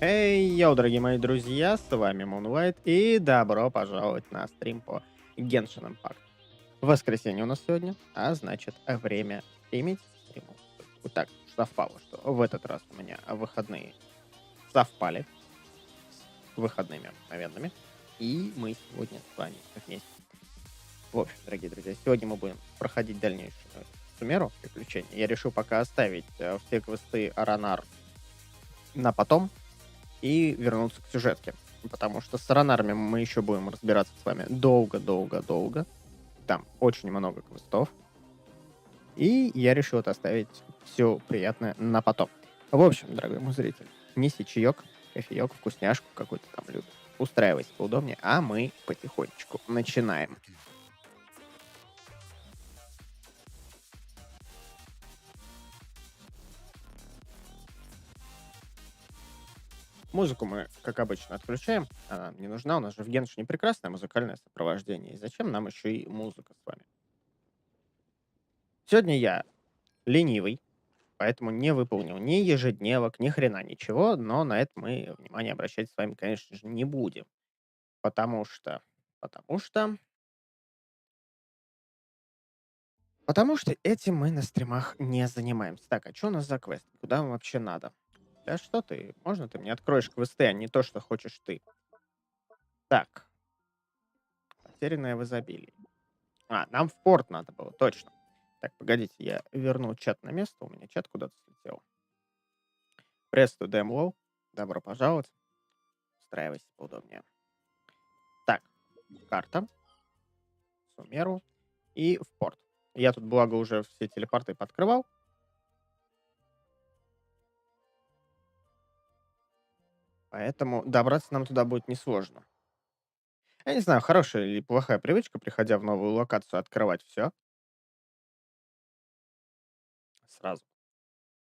Эй, йоу, дорогие мои друзья, с вами Мунлайт, и добро пожаловать на стрим по Genshin Impact. Воскресенье у нас сегодня, а значит, время стримить стриму. Вот так совпало, что в этот раз у меня выходные совпали с выходными обыкновенными, и мы сегодня с вами вместе. В общем, дорогие друзья, сегодня мы будем проходить дальнейшую Сумеру, приключения. Я решил пока оставить все квесты Аранар на потом, и вернуться к сюжетке. Потому что с Аранарами мы еще будем разбираться с вами долго-долго-долго. Там очень много квестов. И я решил это оставить все приятное на потом. В общем, дорогой мой зритель, неси чаек, кофеёк, вкусняшку какую-то там любит. Устраивайся поудобнее, а мы потихонечку начинаем. Музыку мы, как обычно, отключаем. Она нам не нужна. У нас же в Геншине прекрасное музыкальное сопровождение. И зачем нам еще и музыка с вами? Сегодня я ленивый, поэтому не выполнил ни ежедневок, ни хрена ничего, но на это мы внимание обращать с вами, конечно же, не будем. Потому что... Потому что... Потому что этим мы на стримах не занимаемся. Так, а что у нас за квест? Куда вам вообще надо? Да что ты? Можно ты мне откроешь квесты, а не то, что хочешь ты? Так. Потерянное в изобилии. А, нам в порт надо было, точно. Так, погодите, я верну чат на место. У меня чат куда-то слетел. Приветствую, Дэмлоу. Добро пожаловать. Устраивайся поудобнее. Так, карта, Сумеру и в порт. Я тут, благо, уже все телепорты подкрывал. Поэтому добраться нам туда будет несложно. Я не знаю, хорошая или плохая привычка, приходя в новую локацию, открывать все сразу.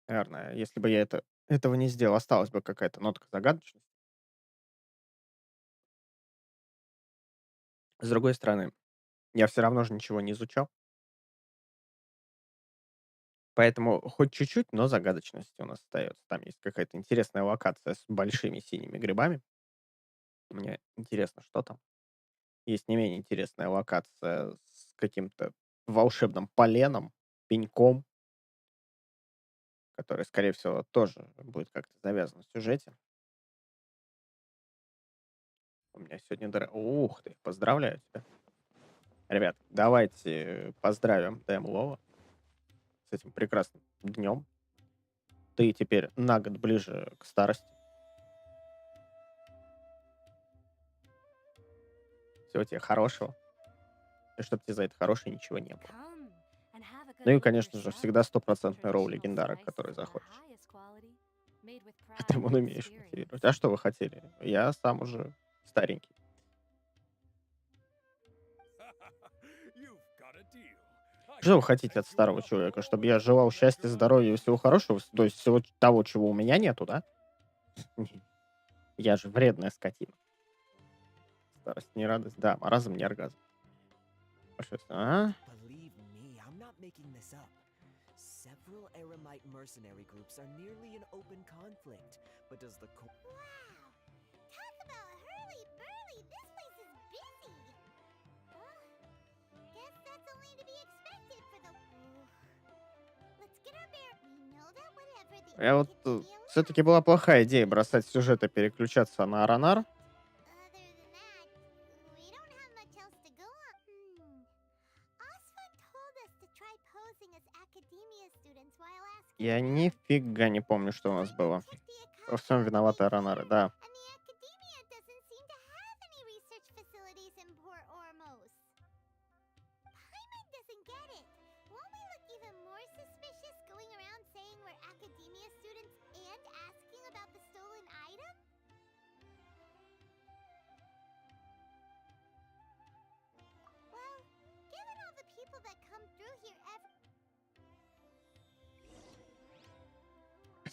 Наверное, если бы я этого не сделал, осталась бы какая-то нотка загадочности. С другой стороны, я все равно же ничего не изучал. Поэтому хоть чуть-чуть, но загадочность у нас остается. Там есть какая-то интересная локация с большими синими грибами. Мне интересно, что там. Есть не менее интересная локация с каким-то волшебным поленом, пеньком, который, скорее всего, тоже будет как-то завязан в сюжете. У меня сегодня... Ух ты, поздравляю тебя. Ребят, давайте поздравим Лова с этим прекрасным днем. Ты теперь на год ближе к старости. Всего тебе хорошего. И чтобы тебе за это хорошее ничего не было. Ну и, конечно же, всегда стопроцентный роу легендарок, который захочешь. А ты вон умеешь мотивировать. А что вы хотели? Я сам уже старенький. Что вы хотите от старого человека? Чтобы я желал счастья, здоровья и всего хорошего? То есть всего того, чего у меня нету, да? Я же вредная скотина. Старость не радость. Да, маразм не оргазм. А? Several Eremite mercenary groups are nearly in open conflict, but does the Wow! Talk about hurly-burly! This place is busy! Guess that's only to be expected for the... Let's get our bear... We know that whatever the... Я вот все-таки была плохая идея бросать сюжет и переключаться на Аранар. Я нифига не помню, что у нас было. Во всем виноваты Аранары, да.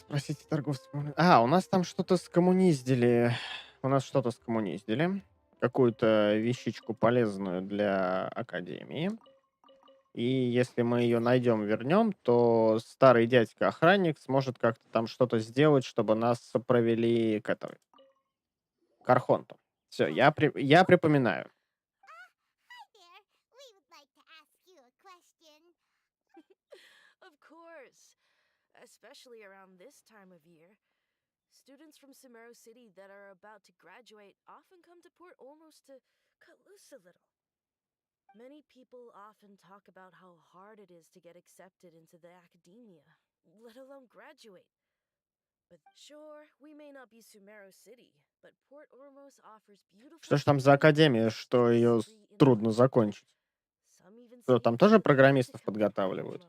Спросите торговца. А, у нас там что-то скоммуниздили. У нас что-то скоммуниздили. Какую-то вещичку полезную для Академии. И если мы ее найдем, вернем, то старый дядька-охранник сможет как-то там что-то сделать, чтобы нас провели к Архонту. Все, я припоминаю. Hi there. We would like to ask you a question. Of course. Especially around this time of year. Students from Sumero City that are about to graduate often come to Port Ormos to cut loose a little. Many people often talk about how hard it is to get accepted into the academia, let alone graduate. But sure, we may not be Sumero City, but Port Ormos offers beautiful Что ж там за академия, что ее трудно закончить? Что, там тоже программистов подготавливают?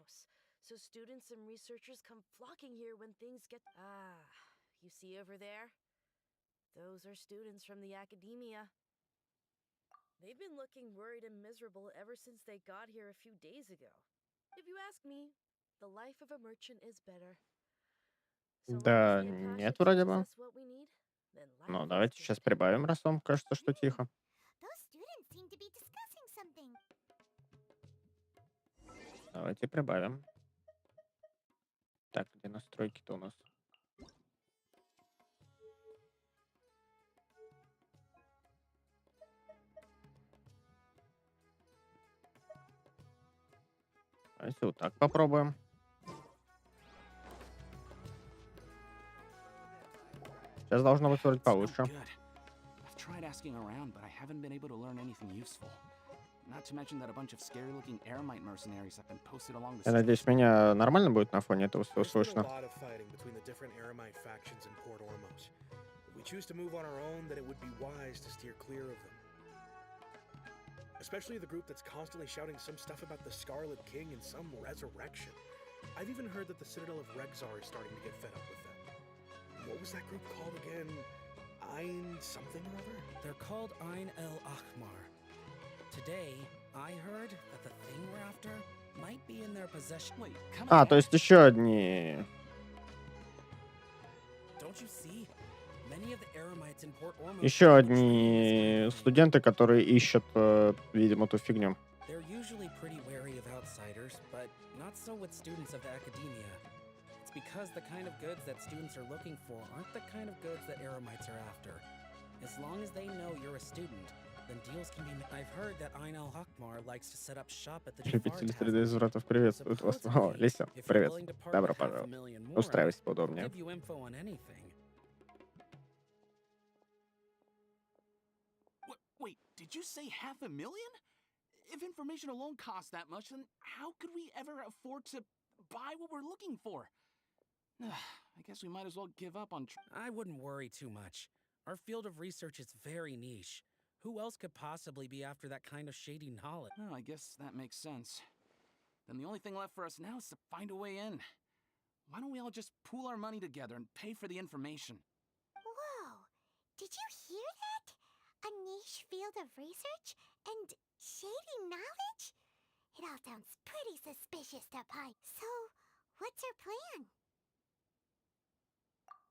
So students and researchers come flocking here when things get... Ah, you see over there? Those are students from the academia. They've been looking worried and miserable ever since they got here a few days ago. If you ask me, the life of a merchant is better. So long as Да, the Akashic нет, вроде teaches бы. us what we need, then Ну, life is давайте good. сейчас прибавим, раз вам кажется, что тихо. Those students seem to be discussing something. Давайте прибавим. Так, где настройки-то у нас? Давайте вот так попробуем. Сейчас должно быть вроде получше. I've tried asking around, but I haven't been able to learn anything useful. Not to mention that a bunch of scary-looking Aramite mercenaries have been posted along the Я streets. надеюсь, меня нормально будет на фоне этого всего There's been a слышно. lot of fighting between the different Aramite factions in Port Ormos. If we choose to move on our own, then it would be wise to steer clear of them. Especially the group that's constantly shouting some stuff about the Scarlet King and some resurrection. I've even heard that the Citadel of Rexar is starting to get fed up with them. What was that group called again? Ein something or other? They're called Ein El Akhmar. Today, I heard that the thing we're after might be in their possession. Wait, come А, again? то есть еще одни. Don't you see? Many of the Aramites in Port Ormos Еще are trading одни with the Scarlet King. студенты, которые ищут, видимо, ту фигню. They're usually pretty wary of outsiders, but not so with students of the academia. It's because the kind of goods that students are looking for aren't the kind of goods that Aramites are after. As long as they know you're a student, then deals can be made. I've heard that Ein El Hakmar likes to set up shop at the Jafar Любители Tavern. 3D-извратов приветствуют вас. О, Supposedly, Лися, if you're привет. willing to part Добро with half a пожаловать. million more, Устраивайся they'll поудобнее. give you info on anything. Wait, did you say 500,000? If information alone costs that much, then how could we ever afford to buy what we're looking for? I guess we might as well give up on... I wouldn't worry too much. Our field of research is very niche. Who else could possibly be after that kind of shady knowledge? Oh, I guess that makes sense. Then the only thing left for us now is to find a way in. Why don't we all just pool our money together and pay for the information? Whoa! Did you hear that? A niche field of research and shady knowledge? It all sounds pretty suspicious to Pi. So, what's our plan?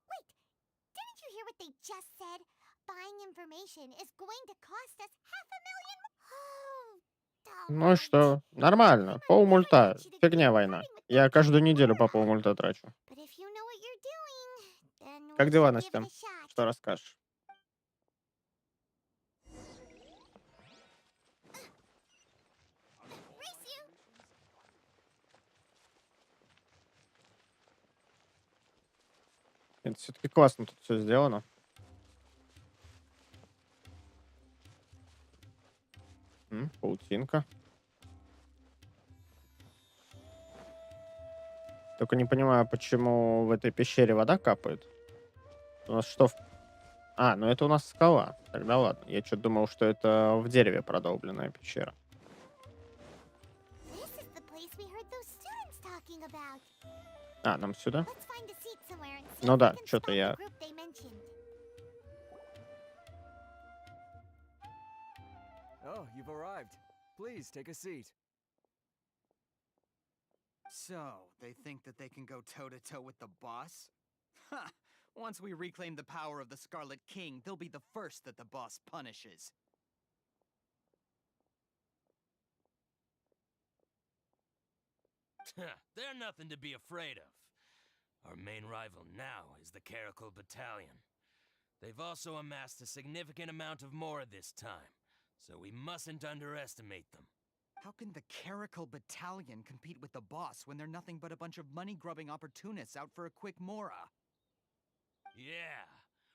Wait! Didn't you hear what they just said? Buying information is going to cost us 500,000. Oh, Ну и что? Нормально. Полмульта. Фигня война. Я каждую неделю по полмульта трачу. But if you know what you're doing, then Как we дела, should give Настя? it a shot. Что расскажешь? Race you! Это все-таки классно тут все сделано. Паутинка. Только не понимаю, почему в этой пещере вода капает. У нас что? А, ну это у нас скала. Тогда ладно. Я что-то думал, что это в дереве продолбленная пещера. This is the place we heard those students talking about. А, нам сюда? Let's find a seat somewhere and see Ну if да, we can что-то spot я... the group they mentioned. Oh, you've arrived. Please take a seat. So, they think that they can go toe-to-toe with the boss? Ha! Once we reclaim the power of the Scarlet King, they'll be the first that the boss punishes. They're nothing to be afraid of. Our main rival now is the Caracal Battalion. They've also amassed a significant amount of more this time, so we mustn't underestimate them. How can the Caracal Battalion compete with the boss when they're nothing but a bunch of money-grubbing opportunists out for a quick mora? Yeah,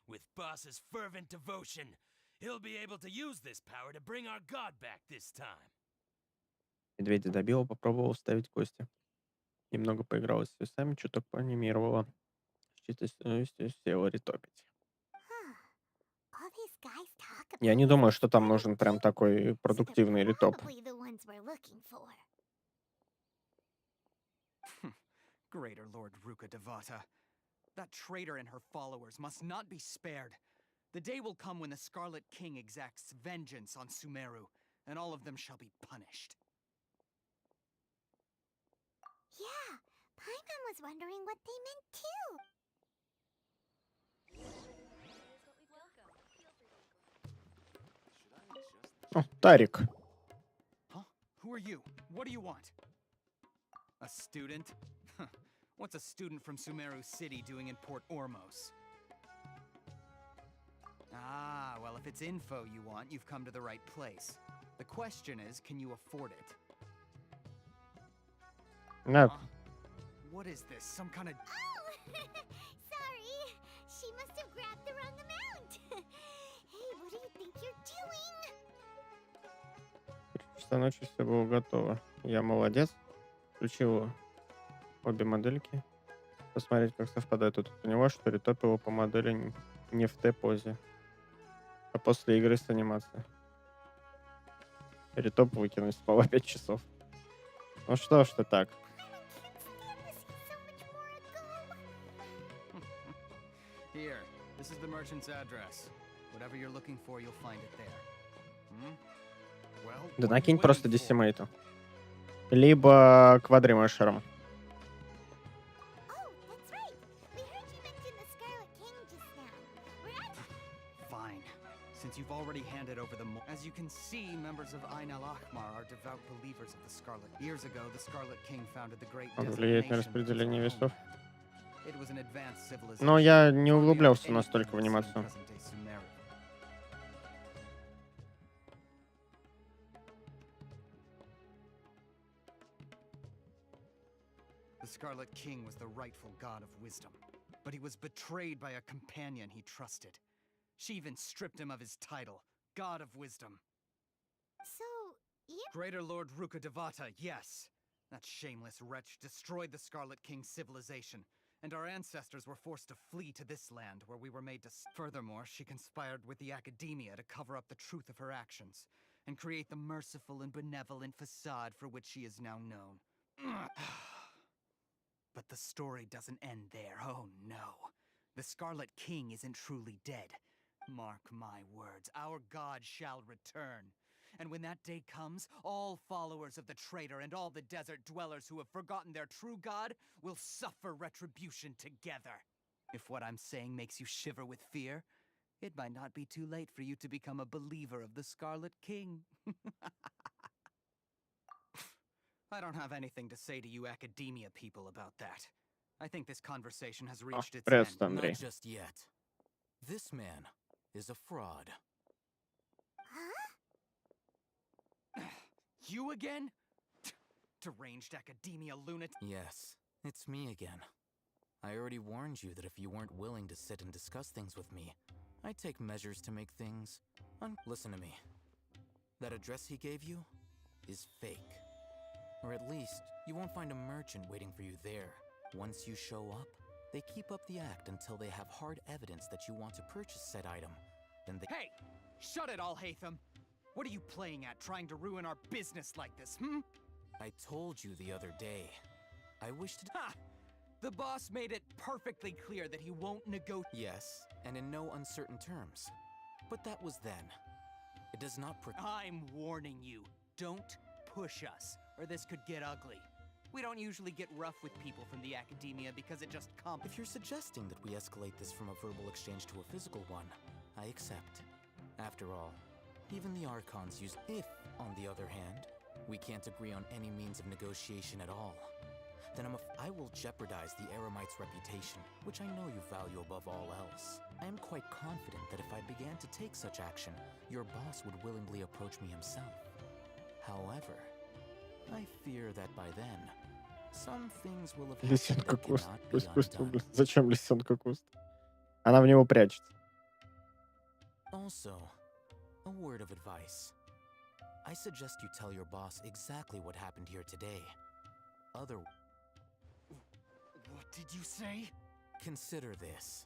with Boss's fervent devotion, he'll be able to use this power to bring our god back this time. Медведя добила, попробовал ставить кости. Немного поиграла с весами, чуток поанимировала. Чисто села ритопить. All these guys talk about Я не this думаю, что там Scarlet нужен прям King, такой so they're продуктивный ритоп. probably the ones we're looking for. Greater Lord Ruka Devata. That traitor and her followers must not be spared. The day will come when the Scarlet King exacts vengeance on Sumeru, and all of them shall be punished. Yeah, Paimon was wondering what they meant too. О, Тарик. Huh? Who are you? What do you want? A student? What's a student from Sumeru City doing in Port Ormos? Ah, well, if it's info you want, you've come to the right place. The question is, can you afford it? Нет. Huh? What is this? Some kind of... Oh, sorry. She must have grabbed the wrong amount. Hey, what do you think you're doing? Часа ночи все было готово. Я молодец. Включил обе модельки. Посмотреть, как совпадает. Тут поняла, что ритопила по модели не в Т-позе, а после игры с анимацией. Ритоп выкинуть, спала 5 часов. Ну что ж ты так? Here, this is the merchant's address. Whatever you're looking for, you'll find it there. Hmm? Well, Да what are you накинь waiting просто for? десимейту. Либо квадримешером. Oh, that's right. We heard you mention the Scarlet King just now. We're at... Fine. Since you've already handed over the... As you can see, members of Ain al-Ahmar are devout believers of the Scarlet. Years ago, the Scarlet King founded the Great Он Desert влияет на Nation, which is распределение our весов. homeland. It was an advanced civilization, Но я не far beyond углублялся anything настолько в we see in анимацию. present-day Sumeru. The Scarlet King was the rightful god of wisdom, but he was betrayed by a companion he trusted. She even stripped him of his title, God of Wisdom. So, you... Greater Lord Ruka Devata, yes. That shameless wretch destroyed the Scarlet King's civilization, and our ancestors were forced to flee to this land where we were made to... Furthermore, she conspired with the Academia to cover up the truth of her actions, and create the merciful and benevolent facade for which she is now known. But the story doesn't end there, oh no. The Scarlet King isn't truly dead. Mark my words, our god shall return. And when that day comes, all followers of the traitor and all the desert dwellers who have forgotten their true god will suffer retribution together. If what I'm saying makes you shiver with fear, it might not be too late for you to become a believer of the Scarlet King. I don't have anything to say to you Academia people about that. I think this conversation has reached its end. Приветствую, Андрей. Not just yet. This man is a fraud. Huh? You again? Deranged Academia lunatic. Yes, it's me again. I already warned you that if you weren't willing to sit and discuss things with me, I'd take measures to make things Listen to me. That address he gave you is fake. Or at least, you won't find a merchant waiting for you there. Once you show up, they keep up the act until they have hard evidence that you want to purchase said item. Then they— Hey! Shut it all, Hatham! What are you playing at, trying to ruin our business like this, hmm? I told you the other day. I wish to— Ha! The boss made it perfectly clear that he won't negotiate. Yes, and in no uncertain terms. But that was then. It does not I'm warning you. Don't push us, or this could get ugly. We don't usually get rough with people from the Academia because it just If you're suggesting that we escalate this from a verbal exchange to a physical one, I accept. After all, even the Archons use— If, on the other hand, we can't agree on any means of negotiation at all, then I will jeopardize the Eremite's reputation, which I know you value above all else. I am quite confident that if I began to take such action, your boss would willingly approach me himself. However, I fear that by then, some things will have happened Лисенка that куст. cannot be Пусть, пусть undone. угу. Зачем лисенка куст? Она в него прячется. Also, a word of advice. I suggest you tell your boss exactly what happened here today. Other... What did you say? Consider this.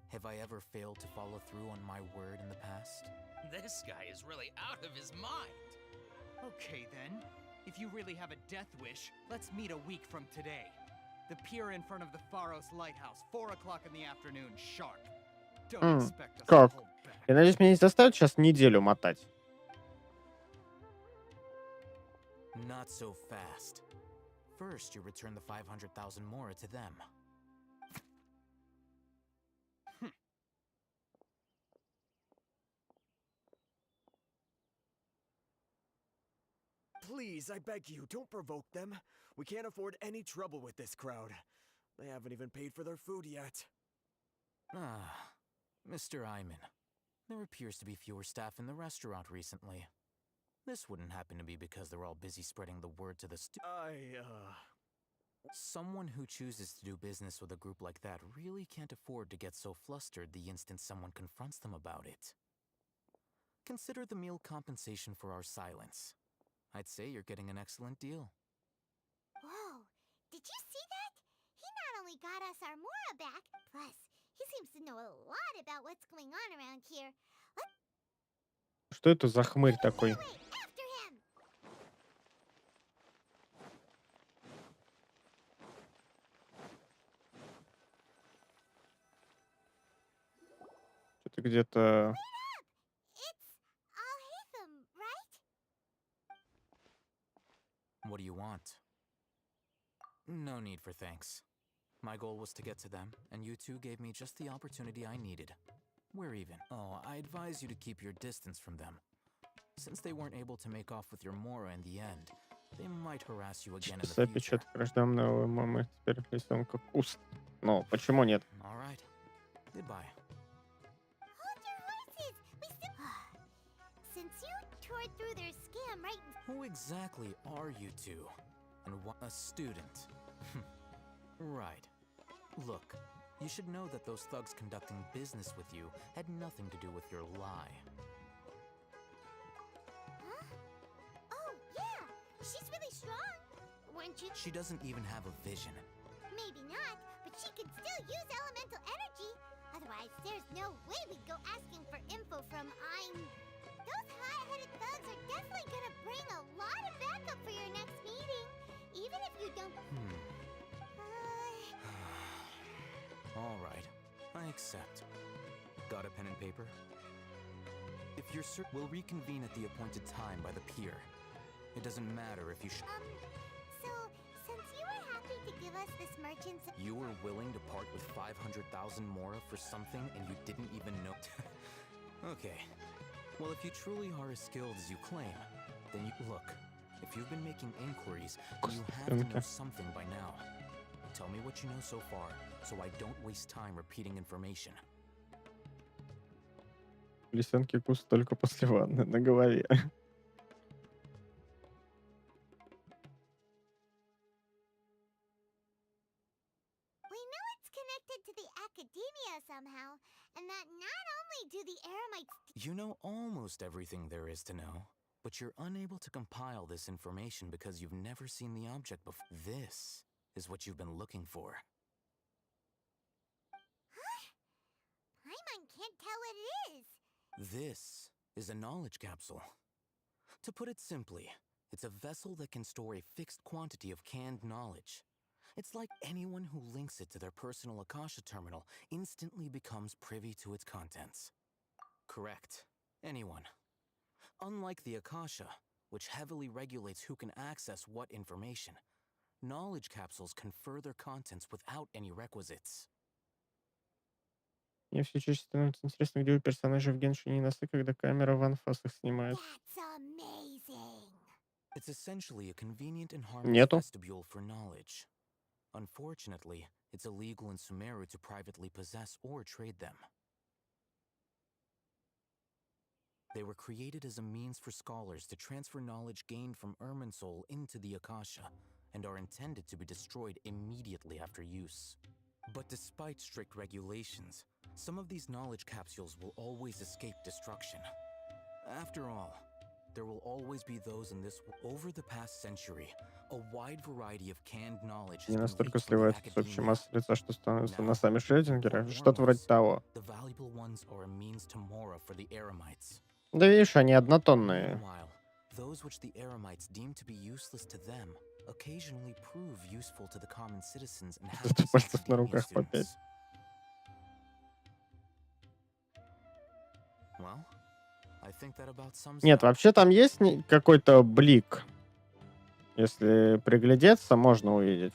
Have I ever failed to follow through on my word in the past? This guy is really out of his mind. Okay then. If you really have a death wish, let's meet a week from today. The pier in front of the Pharos Lighthouse, 4 o'clock in the afternoon, sharp. Don't expect us to Как? hold back. Я надеюсь, меня не заставят сейчас неделю мотать. Not so fast. First, you return the 500,000 mora to them. Please, I beg you, don't provoke them. We can't afford any trouble with this crowd. They haven't even paid for their food yet. Ah, Mr. Iman. There appears to be fewer staff in the restaurant recently. This wouldn't happen to be because they're all busy spreading the word to the Someone who chooses to do business with a group like that really can't afford to get so flustered the instant someone confronts them about it. Consider the meal compensation for our silence. I'd say you're getting an excellent deal. Whoa, did you see that? He not only got us our Mora back, plus he seems to know a lot about what's going on around here. Что это за хмырь такой? After him! Что-то где-то... It's Al-Haytham, right? What do you want? No need for thanks. My goal was to get to them, and you two gave me just the opportunity I needed. We're even. Oh, I advise you to keep your distance from them. Since they weren't able to make off with your Mora in the end, they might harass you again in the future. Опечатка рожденного мамы. Теперь лисенка куст. Ну, почему нет? All right. Goodbye. Hold your horses! We still... Since you tore through their scam right... Who exactly are you two? And what a student. Right. Look, you should know that those thugs conducting business with you had nothing to do with your lie. Huh? Oh, yeah! She's really strong! Weren't you... She doesn't even have a vision. Maybe not, but she could still use elemental energy. Otherwise, there's no way we'd go asking for info from Those hot-headed thugs are definitely gonna bring a lot of backup for your next meeting. Even if you don't... All right, I accept. Got a pen and paper? If you're certain, we'll reconvene at the appointed time by the pier. It doesn't matter if you So, since you were happy to give us this merchant's... You were willing to part with 500,000 mora for something and you didn't even know... Okay. Well, if you truly are as skilled as you claim, then you... Look, if you've been making inquiries, then you have to know something by now. Tell me what you know so far, so I don't waste time repeating information. Лисенки куст только после ванны на голове. We know it's connected to the academia somehow, and that not only do the Eremites... You know almost everything there is to know, but you're unable to compile this information because you've never seen the object before. This is what you've been looking for. Huh? Paimon can't tell what it is. This is a knowledge capsule. To put it simply, it's a vessel that can store a fixed quantity of canned knowledge. It's like anyone who links it to their personal Akasha terminal instantly becomes privy to its contents. Correct. Anyone. Unlike the Akasha, which heavily regulates who can access what information, knowledge capsules confer their contents without any requisites. Мне все чаще становится интересно, где у персонажей в Геншине носы, когда камера в анфасах снимает. That's amazing. It's essentially a convenient and harmless Нету. vestibule for knowledge. Unfortunately, it's illegal in Sumeru to privately possess or trade them. They were created as a means for scholars to transfer knowledge gained from Irminsul into the Akasha, and are intended to be destroyed immediately after use. But despite strict regulations, some of these knowledge capsules will always escape destruction. After all, there will always be those in this world. Over the past century, a wide variety of canned knowledge has Не been настолько leaked from the сливается с общей academia. массы лица, что становится Now, носами Шрёдингера. for Что-то вроде foremost, того. the valuable ones are a means to Mora for the Eremites. Да видишь, они однотонные. Meanwhile, those which the Eremites deem to be useless to them occasionally prove useful to the common citizens and Зато hapless пальцев на academia руках по 5. students. Well, I think that about sums it Нет, up. вообще там есть какой-то блик. Если приглядеться, можно увидеть.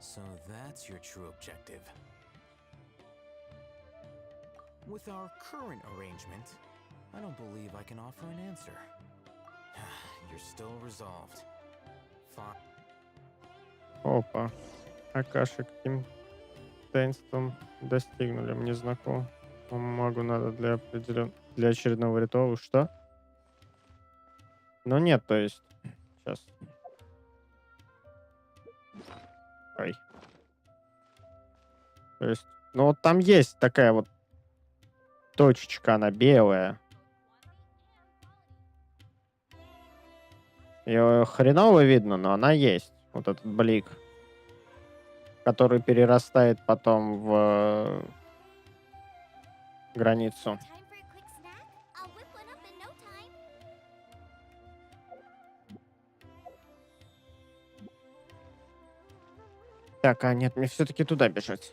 So that's your true objective. With our current arrangement, I don't believe I can offer an answer. You're still resolved. Fine. Опа. Акаши каким таинством достигнули, мне знакомо. Магу надо для очередного ритуала. Что? Ну нет, то есть... Сейчас. Ой. То есть, ну вот там есть такая вот точечка, она белая. Ее хреново видно, но она есть. Вот этот блик, который перерастает потом в границу. Time for a quick snack? I'll whip one up in no time. Так, а нет, мне все-таки туда бежать.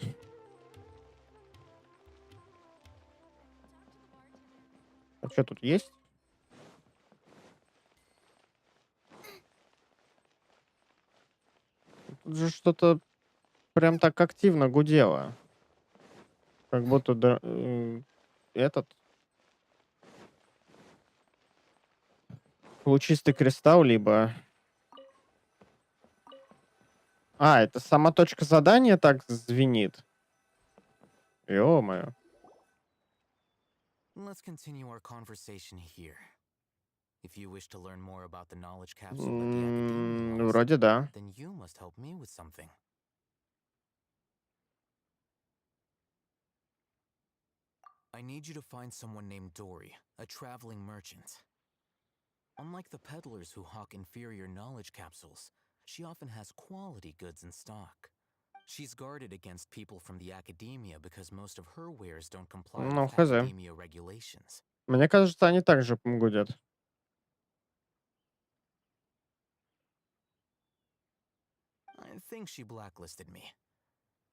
А что тут есть? Тут же что-то прям так активно гудело. Как будто этот лучистый кристалл, либо... А, это сама точка задания так звенит. Ё-моё. Let's continue our conversation here. If you wish to learn more about the knowledge capsule that the academia lost, Вроде да. then you must help me with something. I need you to find someone named Dory, a traveling merchant. Unlike the peddlers who hawk inferior knowledge capsules, she often has quality goods in stock. She's guarded against people from the academia because most of her wares don't comply Ну, with хз. academia regulations. Мне кажется, они также гудят. I think she blacklisted me.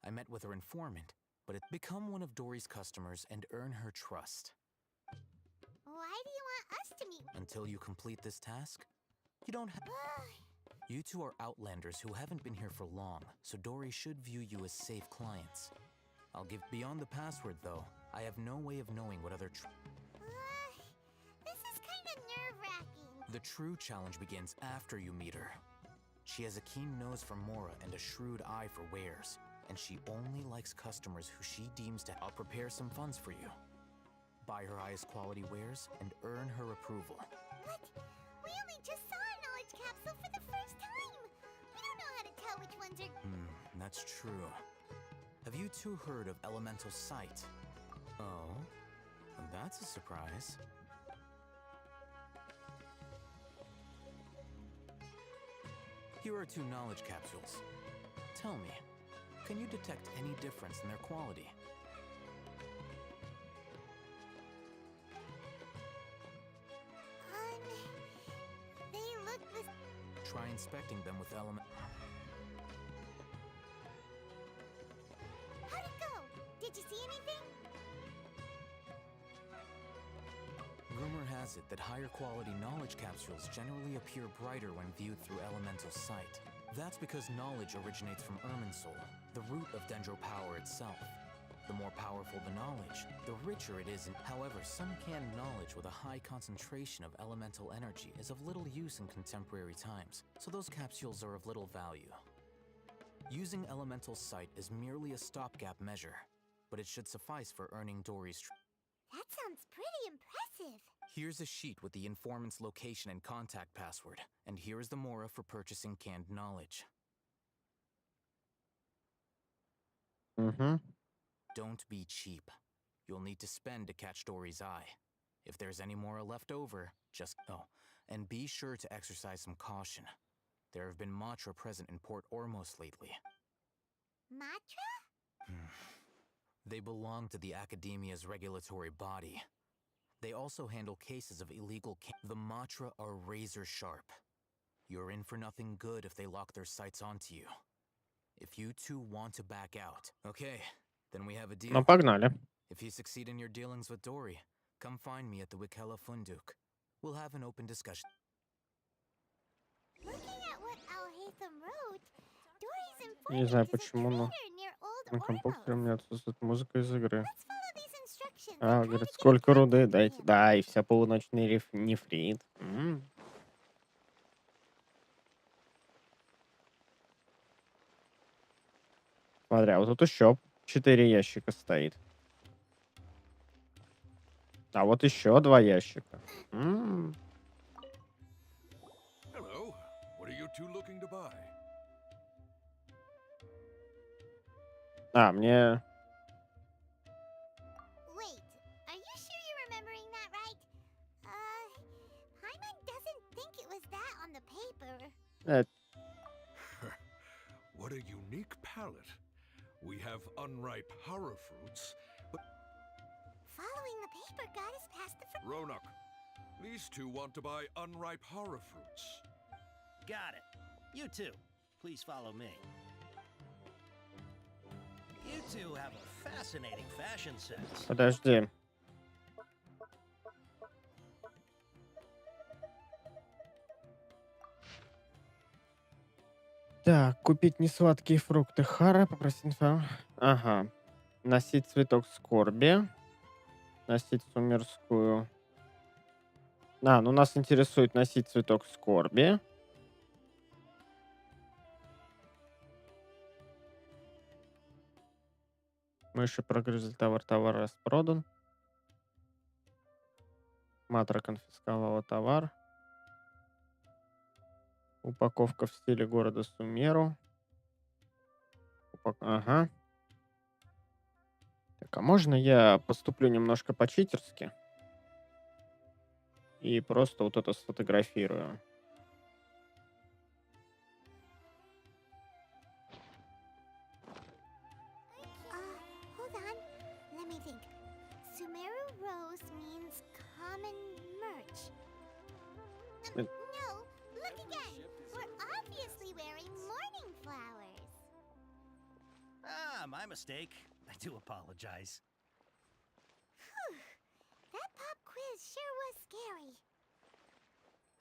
I met with her informant, but it's become one of Dory's customers and earn her trust. Why do you want us to meet? Until you complete this task, you don't have... You two are outlanders who haven't been here for long, so Dory should view you as safe clients. I'll give beyond the password, though. I have no way of knowing what other... This is kind of nerve-wracking. The true challenge begins after you meet her. She has a keen nose for Mora and a shrewd eye for wares, and she only likes customers who she deems to... I'll prepare some funds for you. Buy her highest quality wares and earn her approval. But we only just saw a knowledge capsule for the first time. We don't know how to tell which ones are... That's true. Have you two heard of elemental sight? Oh, that's a surprise. Here are 2 knowledge capsules. Tell me, can you detect any difference in their quality? They look the... Try inspecting them with element... How'd it go? Did you see anything? Rumor has it that higher quality knowledge capsules generally appear brighter when viewed through elemental sight. That's because knowledge originates from Irminsul, the root of Dendro power itself. The more powerful the knowledge, the richer it is. However, some canned knowledge with a high concentration of elemental energy is of little use in contemporary times, so those capsules are of little value. Using elemental sight is merely a stopgap measure, but it should suffice for earning Dory's. That sounds pretty impressive. Here's a sheet with the informant's location and contact password, and here is the mora for purchasing canned knowledge. Угу. Don't be cheap. You'll need to spend to catch Dory's eye. If there's any mora left over, just and be sure to exercise some caution. There have been Matra present in Port Ormos lately. Matra? They belong to the Academia's regulatory body. They also handle cases of illegal The Matra are razor sharp. You're in for nothing good if they lock their sights onto you. If you two want to back out, okay, then we have a deal. Ну, погнали. If you succeed in your dealings with Dory, come find me at the Wikela Funduk. We'll have an open discussion. Looking at what Al-Haytham wrote, Dory's Не informant знаю, is a почему, но trader near Old на компьютере у Ormos. меня отсутствует музыка из игры. Let's follow these instructions А, and try говорит, to get in сколько руды contact with дайте. him. Да, и вся полуночный нефрит. Смотри, а вот тут еще 4 ящика стоит. А вот еще 2 ящика. Hello. What are you two looking to buy? А, мне... Wait, are you sure you're remembering that right? Hyman doesn't think it was that on the paper. What a unique palette. We have unripe horror fruits, but Following the paper got us past the... Ronak, these two want to buy unripe horror fruits. Got it. You too. Please follow me. You two have a fascinating fashion sense. Подожди. Так, купить несладкие фрукты Хара, попросить инфо. Ага. Носить цветок скорби. Носить сумерскую. А, ну нас интересует носить цветок скорби. Мыши прогрызли товар, товар распродан. Матра конфисковала товар. Упаковка в стиле города Сумеру. Ага. Так, а можно я поступлю немножко по-читерски? И просто вот это сфотографирую. Hold on. Let me think. Sumeru Rose means common merch. It- No, look again. We're obviously wearing morning flowers. Ah, my mistake. I do apologize. Whew. That pop quiz sure was scary.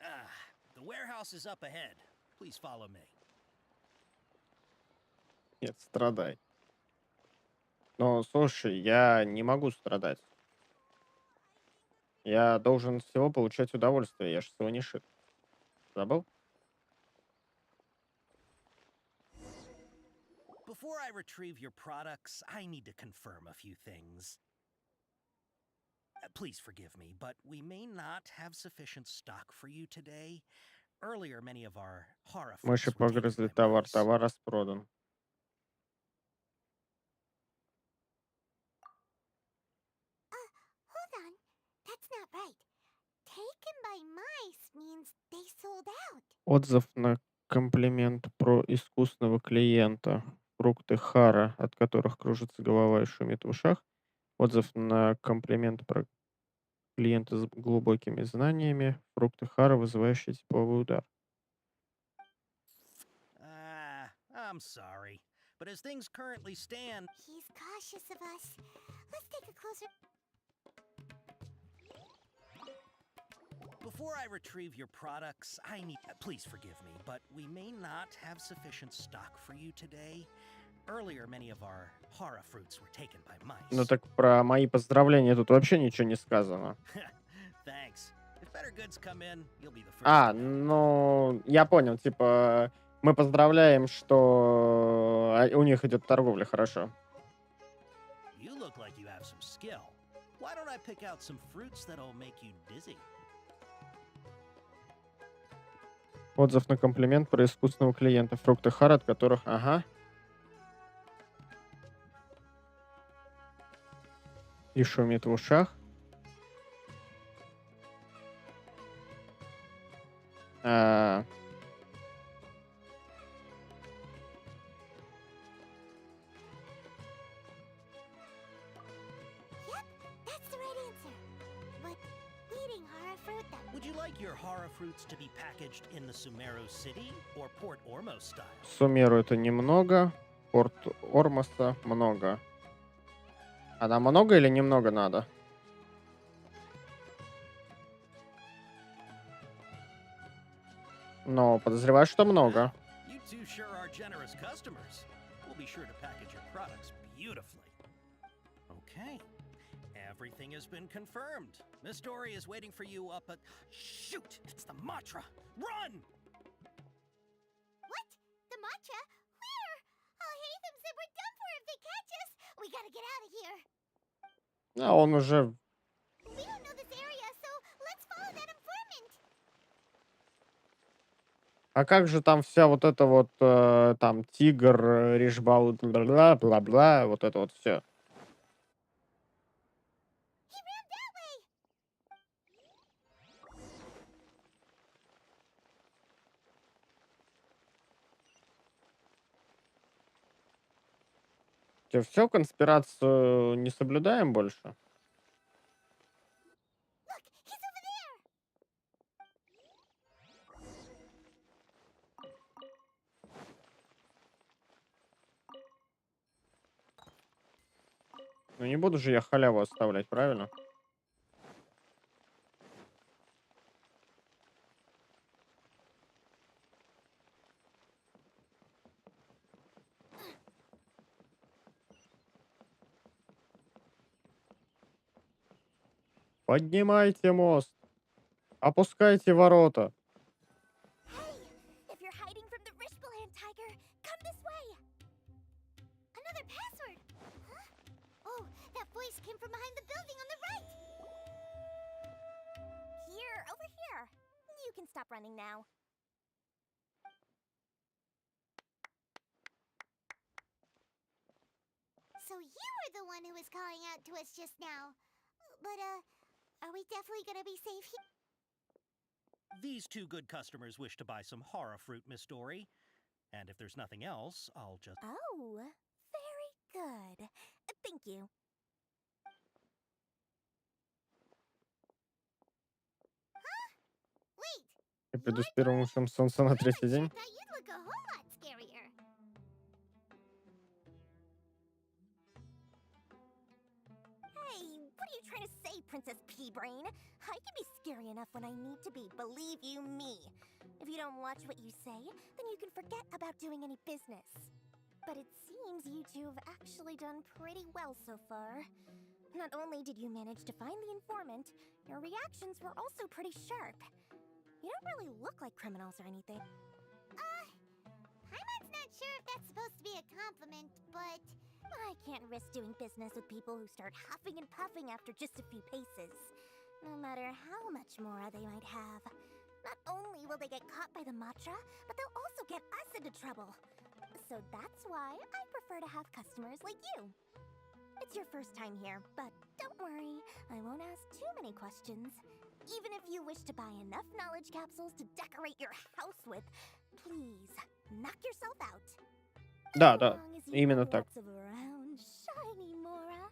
Ah, the warehouse is up ahead. Please follow me. Нет, страдай. Но, слушай, я не могу страдать. Я должен от всего получать удовольствие. Я же всего не шит. Забыл? Before I retrieve your products, I need to confirm a few things. Please forgive me, but we may not have sufficient stock for you today. Earlier, many of our horror Мыши fruits were taken погрызли by товар, mice. товар распродан. Hold on. That's not right. Taken by mice means they sold out. Отзыв на комплимент про искусного клиента. Фрукты Хара, от которых кружится голова и шумит в ушах. Отзыв на комплимент про клиента с глубокими знаниями. Фрукты Хара, вызывающие тепловой удар. I'm sorry, but as things currently stand... He's cautious of us. Let's take a closer... Before I retrieve your products, I need... Please forgive me, but we may not have sufficient stock for you today. Earlier, many of our hara fruits were taken by mice. Ну так про мои поздравления тут вообще ничего не сказано. Thanks. If better goods come in, you'll be the first А, to know. ну, я понял, типа, мы поздравляем, что у них идет торговля хорошо. You look like you have some skill. Why don't I pick out some fruits that'll make you dizzy? Отзыв на комплимент про искусственного клиента. Фрукты хара, от которых... Ага. И шумит в ушах. That's the right answer. But eating horror fruit that Would you like your hara fruits to be packaged in the Sumero city or Port Ormos style? Сумеру это немного. Порт Ормоса много. А нам много или немного надо? Но подозреваю, что много. You two sure are generous customers. We'll be sure to package your products beautifully. Okay. Everything has been confirmed. Miss Dory is waiting for you up at... Shoot! It's the Matra! Run! What? The matcha? Where? Oh, Hatham said we're done for if they catch us. We gotta get out of here. А он уже... We don't know this area, so let's follow that informant. А как же там вся вот эта вот, там, тигр, решбал, бла-бла-бла, вот это вот все. He ran that way. Все, конспирацию не соблюдаем больше? Look, he's over there. Ну не буду же я халяву оставлять, правильно? Поднимайте мост. Опускайте ворота. Hey, if you're hiding from the Rishbaland tiger, come this way. Another password. Huh? Oh, that voice came from behind the building on the right. Here, over here. You can stop running now. So you were the one who was calling out to us just now. But, are we definitely gonna be safe here? These two good customers wish to buy some hara fruit, Miss Dory. And if there's nothing else, I'll just... Oh, very good. Thank you. Wait, Я приду с первым лучом солнца на третий день. thought you'd look a whole lot scarier. Hey, what are you trying to say, Princess Pea-Brain? I can be scary enough when I need to be, believe you me. If you don't watch what you say, then you can forget about doing any business. But it seems you two have actually done pretty well so far. Not only did you manage to find the informant, your reactions were also pretty sharp. You don't really look like criminals or anything. Paimon's not sure if that's supposed to be a compliment, but... I can't risk doing business with people who start huffing and puffing after just a few paces. No matter how much mora they might have. Not only will they get caught by the Matra, but they'll also get us into trouble. So that's why I prefer to have customers like you. It's your first time here, but don't worry, I won't ask too many questions. Even if you wish to buy enough knowledge capsules to decorate your house with, please, knock yourself out. Да, As да, long as you именно buy так. lots of round, shiny mora,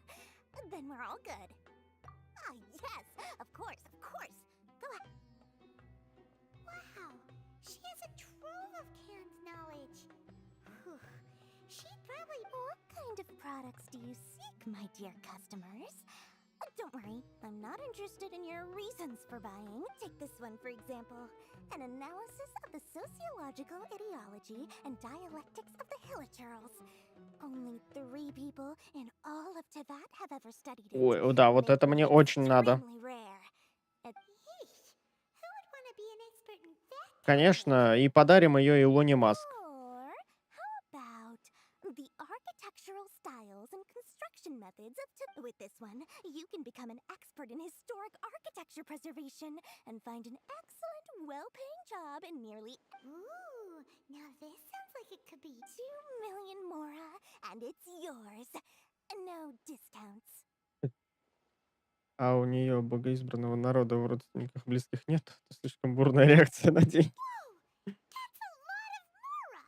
then we're all good. Ah, yes, of course, of course. Go ahead. Wow, she has a trove of canned knowledge. Whew. She'd probably... What kind of products do you seek, my dear customers? Don't worry, I'm I'm not interested in your reasons for buying. Take this one, for example. An analysis of the sociological ideology and dialectics of the Hilichurls. Only 3 people in all of Teyvat have ever studied it. Ой, да, вот это мне очень надо. Extremely rare. Who would want to be an expert in that? Конечно, и подарим ее Илоне Маск. Or how about the architectural styles and construction methods of With this one, you can become an expert in historic architecture preservation and find an excellent, well-paying job in nearly... Ooh, now this sounds like it could be 2 million mora, and it's yours. No discounts. А у нее богоизбранного народа в родственниках близких нет. Это слишком бурная реакция на деньги. That's a lot of mora!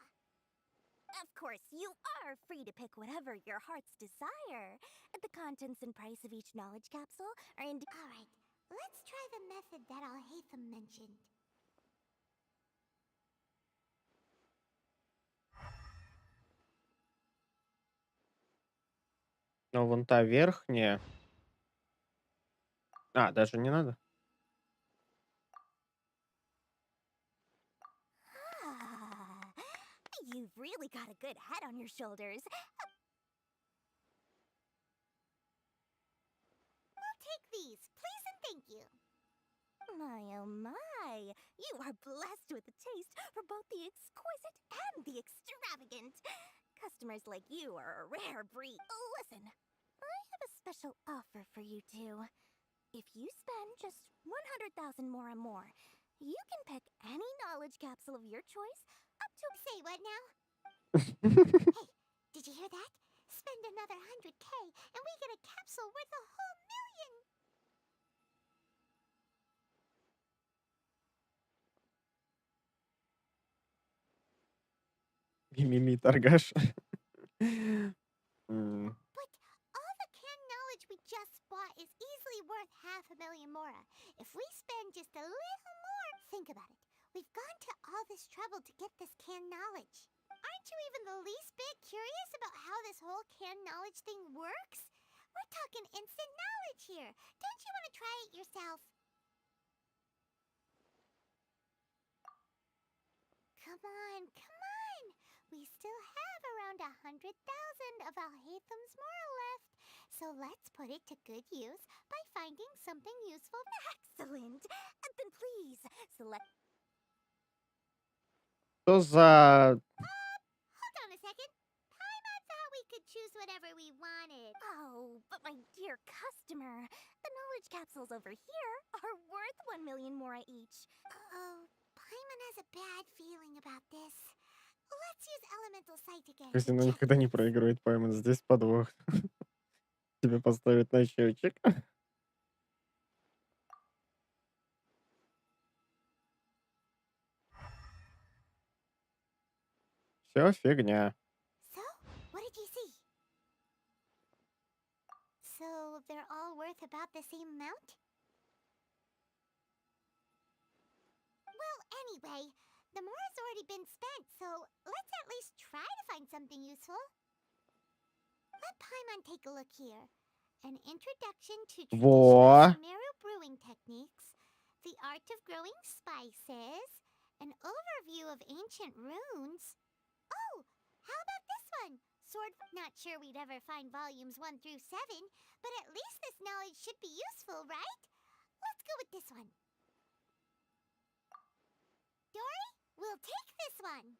Of course, you are free to pick whatever your heart's desire. The contents and price of each knowledge capsule are in... Alright, let's try the method that Al-Haytham mentioned. Но вон та верхняя. А, даже не надо. You've really got a good head on your shoulders. I'll take these, please and thank you. My, oh my. You are blessed with a taste for both the exquisite and the extravagant. Customers like you are a rare breed. Listen, I have a special offer for you two. If you spend just 100,000 more and more, you can pick any knowledge capsule of your choice up to... Say what now? Hey, did you hear that? Spend another 100K and we get a capsule worth a whole million! Мимими торгаш. But all the canned knowledge we just bought is easily worth 500,000 mora. If we spend just a little more, think about it. We've gone to all this trouble to get this canned knowledge. Aren't you even the least bit curious about how this whole canned knowledge thing works? We're talking instant knowledge here. Don't you want to try it yourself? Come on, come on. We still have around 100,000 of Al-Haytham's mora left. So let's put it to good use by finding something useful. Excellent. Then please, select... Что за... Hold on a second. Paimon thought we could choose whatever we wanted. Oh, but my dear customer, the knowledge capsules over here are worth 1 million mora each. Uh-oh. Paimon has a bad feeling about this. Let's use Elemental Sight again. Казино никогда не проигрывает, Паймон. Здесь подвох. Тебе поставят на счетчик. Все фигня. So, what did you see? So, they're all worth about the same amount? Well, anyway, the mora's already been spent, so let's at least try to find something useful. Let Paimon take a look here. An introduction to Во. traditional Sumerian brewing techniques, the art of growing spices, an overview of ancient runes. Oh, how about this one? Sword. Not sure we'd ever find volumes 1 through 7, but at least this knowledge should be useful, right? Let's go with this one. Dory, we'll take this one.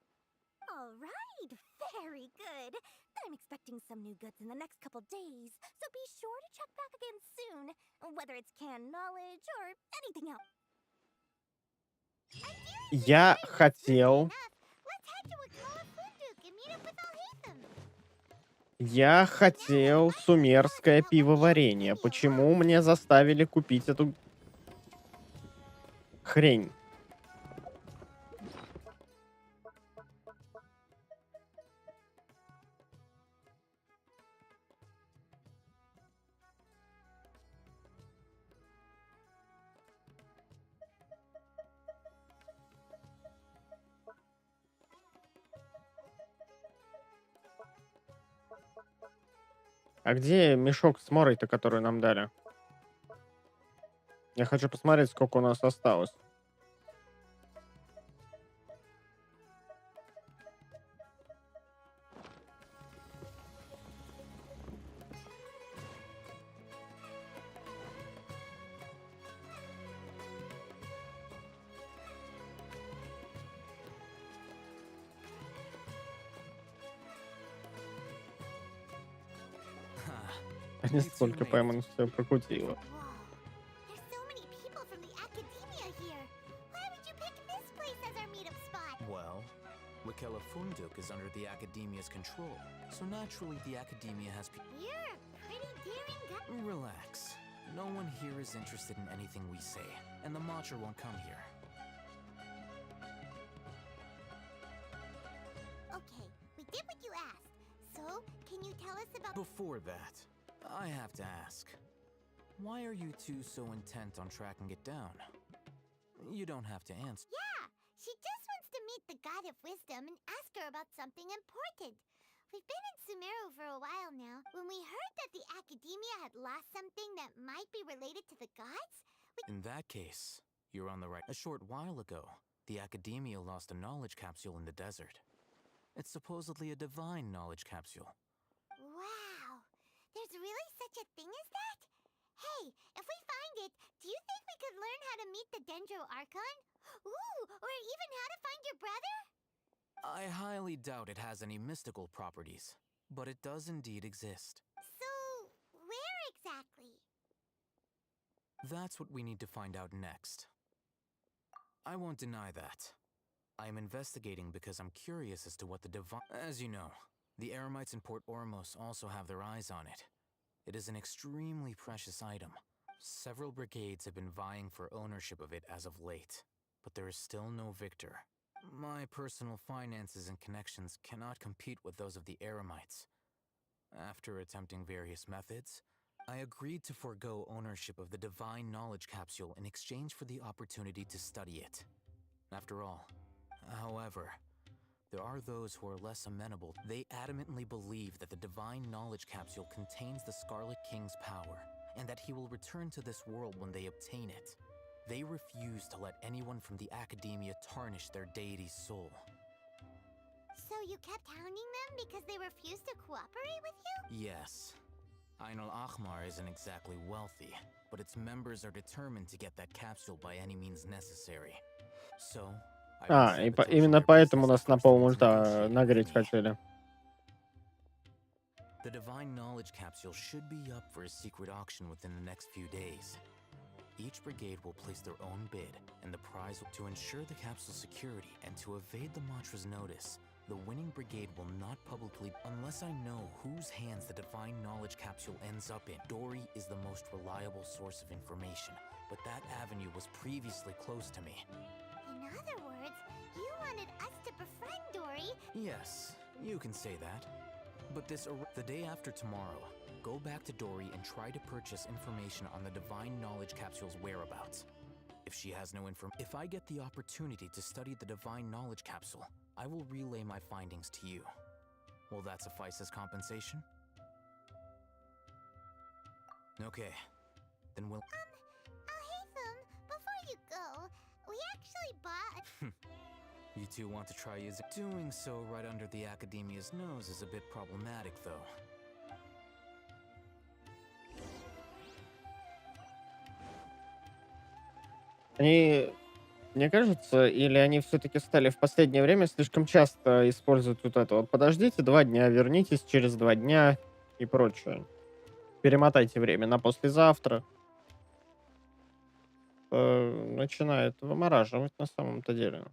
All right, very good. I'm expecting some new goods in the next couple days, so be sure to check back again soon, whether it's canned knowledge or anything else. Я хотел... Я хотел сумерское пивоварение. Почему мне заставили купить эту хрень? А где мешок с морой-то, которую нам дали? Я хочу посмотреть, сколько у нас осталось. Они сколько поймано все прокрутило. There's so many people from the academia here. Why would you pick this place as our meetup spot? Well, Wakela Funduk is under the Academia's control, so naturally the Academia has You're a pretty daring guy. Relax. No one here is interested in anything we say, and the Matcha won't come here. Okay, we did what you asked. So, can you tell us about... Before that, I have to ask, why are you two so intent on tracking it down? You don't have to answer. Yeah, she just wants to meet the God of Wisdom and ask her about something important. We've been in Sumero for a while now. When we heard that the Academia had lost something that might be related to the gods, In that case, you're on the right. A short while ago, the Academia lost a knowledge capsule in the desert. It's supposedly a divine knowledge capsule. Wow, there's really such a thing as that? Hey, if we find it, do you think we could learn how to meet the Dendro Archon? Ooh, or even how to find your brother? I highly doubt it has any mystical properties, but it does indeed exist. So, where exactly? That's what we need to find out next. I won't deny that. I am investigating because I'm curious as to what the divine... As you know, the Eremites in Port Ormos also have their eyes on it. It is an extremely precious item. Several brigades have been vying for ownership of it as of late, but there is still no victor. My personal finances and connections cannot compete with those of the Eremites. After attempting various methods, I agreed to forego ownership of the divine knowledge capsule in exchange for the opportunity to study it. After all, however, there are those who are less amenable. They adamantly believe that the divine knowledge capsule contains the Scarlet King's power, and that he will return to this world when they obtain it. They refuse to let anyone from the Academia tarnish their deity's soul. So you kept hounding them because they refused to cooperate with you? Yes. Ain al-Ahmar isn't exactly wealthy, but its members are determined to get that capsule by any means necessary. So, Именно поэтому нас на полмульта нагреть хотели. The divine knowledge capsule should be up for a secret auction within the next few days. Each brigade will place their own bid, and the prize to ensure the capsule's security and to evade the mantra's notice. The winning brigade will not publicly, unless I know whose hands the divine knowledge capsule ends up in. Dory is the most reliable source of information, but that avenue was previously closed to me. In other words, you wanted us to befriend Dory? Yes, you can say that. But the day after tomorrow, go back to Dory and try to purchase information on the divine knowledge capsule's whereabouts. If she has no if I get the opportunity to study the divine knowledge capsule, I will relay my findings to you. Will that suffice as compensation? Okay, then we'll... Haytham, before you go, we actually bought... You two want to try using... Doing so right under the Academia's nose is a bit problematic, though. Они, мне кажется, или они все-таки стали в последнее время слишком часто использовать вот это вот. Подождите 2 дня, вернитесь через 2 дня и прочее. Перемотайте время на послезавтра. Начинает вымораживать на самом-то деле.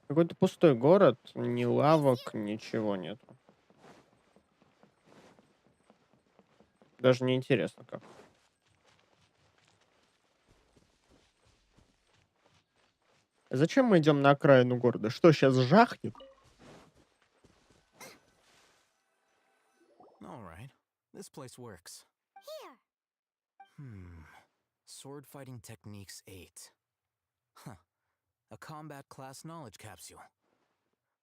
Какой-то пустой город, ни лавок, ничего нету. Даже не интересно как. Зачем мы идем на окраину города? Что, сейчас жахнет? All right, this place works. Here. Sword fighting techniques 8. Huh. A combat class knowledge capsule.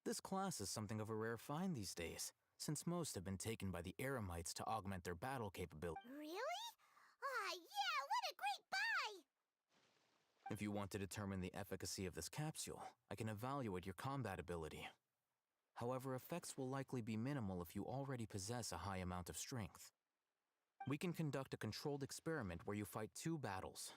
This class is something of a rare find these days, since most have been taken by the Eremites to augment their battle capability. Really? Ah, yeah, what a great buy! If you want to determine the efficacy of this capsule, I can evaluate your combat ability. However, effects will likely be minimal if you already possess a high amount of strength. We can conduct a controlled experiment where you fight 2 battles.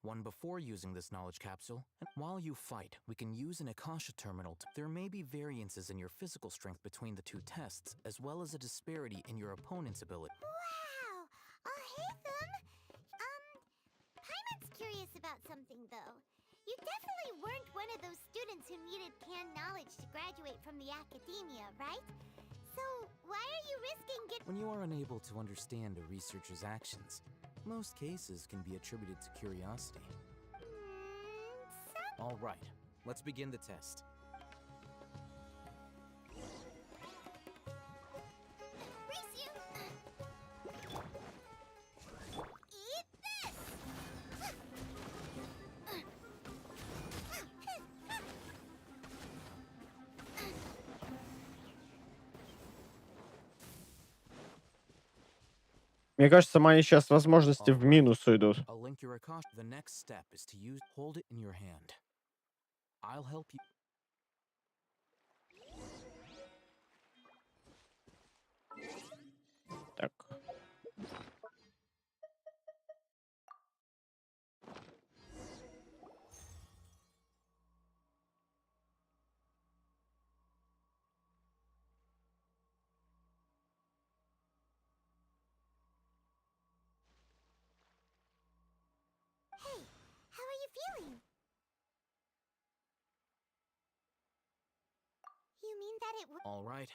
One before using this knowledge capsule, and while you fight, we can use an Akasha terminal. There may be variances in your physical strength between the 2 tests, as well as a disparity in your opponent's ability. Wow! Oh, hey, them! Paimon's curious about something, though. You definitely weren't one of those students who needed canned knowledge to graduate from the academia, right? So, why are you risking When you are unable to understand a researcher's actions, most cases can be attributed to curiosity. All right, let's begin the test. Eat this! Мне кажется, мои сейчас возможности в минус уйдут. I'll link your Akasha. The next step is to hold it in your hand. I'll help you. Так. Hey, how are you feeling? You mean that it would... All right,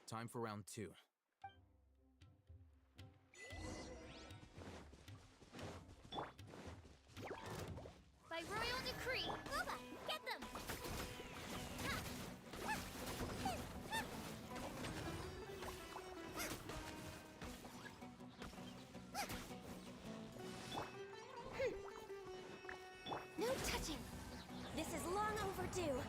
time for round 2. By royal decree! Boba, get them! No touching! This is long overdue.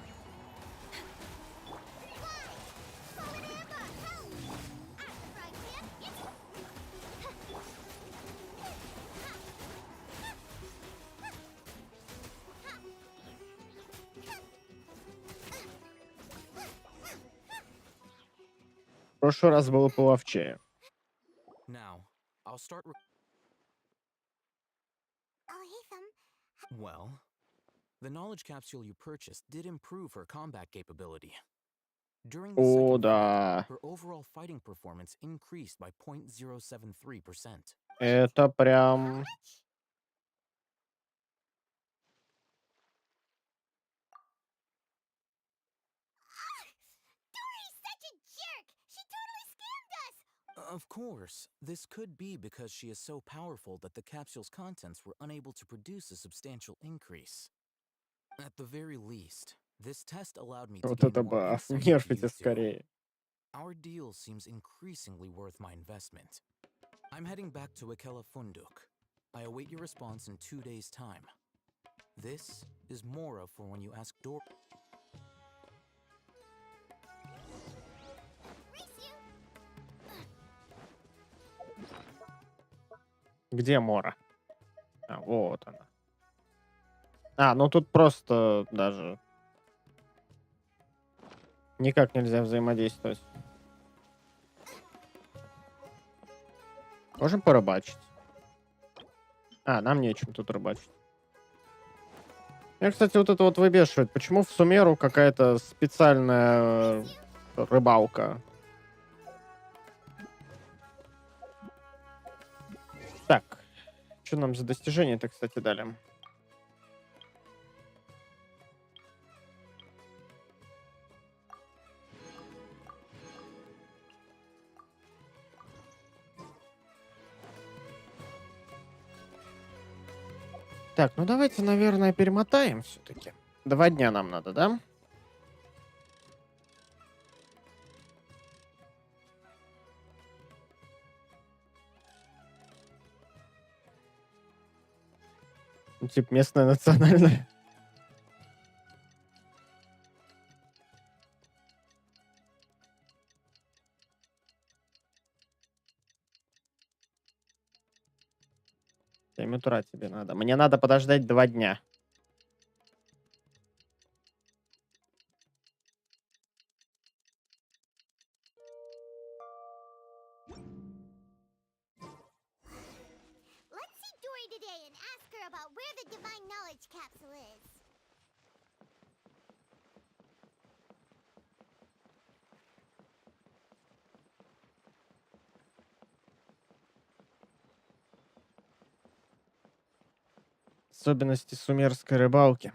В прошлый раз было половчее. Now, I'll start. Well, the knowledge capsule you purchased did improve her combat capability. During the О, second да. fight, her overall fighting performance increased by 0.073%. Это прям... Of course, this could be because she is so powerful that the capsule's contents were unable to produce a substantial increase. At the very least, this test allowed me to Вот gain это more баф. insight into you Нерфите two. скорее. Our deal seems increasingly worth my investment. I'm heading back to Ikela Funduk. I await your response in 2 days' time. This is Mora for when you ask Dor. Где Мора? А, вот она. А, ну тут просто даже никак нельзя взаимодействовать. Можем порыбачить. А, нам нечем тут рыбачить. Меня, кстати, вот это вот выбешивает. Почему в Сумеру какая-то специальная рыбалка? Так. Что нам за достижение-то, кстати, дали? Так, ну давайте, наверное, перемотаем все-таки. 2 дня нам надо, да? Ну, типа местная национальная. 7 утра тебе надо. Мне надо подождать 2 дня. Let's see Dory today and ask her about where the divine knowledge capsule is. Особенности сумерской рыбалки.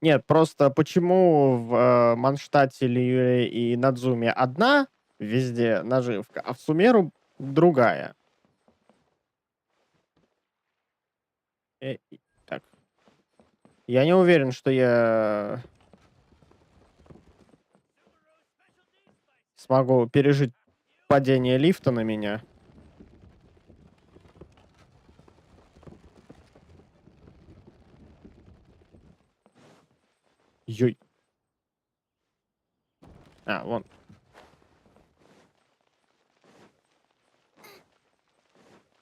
Нет, просто почему в Манштате и Надзуме одна везде наживка, а в Сумеру другая? Так. Я не уверен, что я смогу пережить падение лифта на меня. Ёй. А, вон.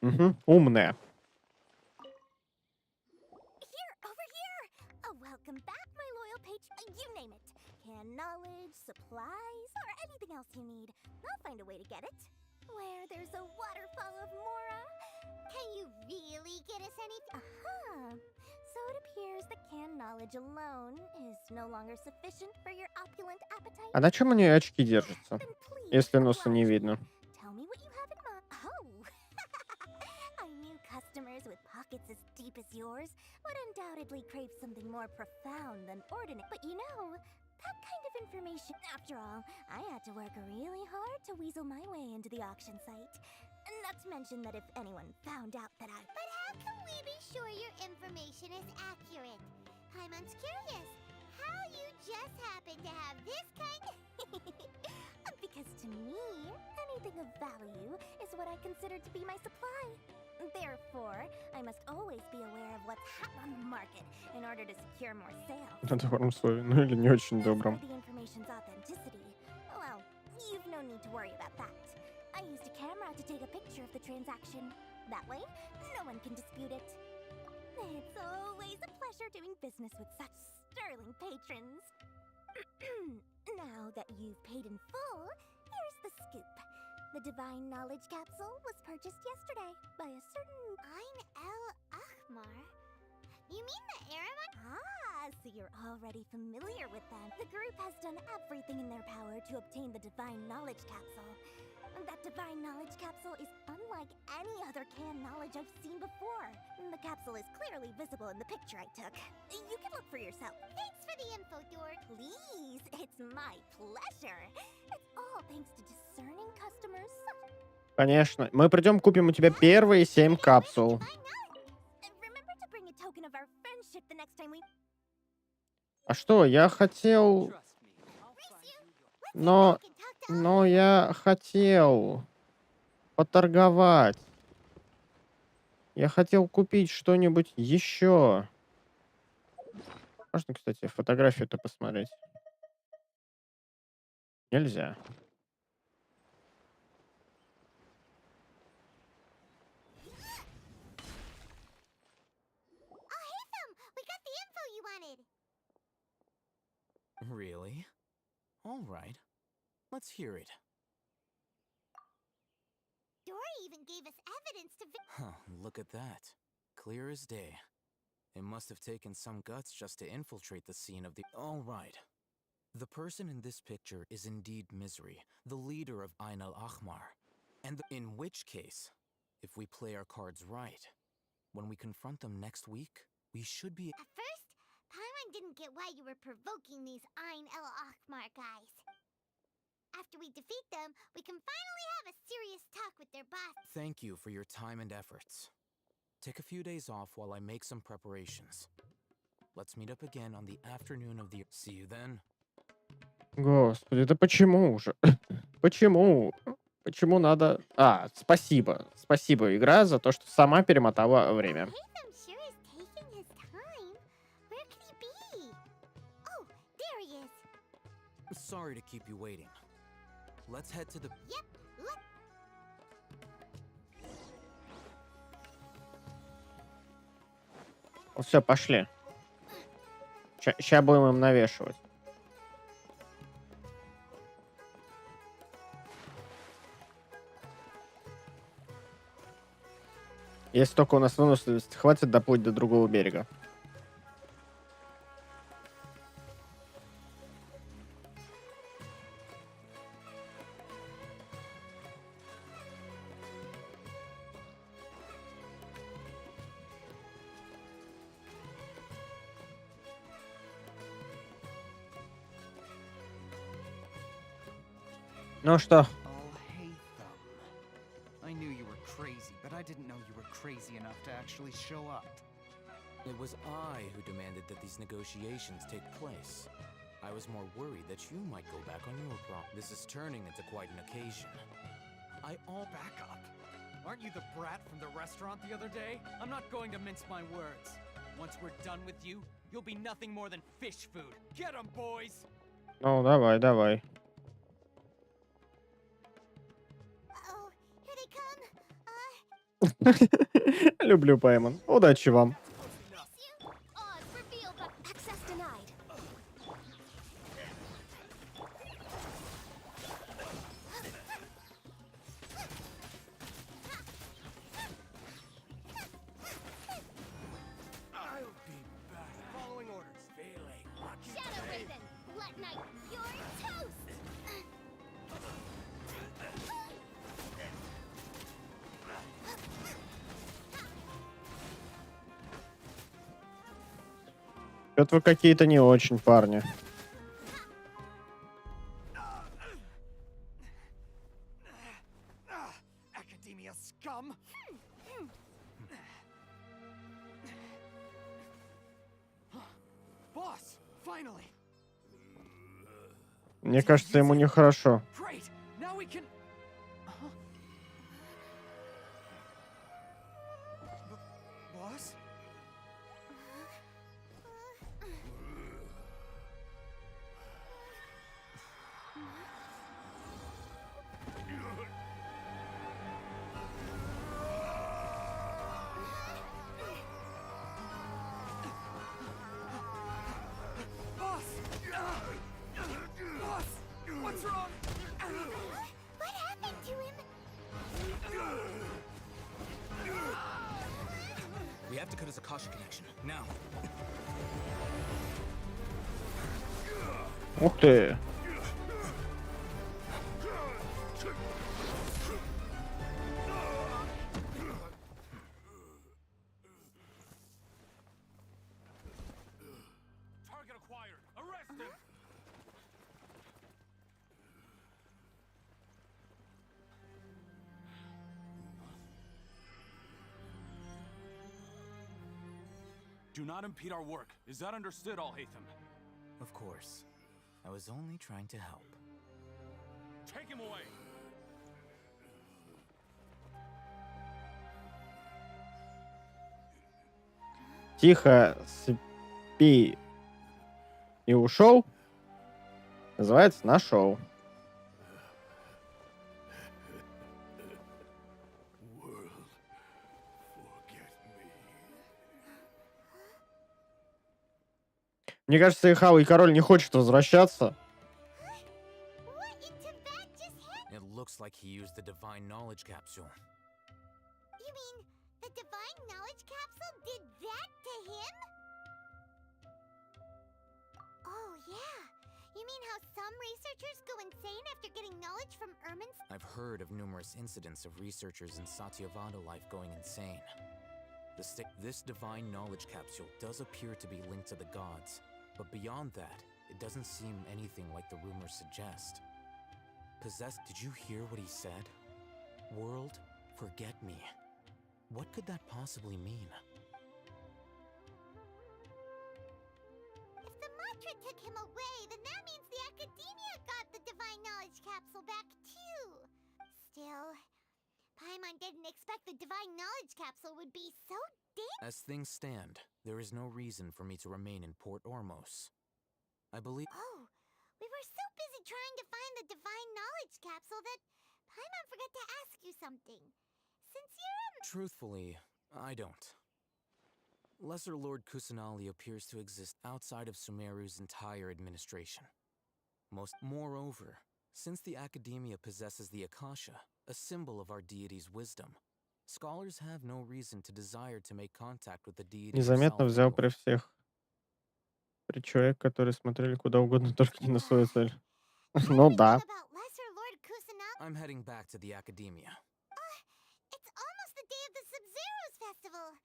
Угу, умная. Here, over here! Oh, welcome back, my loyal page. You name it. Can knowledge, supplies, or anything else you need. I'll find a way to get it. Where there's a waterfall of Mora. Can you really get us anything? Aha! So it appears that canned knowledge alone is no longer sufficient for your opulent appetite. А на чем у нее очки держатся? Если носа не видно. Tell me what you have in mind. Oh! I knew customers with pockets as deep as yours would undoubtedly crave something more profound than ordinary. But you know, that kind of information... After all, I had to work really hard to weasel my way into the auction site. Not to mention that if anyone found out that I... But how can we be sure your information is accurate? Paimon's curious. How you just happen to have this kind of... Because to me, anything of value is what I consider to be my supply. Therefore, I must always be aware of what's hot on the market in order to secure more sales. На добром слове, ну или не очень добром. The information's authenticity. Well, you've no need to worry about that. I used a camera to take a picture of the transaction. That way, no one can dispute it. It's always a pleasure doing business with such sterling patrons. Now that you've paid in full, here's the scoop. The Divine Knowledge Capsule was purchased yesterday by a certain... Ein El Achmar? You mean the Aramite? Ah, so you're already familiar with them. The group has done everything in their power to obtain the Divine Knowledge Capsule. That Divine Knowledge Capsule is unlike any other canned knowledge I've seen before. The capsule is clearly visible in the picture I took. You can look for yourself. Thanks for the info, Dork. Please, it's my pleasure. It's all thanks to discerning customers. Конечно. Мы придем, купим у тебя первые 7 капсул. Remember to bring a token of our friendship the next time we... А что, я хотел... Но я хотел поторговать. Я хотел купить что-нибудь еще. Можно, кстати, фотографию-то посмотреть? Нельзя. Really? All right. Let's hear it. Dory even gave us evidence to... Huh, look at that. Clear as day. It must have taken some guts just to infiltrate the scene of the... All right. The person in this picture is indeed Misery, the leader of Ain al-Ahmar. And in which case, if we play our cards right, when we confront them next week, we should be... At first, Paimon didn't get why you were provoking these Ain El Achmar guys. After we defeat them, we can finally have a serious talk with their boss. Thank you for your time and efforts. Take a few days off while I make some preparations. Let's meet up again on the afternoon of the... See you then. Господи, да почему уже? Почему? Почему надо... А, спасибо. Спасибо, игра, за то, что сама перемотала время. Haytham sure is taking his time. Where could he be? Oh, there he is. Sorry to keep you waiting. Let's head to the... Yep, look. Все, пошли. Сейчас будем им навешивать. Если только у нас выносливости хватит доплыть до другого берега. Ну что? I knew you were crazy, but I didn't know you were crazy enough to actually show up. It was I who demanded that these negotiations take place. I was more worried that you might go back on your prom. This is turning into quite an occasion. Back up. Aren't you the brat from the restaurant the other day? I'm not going to mince my words. Once we're done with you, you'll be nothing more than fish food. Get 'em, boys! Ну, давай, давай. Oh, here they come. Люблю Паймон. Удачи вам. Access denied. I'll be back. Following orders. Feeling lucky Shadow today. Raven, Blood Knight, you're toast! Что-то вы какие-то не очень, парни. Academia scum! Boss, finally! Мне кажется, ему нехорошо. Great! Now we can... Boss? Boss! Boss! What's wrong? What happened to him? We have to cut his Akasha connection. Now. Ух ты. Target acquired. Arrest him. Do not impede our work. Is that understood, Al-Haytham? Of course. I was only trying to help. Take him away. Тихо спи и ушел. Называется «Нашел». Мне кажется, и Хау, и король не хочет возвращаться. It looks like he used the divine knowledge capsule. You mean the divine knowledge capsule did that to him? Oh, yeah. You mean how some researchers go insane after getting knowledge from Ermin's? I've heard of numerous incidents of researchers in Satyavada life going insane. This divine knowledge capsule does appear to be linked to the gods, but beyond that, it doesn't seem anything like the rumors suggest. Possessed, did you hear what he said? World, forget me. What could that possibly mean? If the mantra took him away, then that means the Academia got the divine knowledge capsule back too. Still, Paimon didn't expect the divine knowledge capsule would be so As things stand, there is no reason for me to remain in Port Ormos. I believe... Oh, we were so busy trying to find the divine knowledge capsule that Paimon forgot to ask you something. Since you're Truthfully, I don't. Lesser Lord Kusanali appears to exist outside of Sumeru's entire administration. Moreover, since the Academia possesses the Akasha, a symbol of our deity's wisdom, scholars have no reason to desire to make contact with the deity Незаметно herself взял anyway. при всех. При человек, которые смотрели куда угодно, только не на свою цель. Ну да. About Lesser Lord Kusanagi? I'm heading back to the Academia. It's almost the day of the Sub-Zero's festival.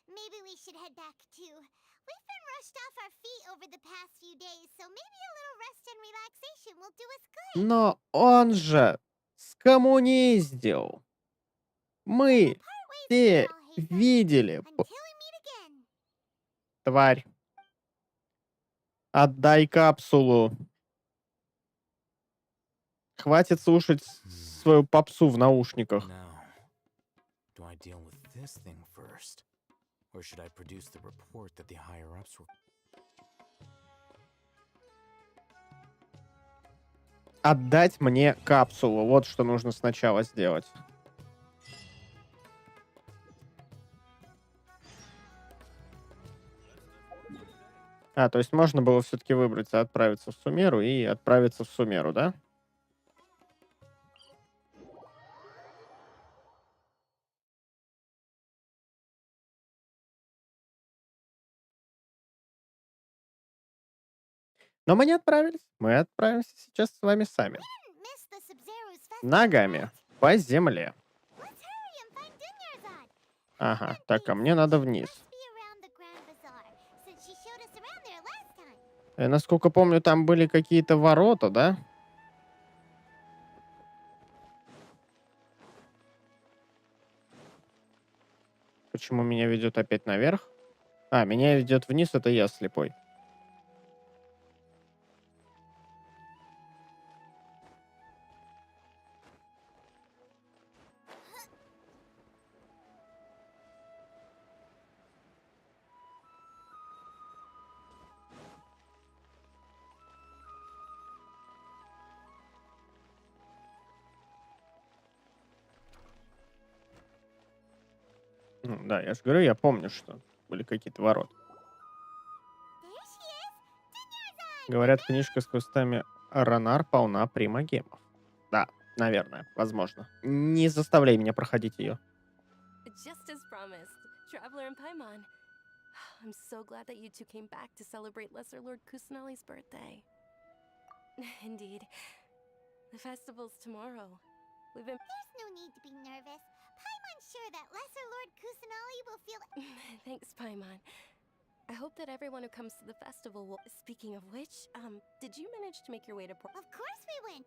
Maybe we should head back too. We've been rushed off our feet over the past few days, so maybe a little rest and relaxation will do us good. Но он же скоммуниздил. Мы все видели. Тварь. Отдай капсулу. Хватит слушать свою попсу в наушниках. Do I deal with this thing first? Or should I produce the report that the higher-ups were... Отдать мне капсулу. Вот что нужно сначала сделать. То есть можно было все-таки выбрать отправиться в Сумеру и отправиться в Сумеру, да? Но мы не отправились. Мы отправимся сейчас с вами сами. Ногами по земле. Ага, так, а мне надо вниз. Насколько помню, там были какие-то ворота, да? Почему меня ведет опять наверх? Меня ведет вниз, это я слепой. Да, я же говорю, я помню, что были какие-то ворота. Говорят, книжка с кустами Ранар полна примагемов. Да, наверное, возможно. Не заставляй меня проходить ее. Just as promised, Traveler and Paimon. I'm so glad that you two came back to celebrate Lesser Lord Kusanali's birthday. Indeed. The festival's tomorrow. We've been... There's no need to be nervous. Paimon's sure that Lesser Lord Kusanali will feel... Thanks, Paimon. I hope that everyone who comes to the festival will... Speaking of which, did you manage to make your way to Port... Of course we went.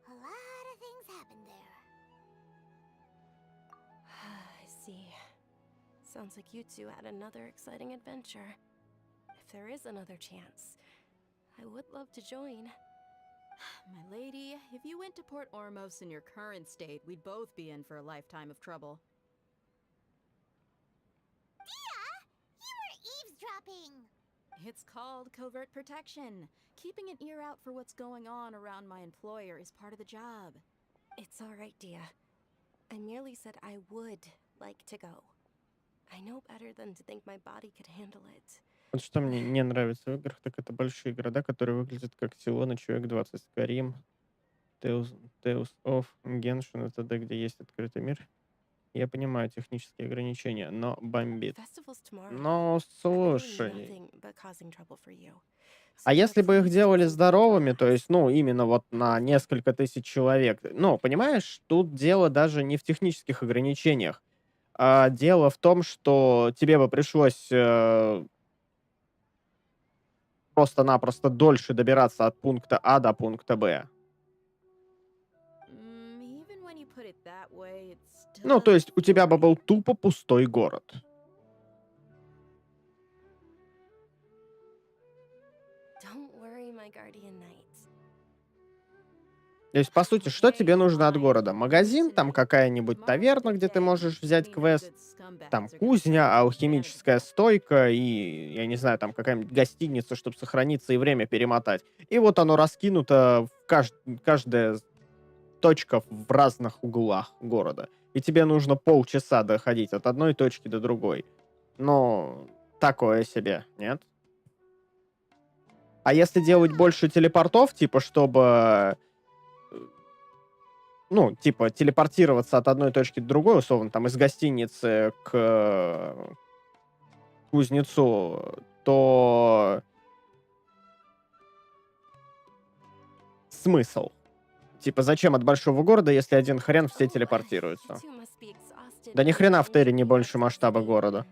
A lot of things happened there. I see. Sounds like you two had another exciting adventure. If there is another chance, I would love to join. My lady, if you went to Port Ormos in your current state, we'd both be in for a lifetime of trouble. You were eavesdropping! It's called covert protection. Keeping an ear out for what's going on around my employer is part of the job. It's all right, Dia. I merely said I would like to go. I know better than to think my body could handle it. Вот что мне не нравится в играх, так это большие города, которые выглядят как село на человек 20. Skyrim, Tales of Genshin, это т.д., где есть открытый мир. Я понимаю технические ограничения, но бомбит. Но слушай. А если бы их делали здоровыми, то есть, именно вот на несколько тысяч человек, понимаешь, тут дело даже не в технических ограничениях. Дело в том, что тебе бы пришлось просто-напросто дольше добираться от пункта А до пункта Б. То есть у тебя бы был тупо пустой город. То есть, по сути, что тебе нужно от города? Магазин, там какая-нибудь таверна, где ты можешь взять квест, там кузня, алхимическая стойка и, я не знаю, там какая-нибудь гостиница, чтобы сохраниться и время перемотать. И вот оно раскинуто в каждая точка в разных углах города. И тебе нужно полчаса доходить от одной точки до другой. Но такое себе, нет? А если делать больше телепортов, типа, чтобы, ну, типа, телепортироваться от одной точки к другой, условно, там, из гостиницы к кузнецу, то смысл? Типа, зачем от большого города, если один хрен все телепортируются? Да ни хрена в Терре не больше масштаба города.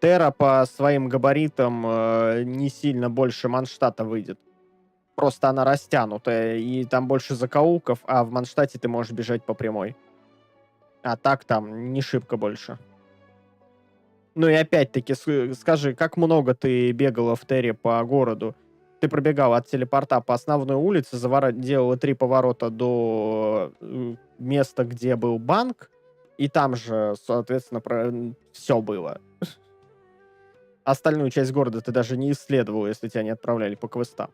Терра по своим габаритам не сильно больше Манштата выйдет. Просто она растянутая, и там больше закоулков, а в Манштате ты можешь бежать по прямой. А так там не шибко больше. Ну и опять-таки, скажи, как много ты бегала в Терре по городу? Ты пробегала от телепорта по основной улице, делала 3 поворота до места, где был банк, и там же, соответственно, все было. Остальную часть города ты даже не исследовал, если тебя не отправляли по квестам.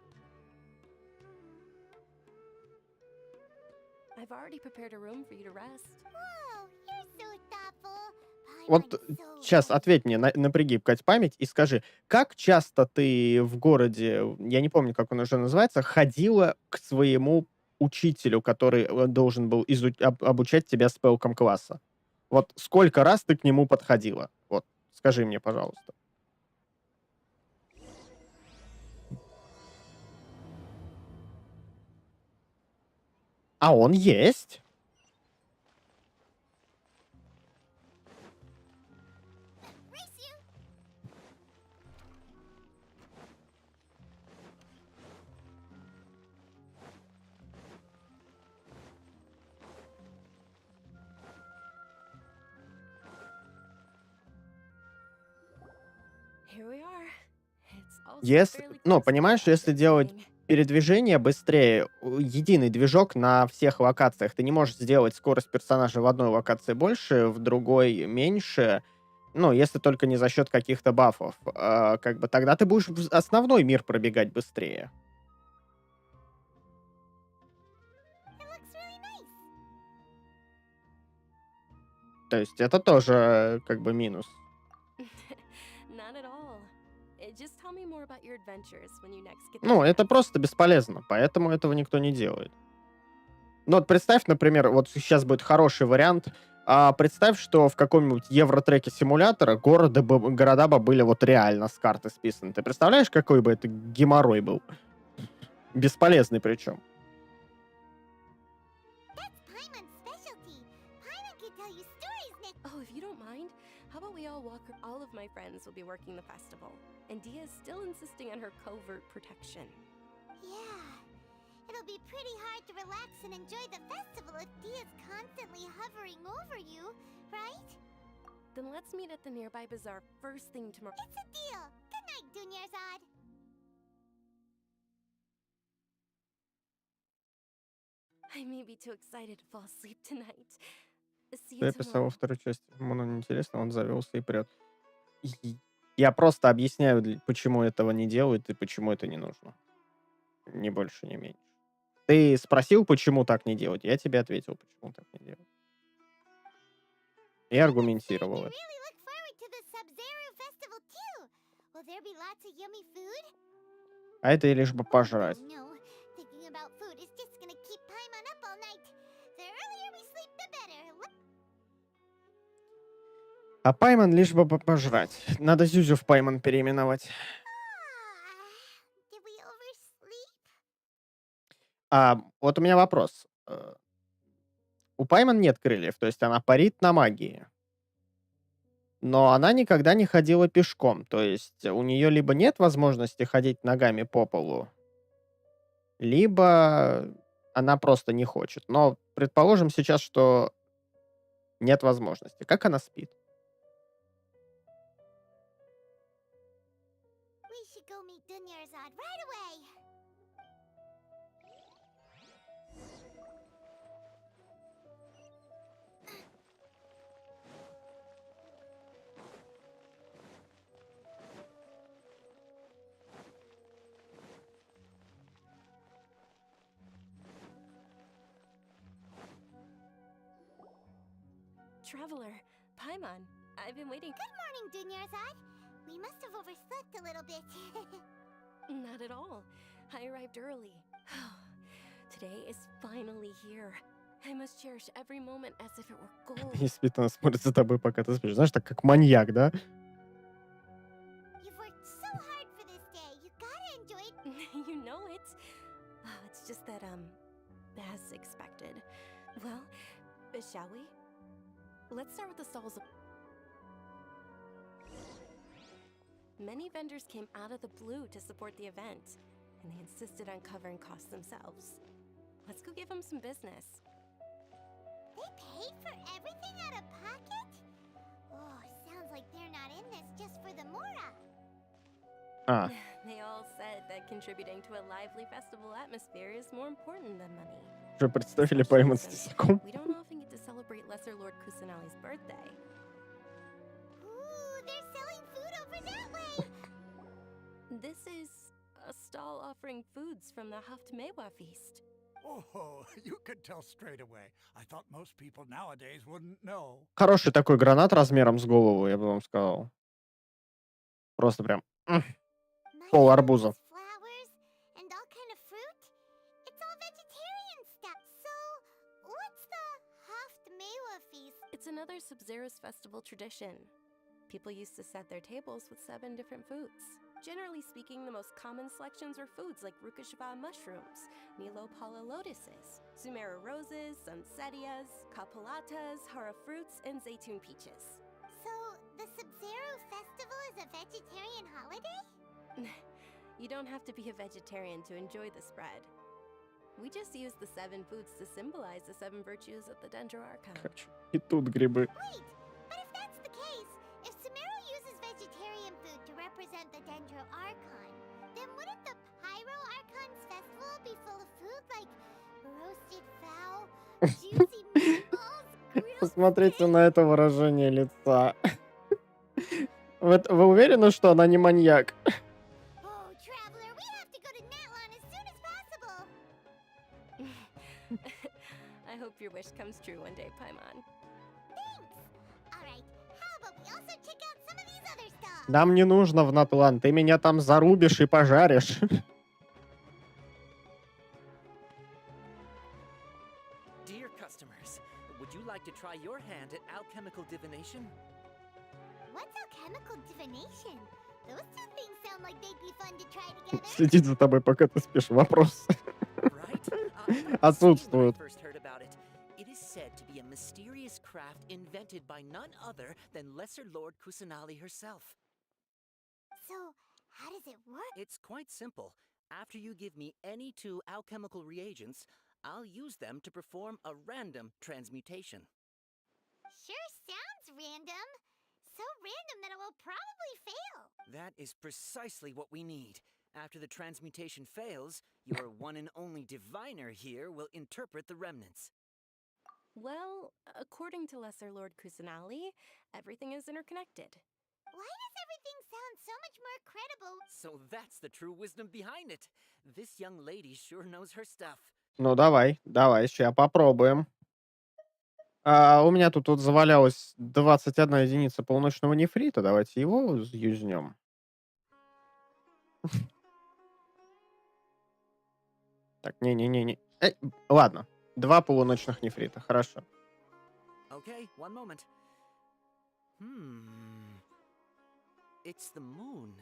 Вот сейчас ответь мне, напряги, Кать, память и скажи, как часто ты в городе, я не помню, как он уже называется, ходила к своему учителю, который должен был обучать тебя спелкам класса? Вот сколько раз ты к нему подходила? Вот, скажи мне, пожалуйста. А он есть? Если, ну, понимаешь, если делать передвижение быстрее, единый движок на всех локациях, ты не можешь сделать скорость персонажа в одной локации больше, в другой меньше, ну, если только не за счет каких-то бафов. Как бы тогда ты будешь в основной мир пробегать быстрее. То есть это тоже как бы минус. Ну, это просто бесполезно, поэтому этого никто не делает. Ну, вот представь, например, вот сейчас будет хороший вариант. Представь, что в каком-нибудь евротреке симулятора города бы были вот реально с карты списаны. Ты представляешь, какой бы это геморрой был? Бесполезный причем. All of my friends will be working the festival, and Dia is still insisting on her covert protection. Yeah, it'll be pretty hard to relax and enjoy the festival if Dia's constantly hovering over you, right? Then let's meet at the nearby bazaar first thing tomorrow. It's a deal. Good night, Dunyarzad. I may be too excited to fall asleep tonight. See you Я писал во tomorrow. второй части. Ему неинтересно, он завелся и прет. Я просто объясняю, почему этого не делают и почему это не нужно. Ни больше, ни меньше. Ты спросил, почему так не делать? Я тебе ответил, почему так не делать. И аргументировал это. А это и лишь бы пожрать. А Пайман лишь бы пожрать. Надо Зюзю в Пайман переименовать. Вот у меня вопрос. У Пайман нет крыльев, то есть она парит на магии. Но она никогда не ходила пешком, то есть у нее либо нет возможности ходить ногами по полу, либо она просто не хочет. Но предположим сейчас, что нет возможности. Как она спит? Traveler, Paimon, I've been waiting. Good morning, Dunyarzad. We must have overslept a little bit. Not at all. I arrived early. Today is finally here. I must cherish every moment as if it were gold. И спит она смотрит за тобой, пока ты спишь. Знаешь, так как маньяк, да? You've worked so hard for this day. You gotta enjoy it. You know it. It's just that, as expected. Well, shall we? Let's start with the stalls. Many vendors came out of the blue to support the event, and they insisted on covering costs themselves. Let's go give them some business. They paid for everything out of pocket? Oh, sounds like they're not in this just for the Mora. They all said that contributing to a lively festival atmosphere is more important than money. Уже представили пойман с тесаком. We don't often get to celebrate Lesser Lord Kusanali's birthday. Ooh, they're selling food over that way. This is a stall offering foods from the Haftmewa feast. Oh, you could tell straight away. I thought most people nowadays wouldn't know. Хороший такой гранат размером с голову, я бы вам сказал. Просто прям пол арбуза. Flowers and all kind of fruit. It's all vegetarian stuff. So, what's the Haftmewa feast? It's another Sub-Zero's festival tradition. People used to set their tables with 7 different foods. Generally speaking, the most common selections are foods like Rukashva mushrooms, Nilopala lotuses, Sumera roses, Sunsetias, Kapalatas, Hara fruits, and Zaytun peaches. So, the Sub-Zero festival is a vegetarian holiday? You don't have to be a vegetarian to enjoy the spread. We just use the 7 foods to symbolize the 7 virtues of the Dendro Archon. И тут грибы. Wait, but if that's the case, if Sumero uses vegetarian food to represent the Dendro Archon, then wouldn't the Pyro Archon's festival be full of food like roasted fowl, juicy meatballs, grilled Посмотрите на это выражение лица. Вы уверены, что она не маньяк? Oh, traveler, we have to go to Natlan as soon as possible. I hope your wish comes true one day, Paimon. Thanks. All right, how about we also check out some of these other stalls? Нам не нужно в Натлан, ты меня там зарубишь и пожаришь. Dear customers, would you like to try your hand at alchemical divination? What's alchemical divination? Those two things sound like they'd be fun to try together. Следить за тобой, пока ты спишь. Вопрос. Отсутствуют. First heard about it. It is said to be a mysterious craft invented by none other than Lesser Lord Kusanali herself. So, how does it work? It's quite simple. After you give me any 2 alchemical reagents, I'll use them to perform a random transmutation. Sure sounds random. So random that it will probably fail. That is precisely what we need. After the transmutation fails, your one and only diviner here will interpret the remnants. Well, according to Lesser Lord Kusanali, everything is interconnected. Why does everything sound so much more credible? So that's the true wisdom behind it. This young lady sure knows her stuff. Ну, давай, сейчас попробуем. У меня тут вот завалялась 21 единица полуночного нефрита. Давайте его юзнем. Так, не. Ладно, 2 полуночных нефрита, хорошо. Okay, one moment. It's the moon.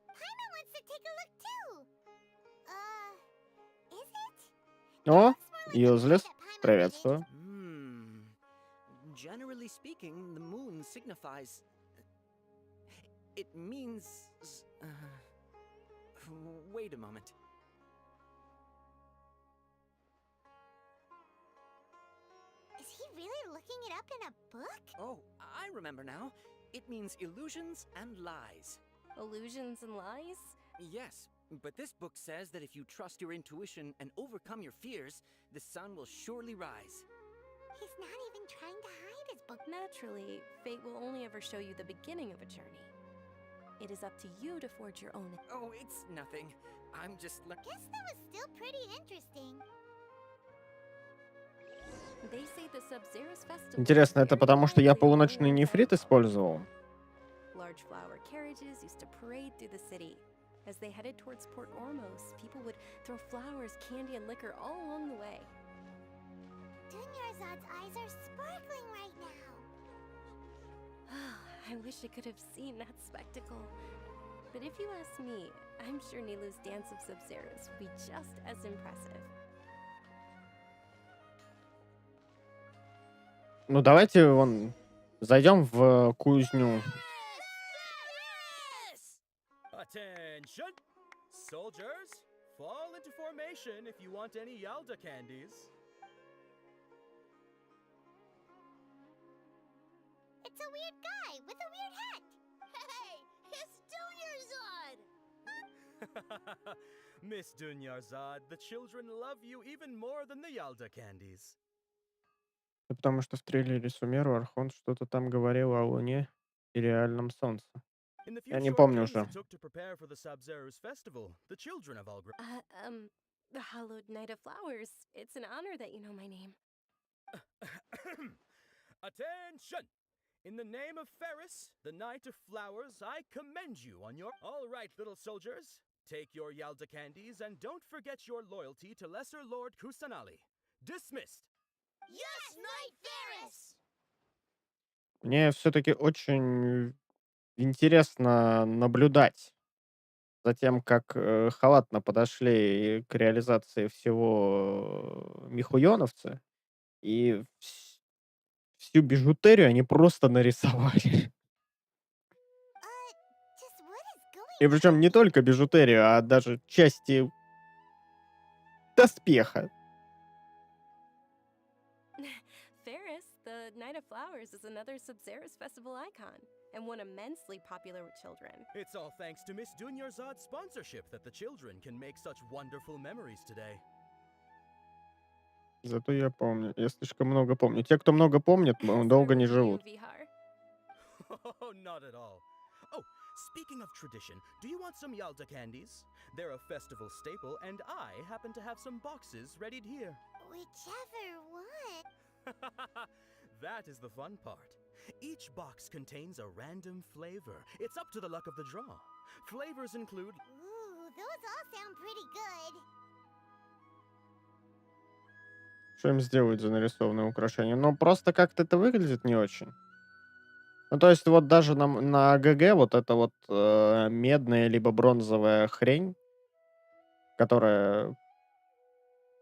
Paimon wants to take a look too. Is it? О, useless. Приветствую. Generally speaking, the moon signifies... It means... Wait a moment. Is he really looking it up in a book? Oh, I remember now. It means illusions and lies. Illusions and lies? Yes, but this book says that if you trust your intuition and overcome your fears, the sun will surely rise. He's not even trying to hide his book. Naturally, fate will only ever show you the beginning of a journey. It is up to you to forge your own. Oh, it's nothing. I'm just... Guess that was still pretty interesting. They say the Sub-Zero's festival Интересно, это is потому что я very полуночный lively and нефрит использовал? Large flower carriages used to parade through the city. As they headed towards Port Ormos, people would throw flowers, candy, and liquor all along the way. Dunyarzad's eyes are sparkling right now. I wish I could have seen that spectacle. But if you ask me, I'm sure Nilu's dance of Sub-Zeros would be just as impressive. Ну, давайте зайдем в кузню. Attention! Soldiers, fall into formation if you want any Yalda candies. It's a weird guy with a weird hat. Hey, it's Dunyarzad! Miss Dunyarzad, the children love you even more than the Yalda candies. Потому что в трейлере Сумеру Архонт что-то там говорил о Луне и реальном Солнце. In the few Я не short помню days уже. it took to prepare for the Sub-Zero's festival, the children have all The Hallowed Night of Flowers. It's an honor that you know my name. Attention! In the name of Ferris, the Knight of Flowers, I commend you on your... All right, little soldiers. Take your Yalda candies and don't forget your loyalty to Lesser Lord Kusanali. Dismissed! Yes, Knight Ferris! Мне все-таки очень интересно наблюдать за тем, как халатно подошли к реализации всего михуёновцы, и всю бижутерию они просто нарисовали. И причем не только бижутерию, а даже части доспеха. Ferris, the Night of Flowers, is another Sub-Zero's festival icon, and one immensely popular with children. It's all thanks to Miss Dunyarzad's sponsorship that the children can make such wonderful memories today. Зато я помню. Я слишком много помню. Те, кто много помнит, долго не живут. Oh, not at all. Oh, speaking of tradition, do you want some Yalda candies? They're a festival staple, and I happen to have some boxes readied here. Whichever one. That is the fun part. Each box contains a random flavor. It's up to the luck of the draw. Flavors include... Ooh, those all sound pretty good. Что им сделают за нарисованное украшение? Ну, просто как-то это выглядит не очень. Ну, то есть вот даже на ГГ вот эта вот медная либо бронзовая хрень, которая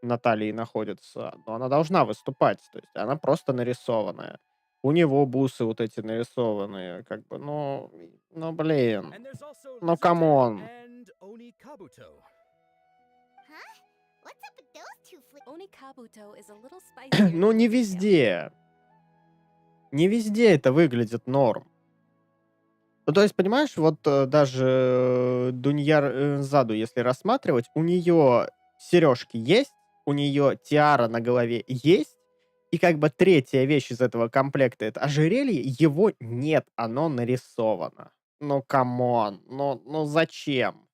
на талии находится, но она должна выступать. То есть она просто нарисованная. У него бусы вот эти нарисованные. Как бы, ну блин. Ну, камон. Ну, не везде. Не везде это выглядит норм. Ну, то есть, понимаешь, вот даже Дуньярзаду, если рассматривать, у нее сережки есть, у нее тиара на голове есть, и как бы третья вещь из этого комплекта — это ожерелье, его нет, оно нарисовано. Ну, камон, ну зачем?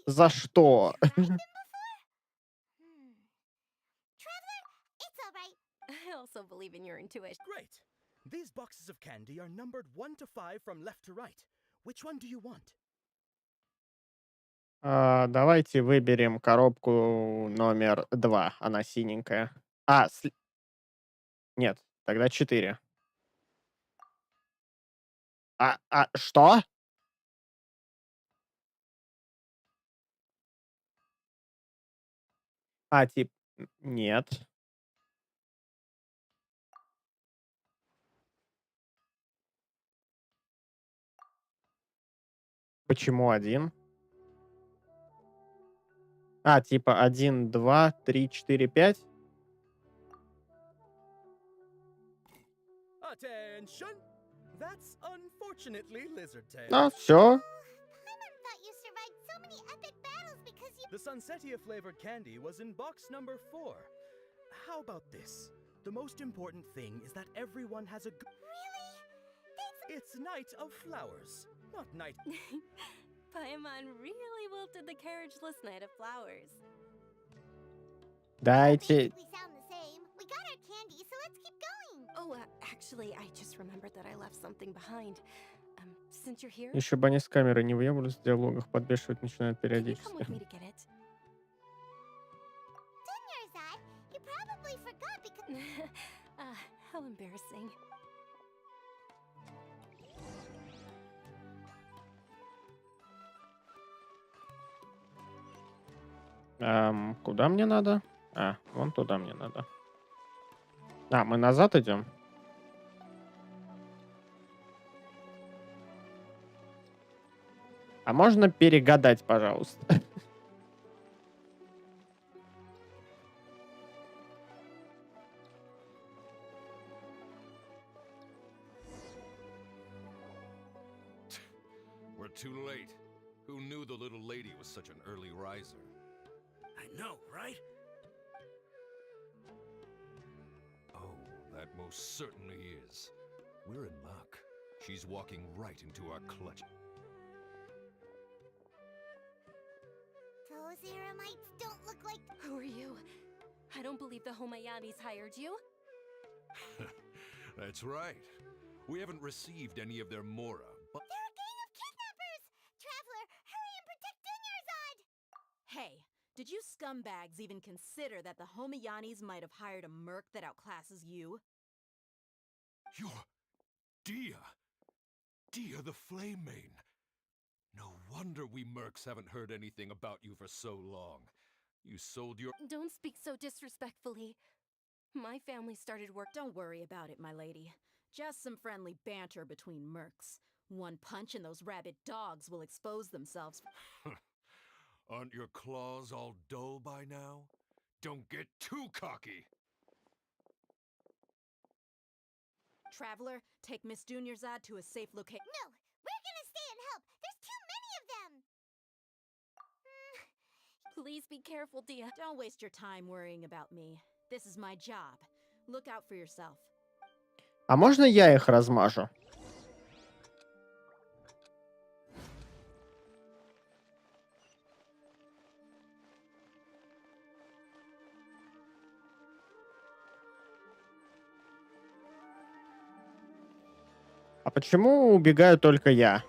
За что? I also believe in your intuition. Great! These boxes of candy are numbered 1 to 5 from left to right. Which one do you want? Давайте выберем коробку номер 2. Она синенькая. Нет, тогда 4. Что? Нет. Почему 1? Типа 1, 2, 3, 4, 5? Attention! That's unfortunately Lizard Tail. Ну, все. The Sunsetia flavored candy was in box number 4. How about this? The most important thing is that everyone has a Really? It's Night of Flowers, not Night... Paimon really wilted the carriageless Night of Flowers. Дайте... Oh, actually, I just remembered that I left something behind. Since you're here, Еще бы они с камеры не въебывались в диалогах, подбешивать начинают can you come периодически. with me to get it? Dunyarzad, you probably forgot because... How embarrassing. Куда мне надо? Вон туда мне надо. Мы назад идем? А можно перегадать, пожалуйста? We're too late. Who knew the little lady was such an early riser? I know, right? Oh, that most certainly is. We're in luck. She's walking right into our clutch. Those Eremites don't look like... Who are you? I don't believe the Homayanis hired you. That's right. We haven't received any of their mora, but... They're a gang of kidnappers! Traveler, hurry and protect Dunyarzad! Hey, did you scumbags even consider that the Homayanis might have hired a merc that outclasses you? You're... Dia! Dia the Flame Main! No wonder we mercs haven't heard anything about you for so long. You sold your... Don't speak so disrespectfully. My family started work. Don't worry about it, my lady. Just some friendly banter between mercs. One punch and those rabid dogs will expose themselves. Aren't your claws all dull by now? Don't get too cocky! Traveler, take Miss Dunyarzad to a safe location. No! We're gonna stay and help! There's too many of them! Please be careful, Dia. Don't waste your time worrying about me. This is my job. Look out for yourself. А можно я их размажу? А почему убегаю только я?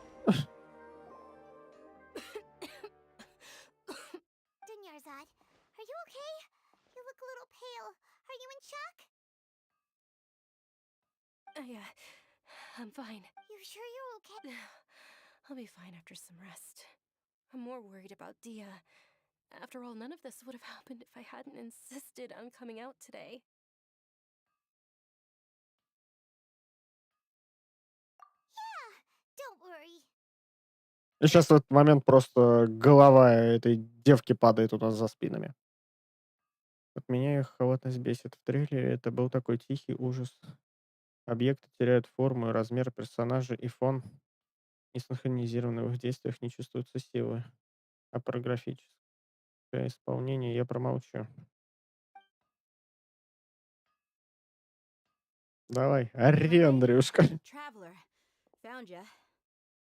Dunyarzad, are you okay? You look a little pale. Are you in shock? I'm fine. You sure you're okay? I'll be fine after some rest. I'm more worried about Dia. After all, none of this would have happened if I hadn't insisted on coming out today. Yeah, don't worry. И сейчас в этот момент просто голова этой девки падает у нас за спинами. От меня их халатность бесит. В трейлере это был такой тихий ужас. Объекты теряют форму и размер персонажей, и фон несинхронизированный в их действиях не чувствуется силы. А про графическое исполнение я промолчу. Давай, ори, Андрюшка. Traveler, found ya.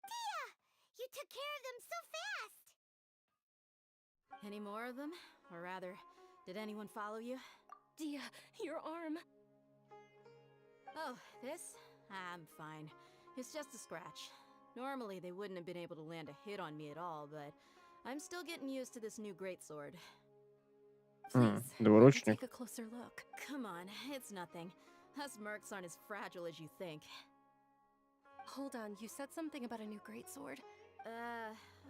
Dia! You took care of them so fast! Any more of them? Or rather, did anyone follow you? Dia, your arm. Oh, this? I'm fine. It's just a scratch. Normally, they wouldn't have been able to land a hit on me at all, but I'm still getting used to this new greatsword. Please, Двуручник. take a closer look. Come on, it's nothing. Us mercs aren't as fragile as you think. Hold on, you said something about a new greatsword.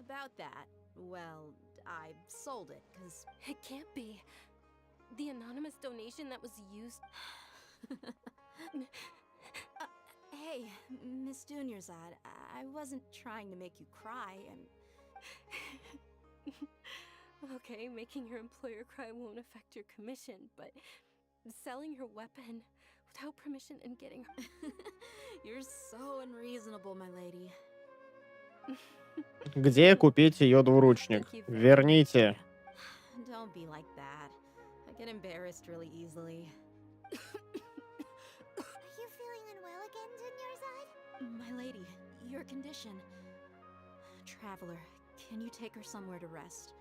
About that. Well, I sold it, cause... It can't be. The anonymous donation that was used... Hey, Miss Dunyarzad, I wasn't trying to make you cry, Okay, making your employer cry won't affect your commission, but selling your weapon without permission and getting her... You're so unreasonable, my lady. Где купить ее двуручник? Верните. Don't be like that. I get embarrassed really easily. Are you feeling unwell again, Dunyarzad? My lady, your condition. Traveler, can you take her somewhere to rest?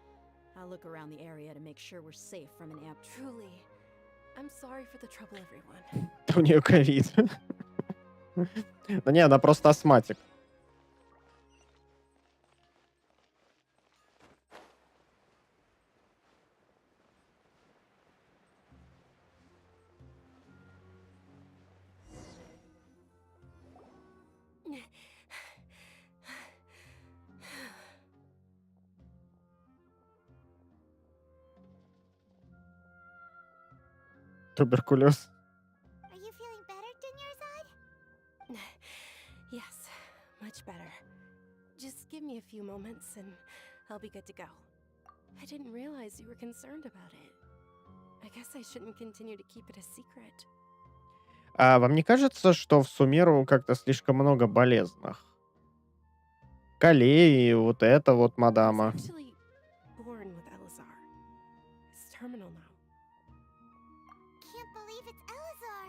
I'll look around the area to make sure we're safe from an amp. Truly, I'm sorry for the trouble, everyone. У нее ковид. Да не, она просто астматик. Туберкулез. Are you feeling better, Dunyarzad? Yes, much better. Just give me a few moments and I'll be good to go. I didn't realize you were concerned about it. I guess I shouldn't continue to keep it a secret. А вам не кажется, что в Сумеру как-то слишком много болезных? Колеи, вот это вот мадама. Actually born with Elazar. It's terminal now. Can't believe it's Elazar.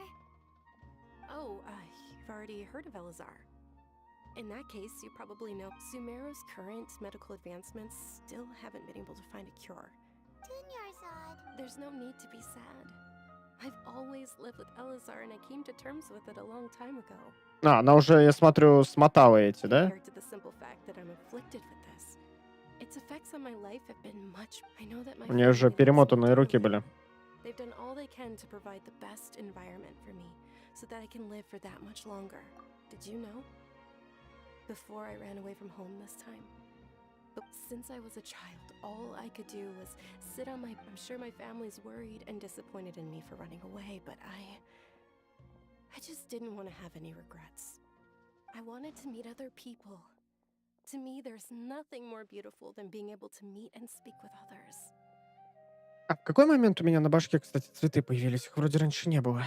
Oh, you've already heard of Elazar. In that case, you probably know Sumeru's current medical advancements still haven't been able to find a cure. Dunyarzad. There's no need to be sad. I've always lived with Elazar, and I came to terms with it a long time ago. А, она уже, я смотрю, смотала эти, да? Compared to the simple fact that I'm afflicted with this, its effects on my life have been much. I know that my У нее уже family перемотанные руки были. They've done all they can to provide the best environment for me, so that I can live for that much longer. Did you know? Before I ran away from home this time. But since I was a child, all I could do was sit on my... I'm sure my family's worried and disappointed in me for running away, but I just didn't want to have any regrets. I wanted to meet other people. To me, there's nothing more beautiful than being able to meet and speak with others. А в какой момент у меня на башке, кстати, цветы появились? Их вроде раньше не было.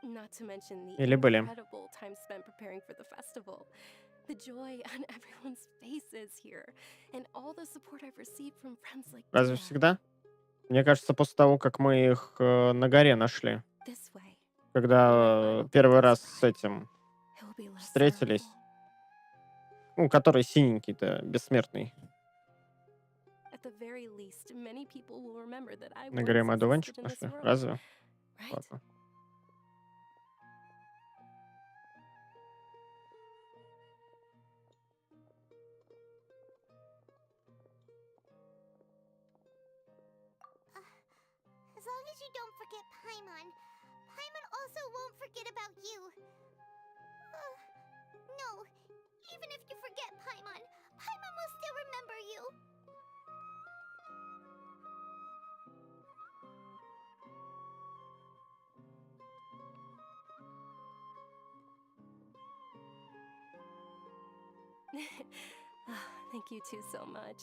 Not to mention the Или были? incredible time spent preparing for the festival. The joy on everyone's faces here, and all the support I've received from friends like Разве Dia. всегда? Мне кажется, после того, как мы их на горе нашли. This way, Когда первый раз с этим it will be less встретились. Ну, который синенький-то, бессмертный. At the very least, many people will remember that I На горе мы once одуванчик existed in this нашли. world. Разве? Right? Ладно. As long as you don't forget Paimon, Paimon also won't forget about you. No, even if you forget Paimon, Paimon will still remember you. Thank you two so much.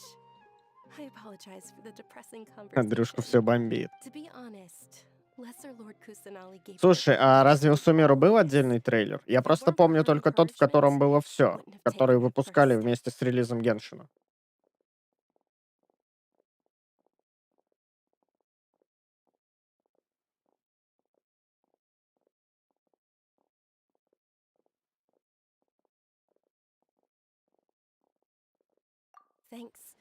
I apologize for the depressing Андрюшка conversation. все бомбит. To be honest, Lesser Lord Kusanali gave me Слушай, а разве у Сумеру был отдельный трейлер? Я просто помню только тот, в котором было все, который выпускали вместе с релизом Геншина. Thanks.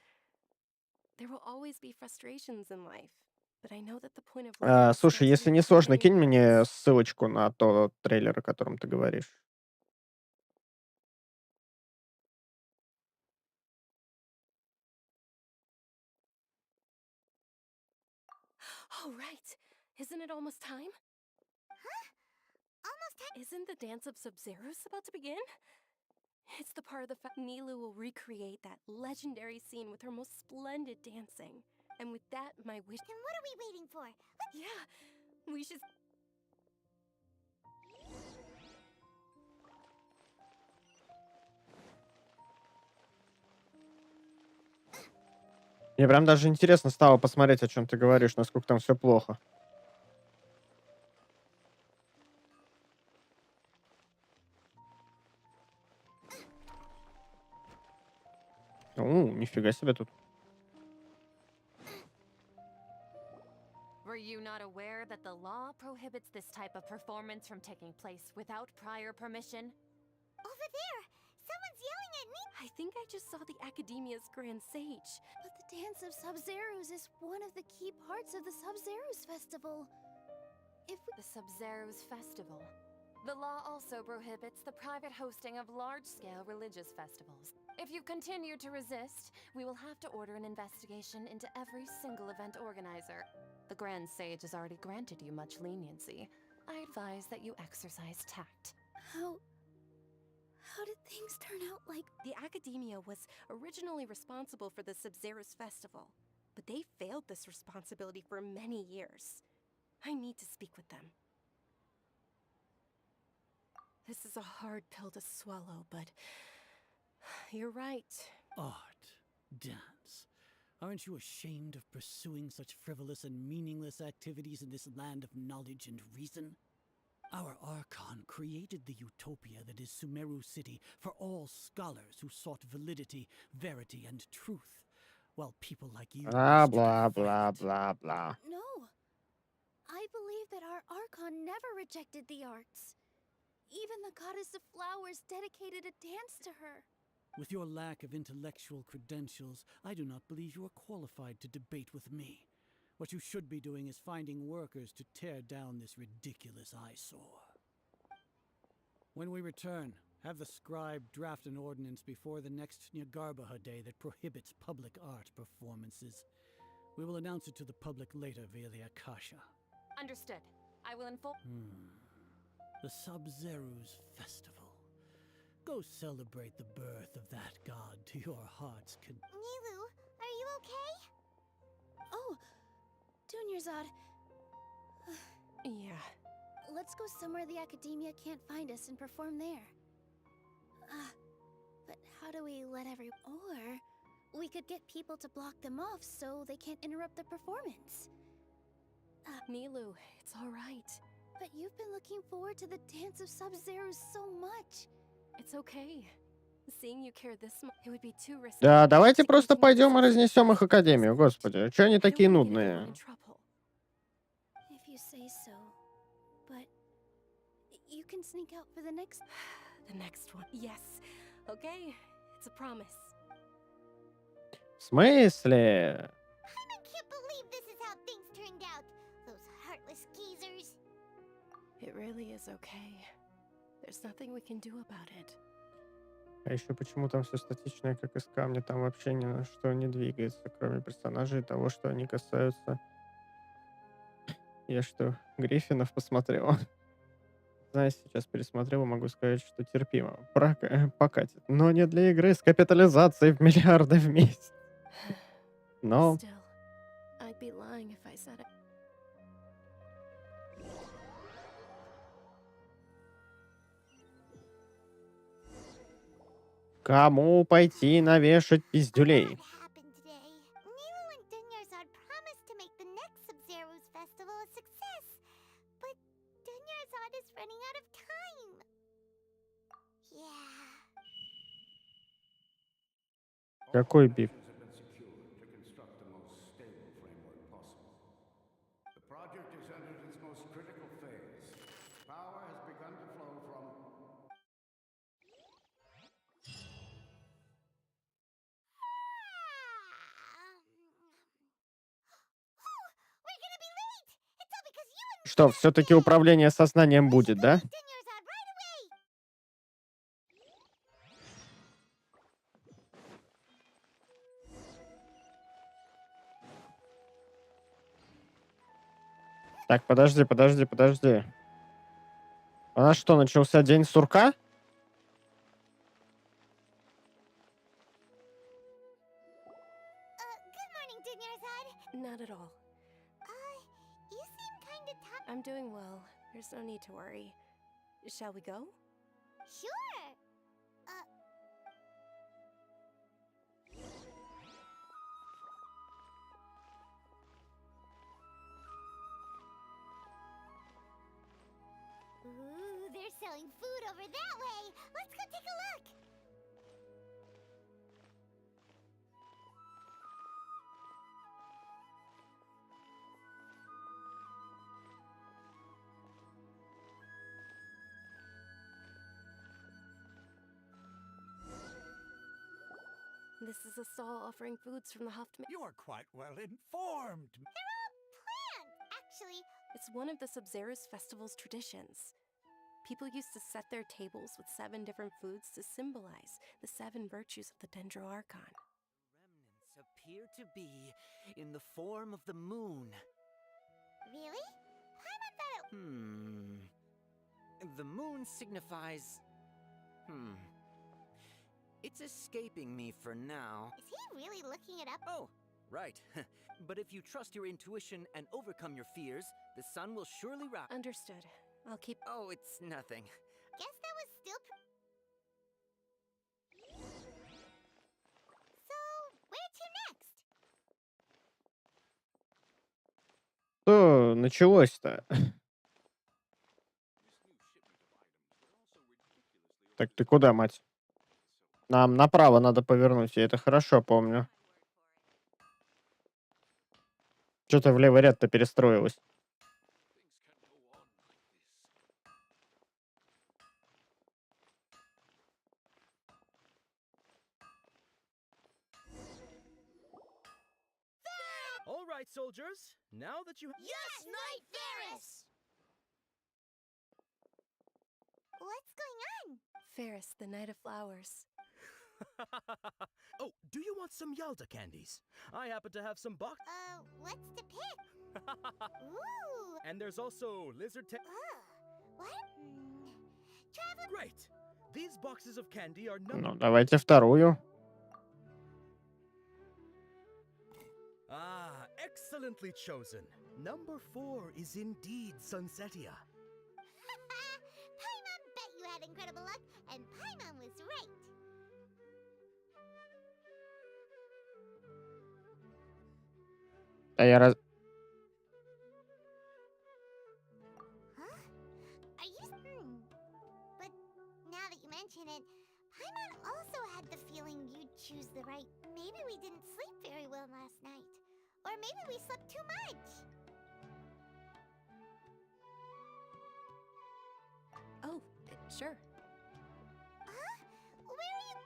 There will always be frustrations in life, but I know that the point of life Слушай, starts если with не сложно, finding кинь мне purpose. ссылочку на тот трейлер, о котором ты говоришь. Oh, right. Isn't it almost time? Almost time. Isn't the dance of Sub-Zeros about to begin? It's the part of the Nilu will recreate that legendary scene with her most splendid dancing. And with that, my wish... Then what are we waiting for? Yeah, we should... Мне прям даже интересно стало посмотреть, о чем ты говоришь, насколько там все плохо. Нифига себе тут. Were you not aware that the law prohibits this type of performance from taking place without prior permission? Over there! Someone's yelling at me! I think I just saw the Academia's Grand Sage. But the Dance of Sub-Zeros is one of the key parts of the Sub-Zeros Festival. The Sub-Zero's festival. The law also prohibits the private hosting of large-scale religious festivals. If you continue to resist, we will have to order an investigation into every single event organizer. The Grand Sage has already granted you much leniency. I advise that you exercise tact. How did things turn out like... The Academia was originally responsible for the Sub-Zero's festival, but they failed this responsibility for many years. I need to speak with them. This is a hard pill to swallow, but... You're right. Art. Dance. Aren't you ashamed of pursuing such frivolous and meaningless activities in this land of knowledge and reason? Our Archon created the utopia that is Sumeru City for all scholars who sought validity, verity, and truth, while people like you... Blah, blah, blah, blah, blah. No. I believe that our Archon never rejected the arts. Even the goddess of flowers dedicated a dance to her. With your lack of intellectual credentials, I do not believe you are qualified to debate with me. What you should be doing is finding workers to tear down this ridiculous eyesore. When we return, have the scribe draft an ordinance before the next Nyagarbha Day that prohibits public art performances. We will announce it to the public later via the Akasha. Understood. I will inform... The Sub-Zero's festival. Go celebrate the birth of that god to your heart's content. Nilu, are you okay? Oh, Dunyarzad. Yeah. Let's go somewhere the Academia can't find us and perform there. But how do we let everyone... Or we could get people to block them off so they can't interrupt the performance. Nilu, it's all right. But you've been looking forward to the Dance of Sub-Zero so much. It's okay. Seeing you care this much, it would be too risky. Да, давайте просто пойдем и разнесем их Академию, господи. Чё они такие нудные? If you say so. But you can sneak out for the next... The next one. Yes. Okay. It's a promise. В смысле? I can't believe this is how things turned out. Those heartless geezers. It really is okay. There's nothing we can do about it. А еще почему там все статичное, как из камня? Там вообще ни на что не двигается, кроме персонажей и того, что они касаются. Я что, Гриффинов посмотрел? Знаете, сейчас пересмотрел и могу сказать, что терпимо. Покатит. Но не для игры с капитализацией в миллиарды в месяц. Но... Still, I'd be lying if I said it. Кому пойти навешать пиздюлей? Nilu and Dunyarzad promised to make the next Sub-Zero's festival a success, but Dunyarzad is running out of time. Yeah. Какой биф? The project has entered its most critical phase. Power has begun to flow from... We're gonna be late! It's all because you and Что, все-таки управление сознанием будет, да? Dunyarzad right away! Так, подожди. У нас что, начался день сурка? Good morning, Dunyarzad. Not at all. You seem kinda tired. I'm doing well. There's no need to worry. Shall we go? Sure. Ooh, they're selling food over that way. Let's go take a look. This is a stall offering foods from the Huft... You are quite well informed. They're all plants. Actually, It's one of the Sub-Zero's festival's traditions. People used to set their tables with 7 different foods to symbolize the 7 virtues of the Dendroarchon. Remnants appear to be in the form of the moon. Really? Paimon thought it... The moon signifies... It's escaping me for now. Is he really looking it up? Oh, right. But if you trust your intuition and overcome your fears, the sun will surely rise. Understood. I'll keep... Oh, it's nothing. Guess that was still... So, where to next? Что началось-то? Так ты куда, мать? Нам направо надо повернуть, я это хорошо помню. Что-то в левый ряд-то перестроилось. All right, soldiers. Now that you... Yes, Knight Ferris! What's going on? Ferris, the Knight of Flowers. Oh, do you want some Yalda candies? I happen to have some box... What's to pick? Ooh! And there's also lizard What? Traveler... Great! These boxes of candy are Ну, давайте вторую. Ah, excellently chosen. Number 4 is indeed Sunsetia. Paimon bet you had incredible luck, and Paimon was right. Да я раз... Huh? Are you... But now that you mention it, Paimon also had the feeling you'd choose the right... Maybe we didn't sleep very well last night. Or maybe we slept too much. Oh, sure. Huh? Where are you...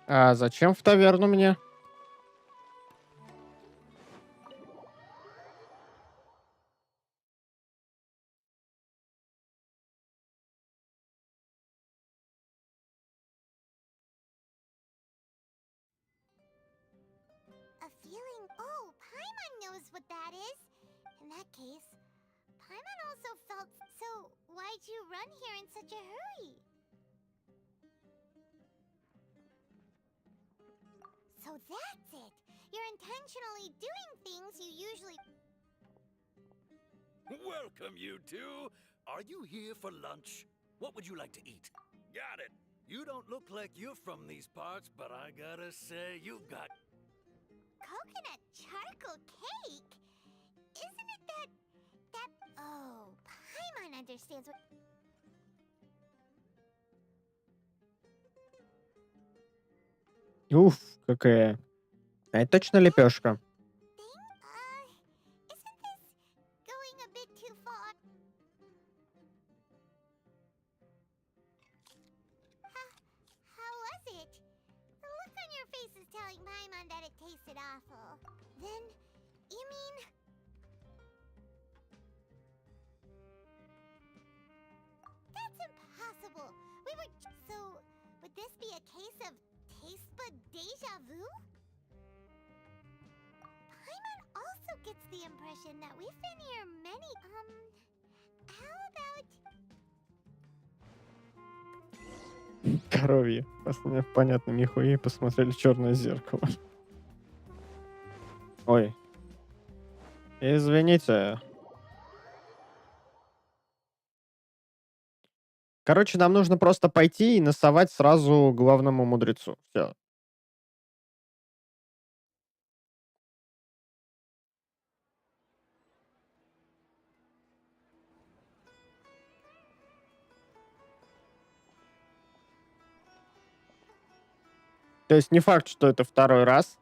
А зачем в таверну мне? A feeling... Oh, Paimon knows what that is. In that case, Paimon also felt... So, why'd you run here in such a hurry? So that's it! You're intentionally doing things you usually... Welcome, you two! Are you here for lunch? What would you like to eat? Got it! You don't look like you're from these parts, but I gotta say, you've got... Coconut charcoal cake? Isn't it that... Oh, Paimon understands what... Уф, какая. А это точно лепешка? Isn't this going a bit too far? How was it? The look on your face is telling Paimon that it tasted awful. Then, you mean... That's impossible! We were... So, would this be a case of taste bud deja vu? Paimon also gets the impression that we've been here many... How about... Коровье. Послание понятно, нихуя, посмотрели черное зеркало. Ой. Извините. Короче, нам нужно просто пойти и насовать сразу главному мудрецу. Все. То есть не факт, что это второй раз.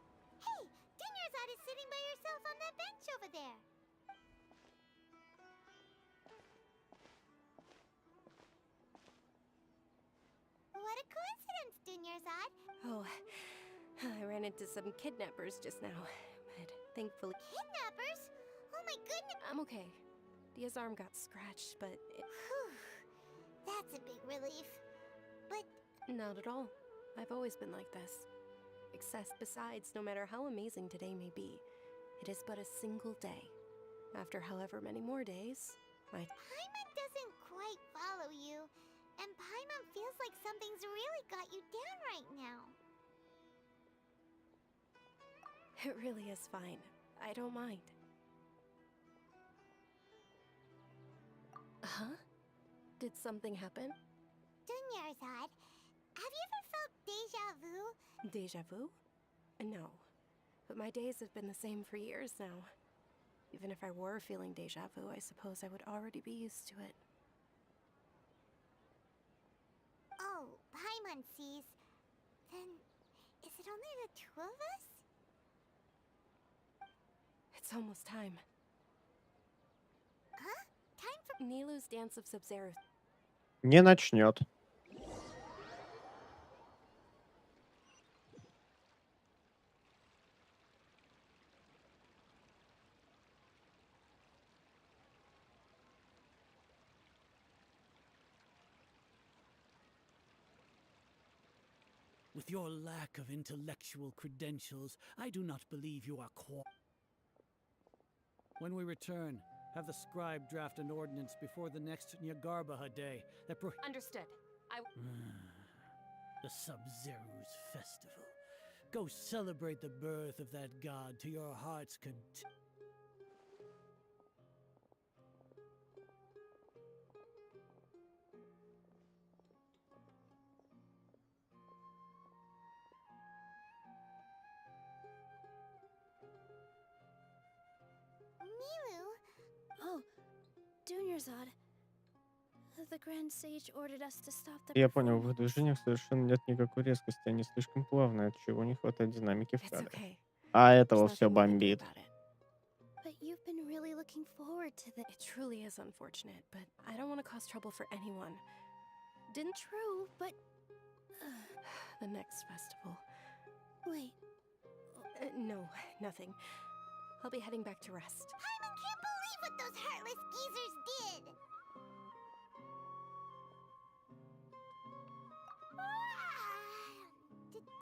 Dinnerzad is sitting by yourself on that bench over there. What a coincidence! ran into some kidnappers just now, but thankfully... Kidnappers? Oh my goodness! I'm okay. Dia's arm got scratched, but... That's a big relief. But... Not at all. I've always been like this. Besides, no matter how amazing today may be, it is but a single day. After however many more days, Paimon doesn't quite follow you, and Paimon feels like something's really got you down right now. It really is fine. I don't mind. Huh? Did something happen? Dunyarzad, have you ever felt deja vu? Deja vu? No. But my days have been the same for years now. Even if I were feeling deja vu, I suppose I would already be used to it. Oh, Paimon sees. Then, is it only the two of us? It's almost time. Huh? Time for Nilou's Dance of Sub-Zero. Не начнет. With your lack of intellectual credentials, I do not believe you are When we return, have the scribe draft an ordinance before the next Nyagarbaha day that Understood. The Sub-Zero's festival. Go celebrate the birth of that god to your heart's content. Oh, Dunyarzad. The Grand Sage ordered us to stop the Я понял, в их движениях совершенно нет никакой резкости, они слишком плавные, от чего не хватает динамики в кадре. А этого все бомбит. But you've been really looking forward to this. It truly is unfortunate, but I don't want to cause trouble for anyone. Didn't True, but... the next festival. Wait. No, nothing. I'll be heading back to rest. Paimon can't believe what those heartless geezers did!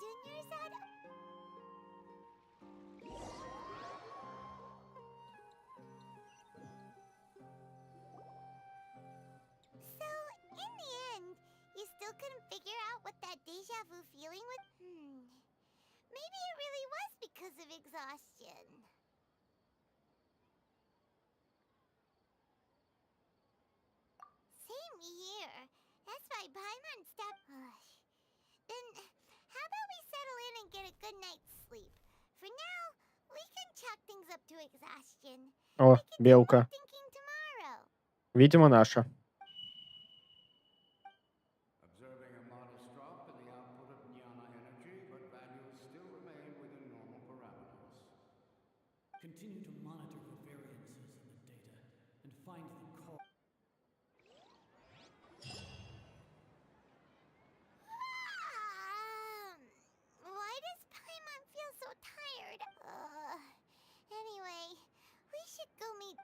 Dunyarzad... So, in the end, you still couldn't figure out what that deja vu feeling was? Maybe it really was because of exhaustion. Same here. That's why Paimon stopped. Then, how about we settle in and get a good night's sleep? For now, we can chalk things up to exhaustion. О, белка. Thinking tomorrow. Видимо, наша. Observing a modest drop in the output of Jnana energy, but values still remain within normal parameters. Continue to monitor for variances in the data and find the cause. Why does Paimon feel so tired? Anyway, we should go meet...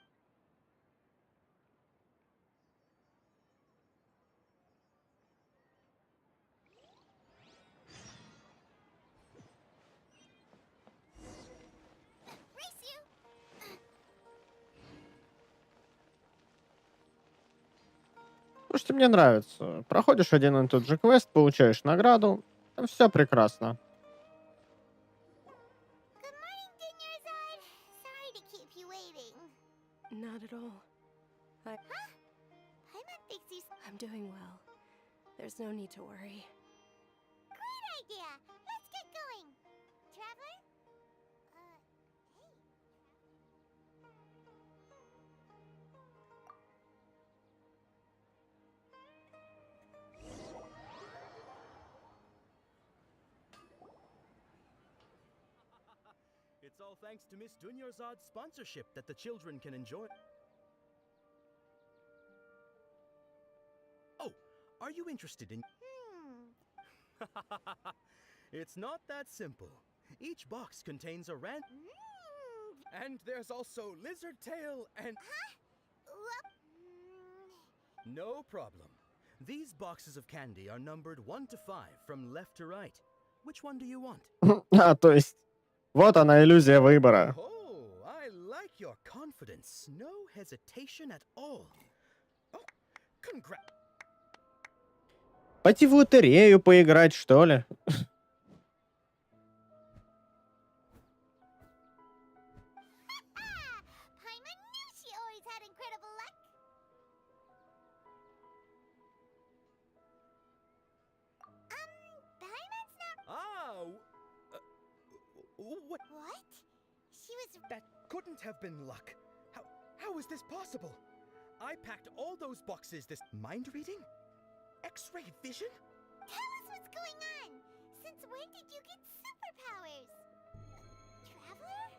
Race you! Слушайте, мне нравится. Проходишь один и тот же квест, получаешь награду. Все прекрасно. Good morning, Dunyarzad. Sorry to keep you waiting. Not at all. Huh? Paimon thinks he's... I'm doing well. There's no need to worry. Great idea! Let's get going! Traveler? Hey. It's all thanks to Miss Dunyarzad's sponsorship that the children can enjoy. Oh, are you interested in... It's not that simple. Each box contains a and there's also lizard tail and... No problem. These boxes of candy are numbered 1 to 5 from left to right. Which one do you want? А, то есть, вот она иллюзия выбора. Oh, I like your confidence. No hesitation at all. Oh, congrats. Пойти в лотерею поиграть, что ли? Paimon knew she always had incredible luck. Paimon's not... What? What? She was... That couldn't have been luck. How is this possible? I packed all those boxes this... Mind reading? X-ray vision? Tell us what's going on! Since when did you get superpowers? Traveler?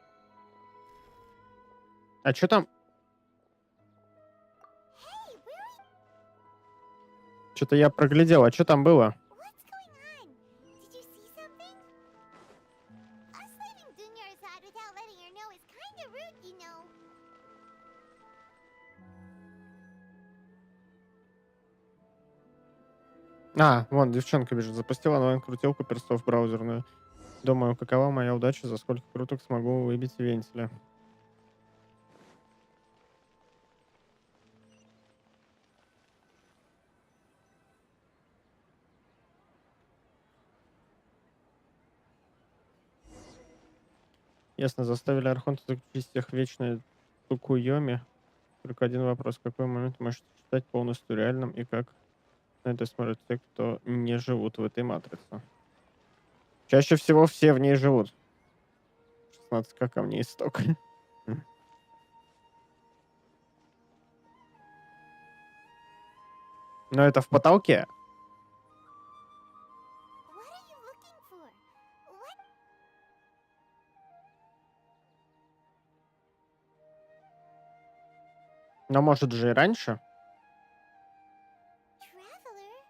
А что там? Hey, where are you? Что-то я проглядел. А что там было? What's going on? Did you see something? Us leaving Dunya aside without letting her know is kinda rude, you know. А, вон, девчонка бежит. Запустила онлайн-крутилку перстов браузерную. Думаю, какова моя удача, за сколько круток смогу выбить вентиля. Ясно, заставили Архонта заключить всех вечной Тукуйоми. Только один вопрос. В какой момент можете считать полностью реальным и как на это смотрят те, кто не живут в этой матрице? Чаще всего все в ней живут. 16к камней исток. Но это в потолке. What are you looking for? What? Но может же и раньше. Traveler?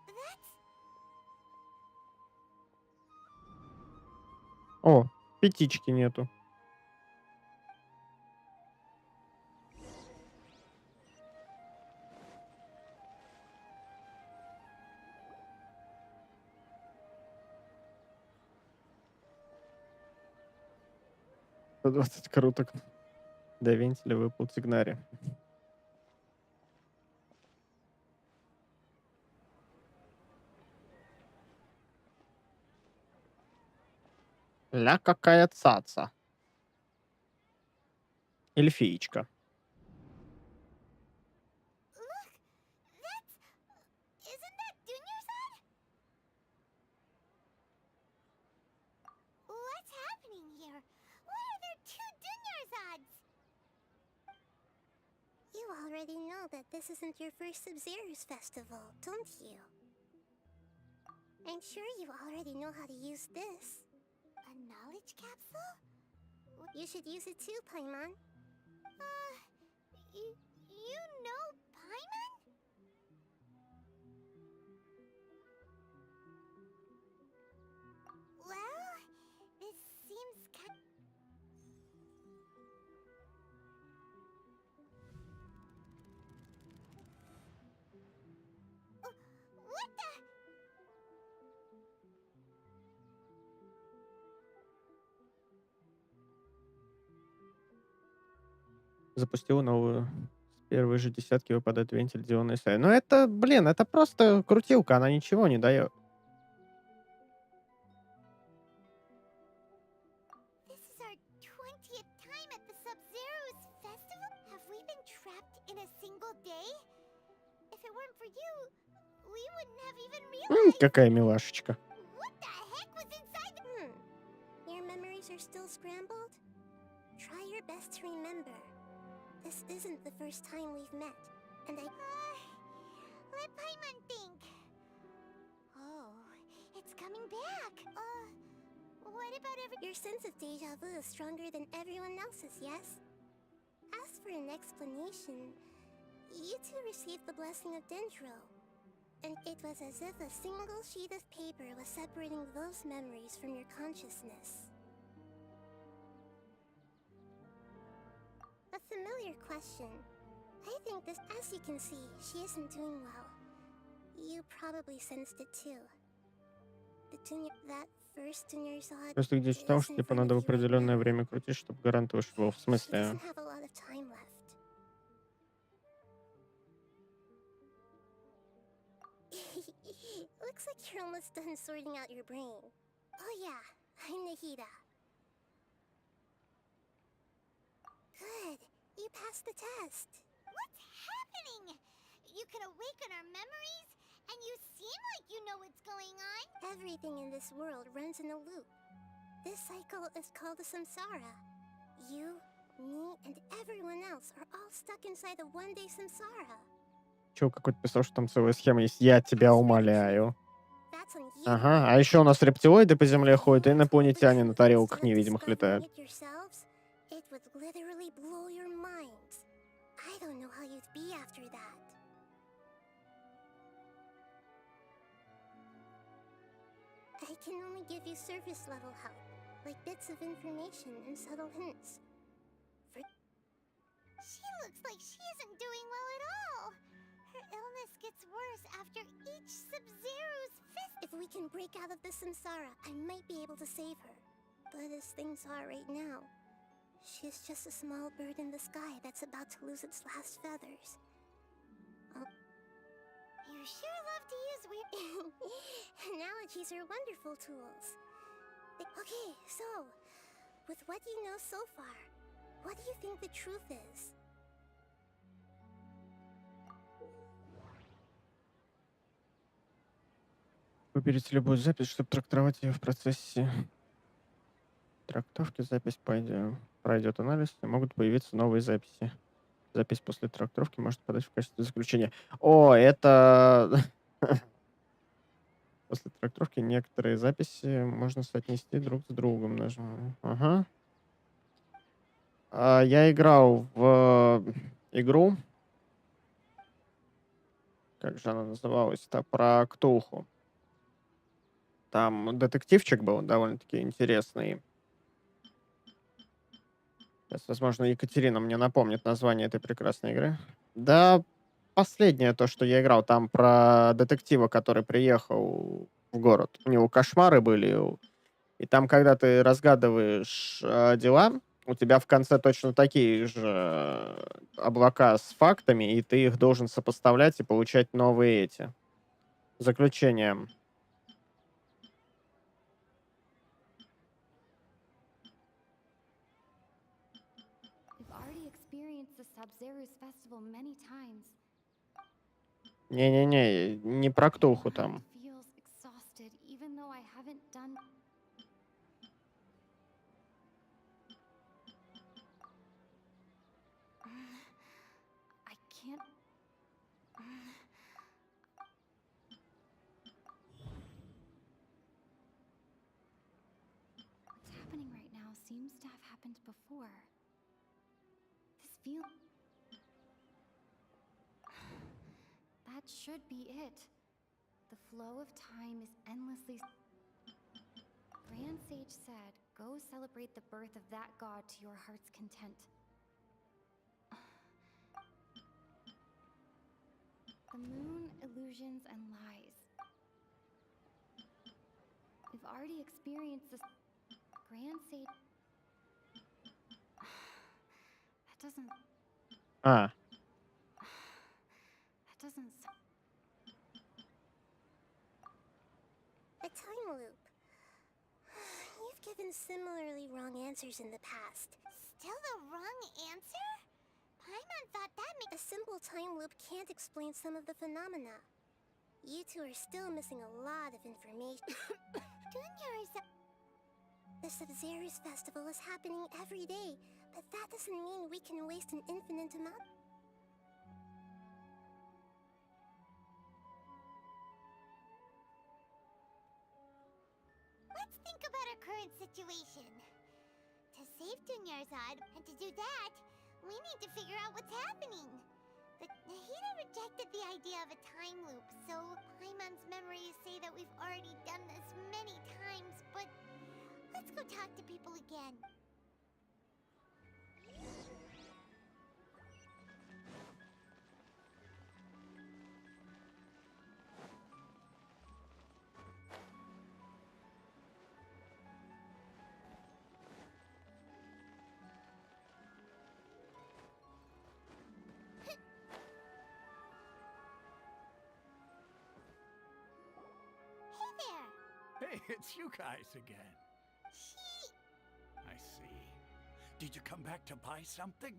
That's... О, пятички нету. За 20 круток до вентиля выпал Тигнари. Ля какая цаца. Эльфиечка. Look! That's... Isn't that Dunyarzad? What's happening here? Why are there two Dunyarzads? You already know that this isn't your first Sub-Zero's festival, don't you? I'm sure you already know how to use this. A knowledge capsule? You should use it too, Paimon. You know Paimon? Well, this seems kind... What the... Запустила новую. С первой же десятки выпадает вентиль Диона Исай. Ну это, блин, это просто крутилка, она ничего не дает. This is our 20th time at the Sub-Zero's festival? Have we been trapped in a single day? If it weren't for you, we wouldn't have even realized... Какая милашечка. What the heck was inside the... Your memories are still scrambled? Try your best to remember. This isn't the first time we've met, and I... let Paimon think. Oh, it's coming back. What about your sense of deja vu is stronger than everyone else's, yes? As for an explanation, You two received the blessing of Dendro. And it was as if a single sheet of paper was separating those memories from your consciousness. A familiar question. I think this, as you can see, she isn't doing well. You probably sensed it too. That first Dunyarzad Просто где читал, что типа надо в определенное время крутить, чтобы гарант вышел. В смысле? doesn't have a lot of time left. Looks like you're almost done sorting out your brain. Oh yeah, I'm Nahida. Good, you passed the test. What's happening? You can awaken our memories, and you seem like you know what's going on. Everything in this world runs in a loop. This cycle is called a samsara. You, me, and everyone else are all stuck inside a one-day samsara. Чё, какой-то писал, что там целая схема есть. Я тебя умоляю. Ага, а еще у нас рептилоиды по земле ходят, и инопланетяне на тарелках невидимых летают. It would literally blow your minds. I don't know how you'd be after that. I can only give you surface level help, like bits of information and subtle hints. She looks like she isn't doing well at all. Her illness gets worse after each Sub-Zero's fist. If we can break out of this samsara, I might be able to save her. But as things are right now, she's just a small bird in the sky that's about to lose its last feathers. You sure love to use weird Analogies are wonderful tools. Okay, so, with what you know so far, what do you think the truth is? Выберите любую запись, чтобы трактовать ее в процессе трактовки. Запись пройдет анализ, и могут появиться новые записи. Запись после трактовки может подать в качестве заключения. О, это... После трактовки некоторые записи можно соотнести друг с другом. Нажимаю. Ага. Я играл в игру. Как же она называлась? Это про Ктулху. Там детективчик был довольно-таки интересный. Сейчас, возможно, Екатерина мне напомнит название этой прекрасной игры. Да, последнее то, что я играл, там про детектива, который приехал в город. У него кошмары были. И там, когда ты разгадываешь дела, у тебя в конце точно такие же облака с фактами, и ты их должен сопоставлять и получать новые эти заключения. Не-не-не, не про Ктулху там. That should be it. The flow of time is endlessly... Grand Sage said, go celebrate the birth of that god to your heart's content. The moon, illusions, and lies. We've already experienced this... Grand Sage... That doesn't... That doesn't... A time loop. You've given similarly wrong answers in the past. Still the wrong answer? Paimon thought that A simple time loop can't explain some of the phenomena. You two are still missing a lot of information. The Sub-Zero's festival is happening every day, but that doesn't mean we can waste an infinite amount. Let's think about our current situation. To save Dunyarzad, and to do that, we need to figure out what's happening. The Nahida rejected the idea of a time loop, so Paimon's memories say that we've already done this many times, but let's go talk to people again. Hey, it's you guys again. I see. Did you come back to buy something?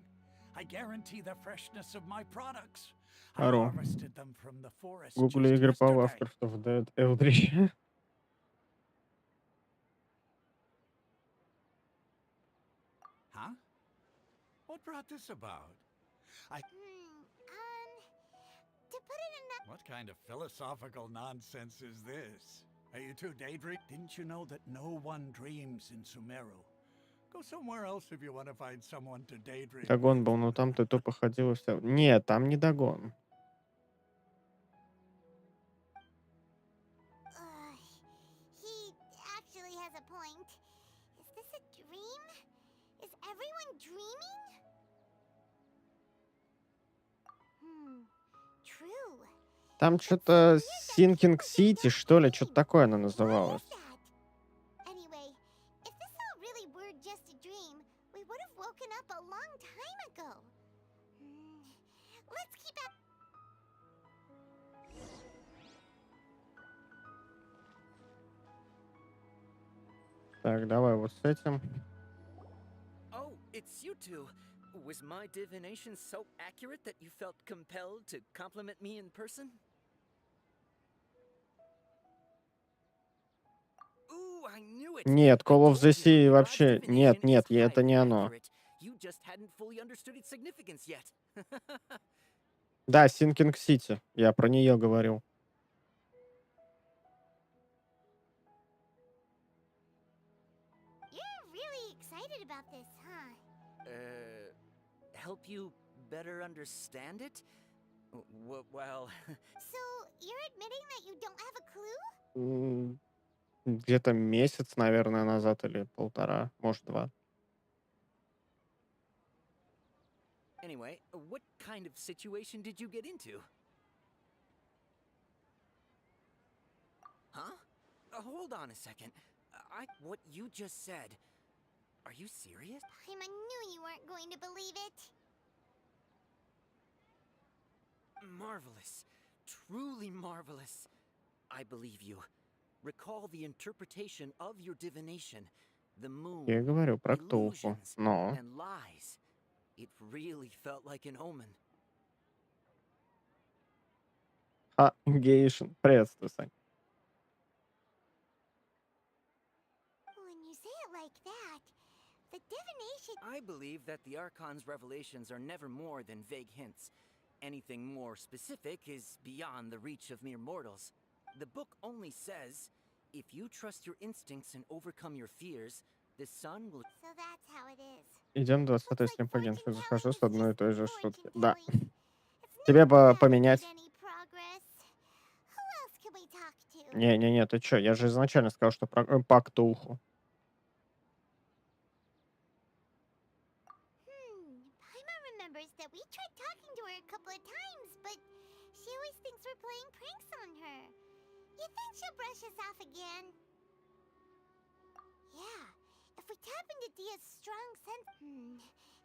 I guarantee the freshness of my products. I Аро. harvested them from the forest Google just игры по yesterday. Warcraft of Dead Eldritch. Huh? What brought this about? To put it in a... What kind of philosophical nonsense is this? Are you two daydream? Didn't you know that no one dreams in Sumeru? Go somewhere else if you want to find someone to daydream. Дагон был, но там ты тупо ходил и все. Нет, там не Дагон. He actually has a point. Is this a dream? Is everyone dreaming? True. Там что-то Sinking City, что ли, что-то такое она называлась. Anyway, if this all really were just a dream, we would have woken up a long time ago. Let's keep up. Так, давай вот с этим. Oh, it's you two. Was my divination so accurate that you felt compelled to compliment me in person? Ooh, I knew it. Нет, Call of the Sea вообще... Нет, нет, это не оно. You just hadn't fully understood its significance yet. Да, Sinking City. Я про нее говорил. You're really excited about this, huh? Help you better understand it? Well... So, you're admitting that you don't have a clue? Где-то месяц, наверное, назад или полтора, может, 2. Anyway, what kind of situation did you get into? Huh? Hold on a second. What you just said... Are you serious? I knew you weren't going to believe it. Marvelous. Truly marvelous. I believe you. Recall the interpretation of your divination. The moon, Я говорю про Ктулху, illusions, но... and lies. It really felt like an omen. Гейшн. Приветствую, Сань. When you say it like that, the divination... I believe that the Archon's revelations are never more than vague hints. Anything more specific is beyond the reach of mere mortals. The book only says, if you trust your instincts and overcome your fears, the sun will... So that's how it is. Идем 20-й стрим по Геншину. Захожу с одной и той же шутки. Да. Тебе поменять. Who else can we talk to? Не-не-не, ты чё? Я же изначально сказал, что по Ктулху. Paimon remembers that we tried talking to her a couple of times, but she always thinks we're playing pranks on her. You think she'll brush us off again? Yeah, if we tap into Dia's strong sense...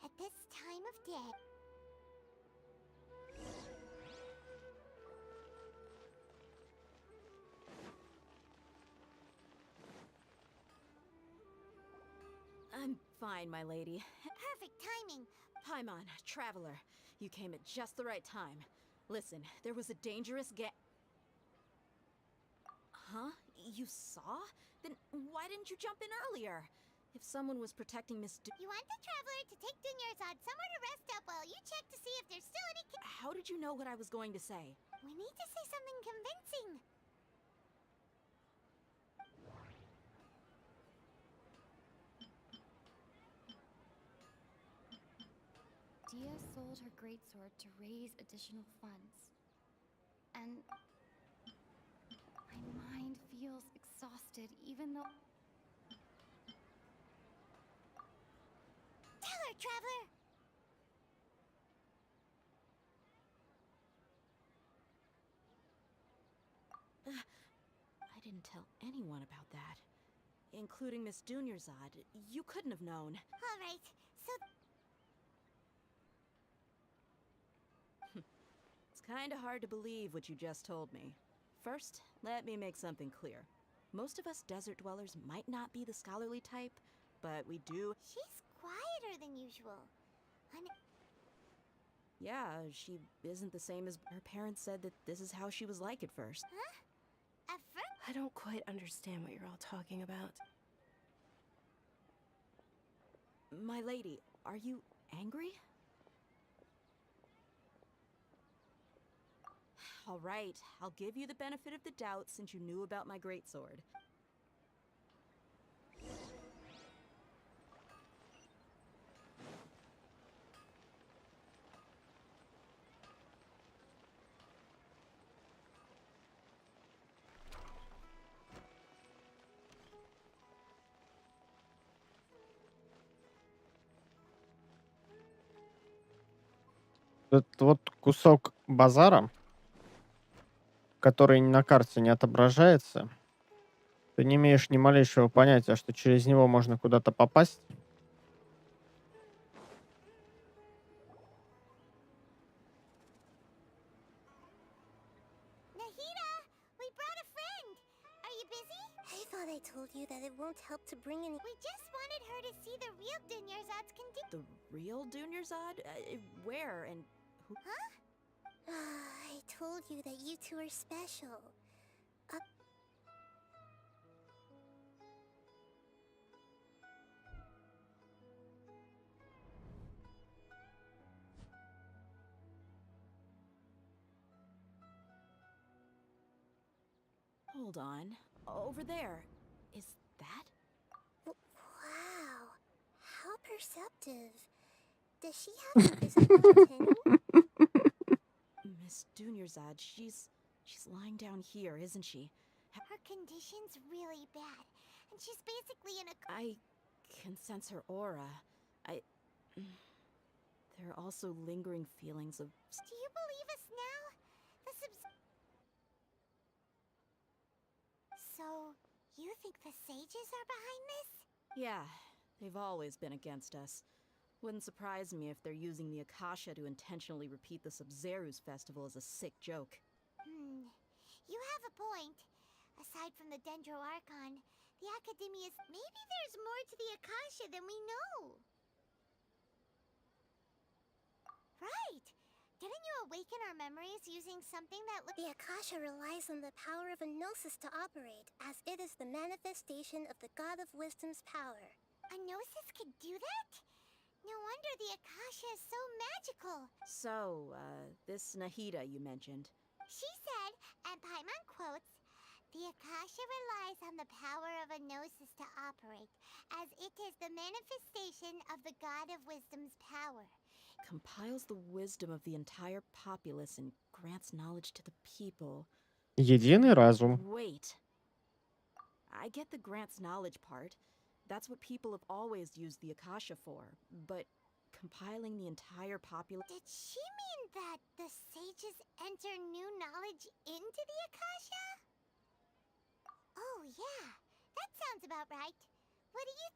at this time of day... I'm fine, my lady. Perfect timing. Paimon, traveler, you came at just the right time. Listen, there was a dangerous Huh? You saw? Then why didn't you jump in earlier? If someone was protecting Miss You want the traveler to take Dunyarzad somewhere to rest up while you check to see if there's still any... How did you know what I was going to say? We need to say something convincing. Dia sold her greatsword to raise additional funds. And my mind feels exhausted even though... Tell her, Traveler! I didn't tell anyone about that. Including Miss Dunyarzad. You couldn't have known. Alright, so... It's kinda hard to believe what you just told me. First, let me make something clear. Most of us desert dwellers might not be the scholarly type, but we do... She's quieter than usual. Yeah, she isn't the same as her parents said that this is how she was like at first. Huh? At first? I don't quite understand what you're all talking about. My lady, are you angry? All right, I'll give you the benefit of the doubt since you knew about my greatsword. Этот вот кусок базара, который на карте не отображается, ты не имеешь ни малейшего понятия, что через него можно куда-то попасть. Nahida! We brought a friend! Are you busy? I thought I told you that it won't help to bring any... We just wanted her to see the real Dunyarzad's condition. The real Dunyarzad? Where and who? Huh? I told you that you two are special. Hold on. Over there. Is that? Wow. How perceptive. Does she have invisible antennae? Miss Dunyarzad, she's lying down here, isn't she? Her condition's really bad, and she's basically in a... I can sense her aura. There are also lingering feelings of... Do you believe us now? So, you think the sages are behind this? Yeah, they've always been against us. Wouldn't surprise me if they're using the Akasha to intentionally repeat the Sub-Zeru's festival as a sick joke. You have a point. Aside from the Dendro Archon, the Academia's... Maybe there's more to the Akasha than we know. Right! Didn't you awaken our memories using something that... The Akasha relies on the power of a Gnosis to operate, as it is the manifestation of the God of Wisdom's power. A Gnosis could do that? No wonder the Akasha is so magical. So, this Nahida you mentioned. She said, and Paimon quotes, the Akasha relies on the power of a Gnosis to operate, as it is the manifestation of the God of Wisdom's power. Compiles the wisdom of the entire populace and grants knowledge to the people. Единый разум. Wait. I get the grants knowledge part. That's what people have always used the Akasha for. But compiling the entire populace... Did she mean that the sages enter new knowledge into the Akasha? Oh, yeah. That sounds about right. What do you...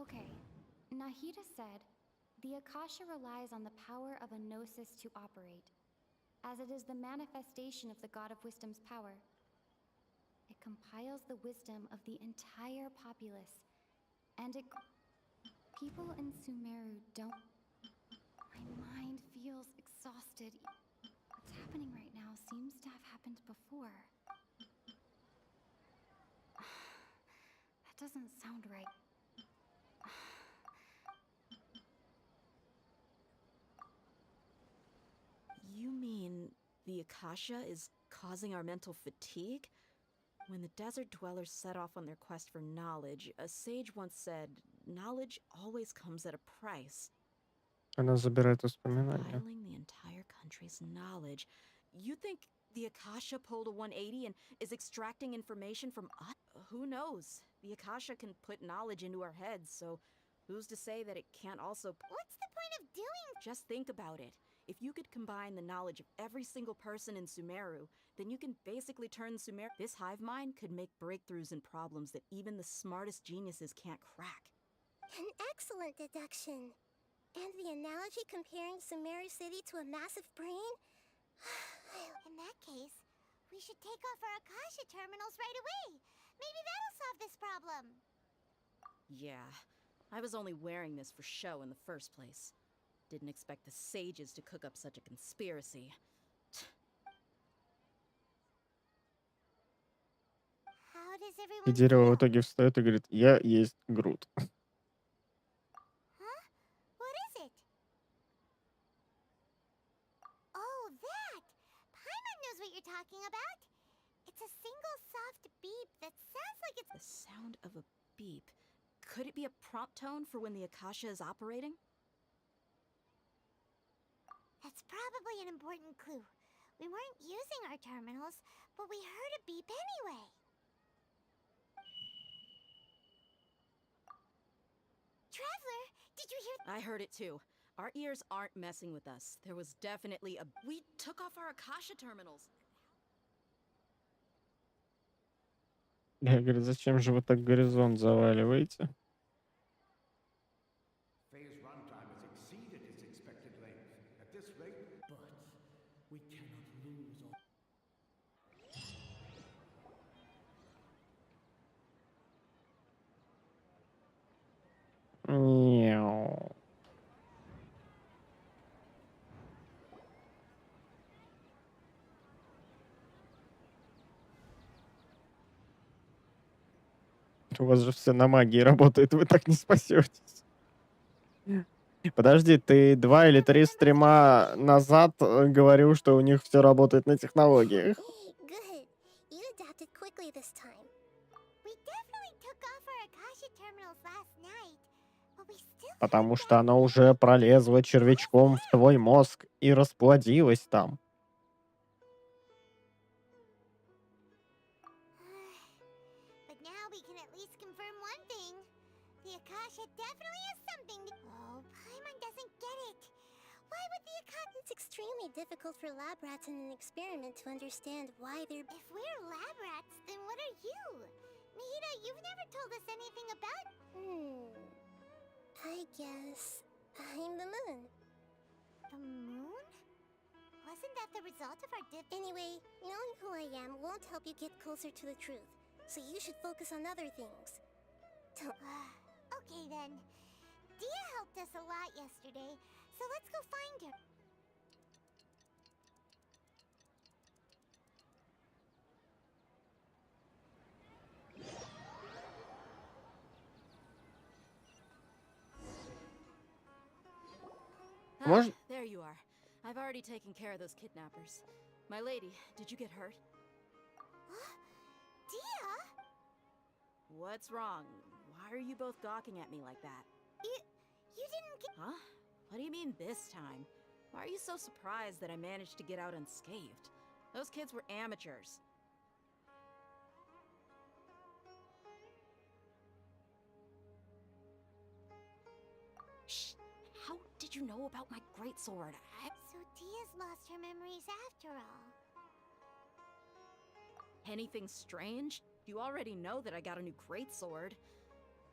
Okay, Nahida said, the Akasha relies on the power of a Gnosis to operate, as it is the manifestation of the God of Wisdom's power. It compiles the wisdom of the entire populace, and it... People in Sumeru don't... My mind feels exhausted. What's happening right now seems to have happened before. That doesn't sound right. You mean the Akasha is causing our mental fatigue? When the desert dwellers set off on their quest for knowledge, a sage once said, knowledge always comes at a price. Она забирает воспоминания. Compiling the entire country's knowledge. You think the Akasha pulled a 180 and is extracting information from us? Who knows? The Akasha can put knowledge into our heads, so who's to say that it can't also... What's the point of doing? Just think about it. If you could combine the knowledge of every single person in Sumeru, then you can basically turn Sumeru... This hive mind could make breakthroughs in problems that even the smartest geniuses can't crack. An excellent deduction. And the analogy comparing Sumeru City to a massive brain? In that case, we should take off our Akasha terminals right away. Maybe that'll solve this problem. Yeah, I was only wearing this for show in the first place. Didn't expect the sages to cook up such a conspiracy. How does И everyone дерево в feel? итоге встает и говорит, я есть Грут. Huh? What is it? Oh, that! Paimon knows what you're talking about. It's a single soft beep that sounds like it's... The sound of a beep. Could it be a prompt tone for when the Akasha is operating? That's probably an important clue. We weren't using our terminals, but we heard a beep anyway. Traveler, did you hear... I heard it too. Our ears aren't messing with us. There was definitely a... We took off our Akasha terminals. Я говорю, зачем же вы так горизонт заваливаете? Phase runtime has exceeded its expected length. At this rate... But we cannot lose all... Мяу. У вас же все на магии работает, вы так не спасетесь. Подожди, ты 2 или 3 стрима назад говорил, что у них все работает на технологиях. Good. You adapted quickly this time. We definitely took off our Akasha terminals last night, but we still... Потому что она уже пролезла червячком в твой мозг и расплодилась там. But now we can at least confirm one thing. The Akasha definitely has something to... Oh, Paimon doesn't get it. Why would the Akasha... It's extremely difficult for lab rats in an experiment to understand why they're... If we're lab rats, then what are you? Nihida, you've never told us anything about... I guess I'm the moon. The moon? Wasn't that the result of our dip... Anyway, knowing who I am won't help you get closer to the truth. So you should focus on other things. Okay then. Dia helped us a lot yesterday, so let's go find her. Можно? There you are. I've already taken care of those kidnappers. My lady, did you get hurt? Dia? What's wrong? Why are you both gawking at me like that? You didn't get... Huh? What do you mean this time? Why are you so surprised that I managed to get out unscathed? Those kids were amateurs. Shh! How did you know about my greatsword? So Dia's lost her memories after all. Anything strange? You already know that I got a new greatsword.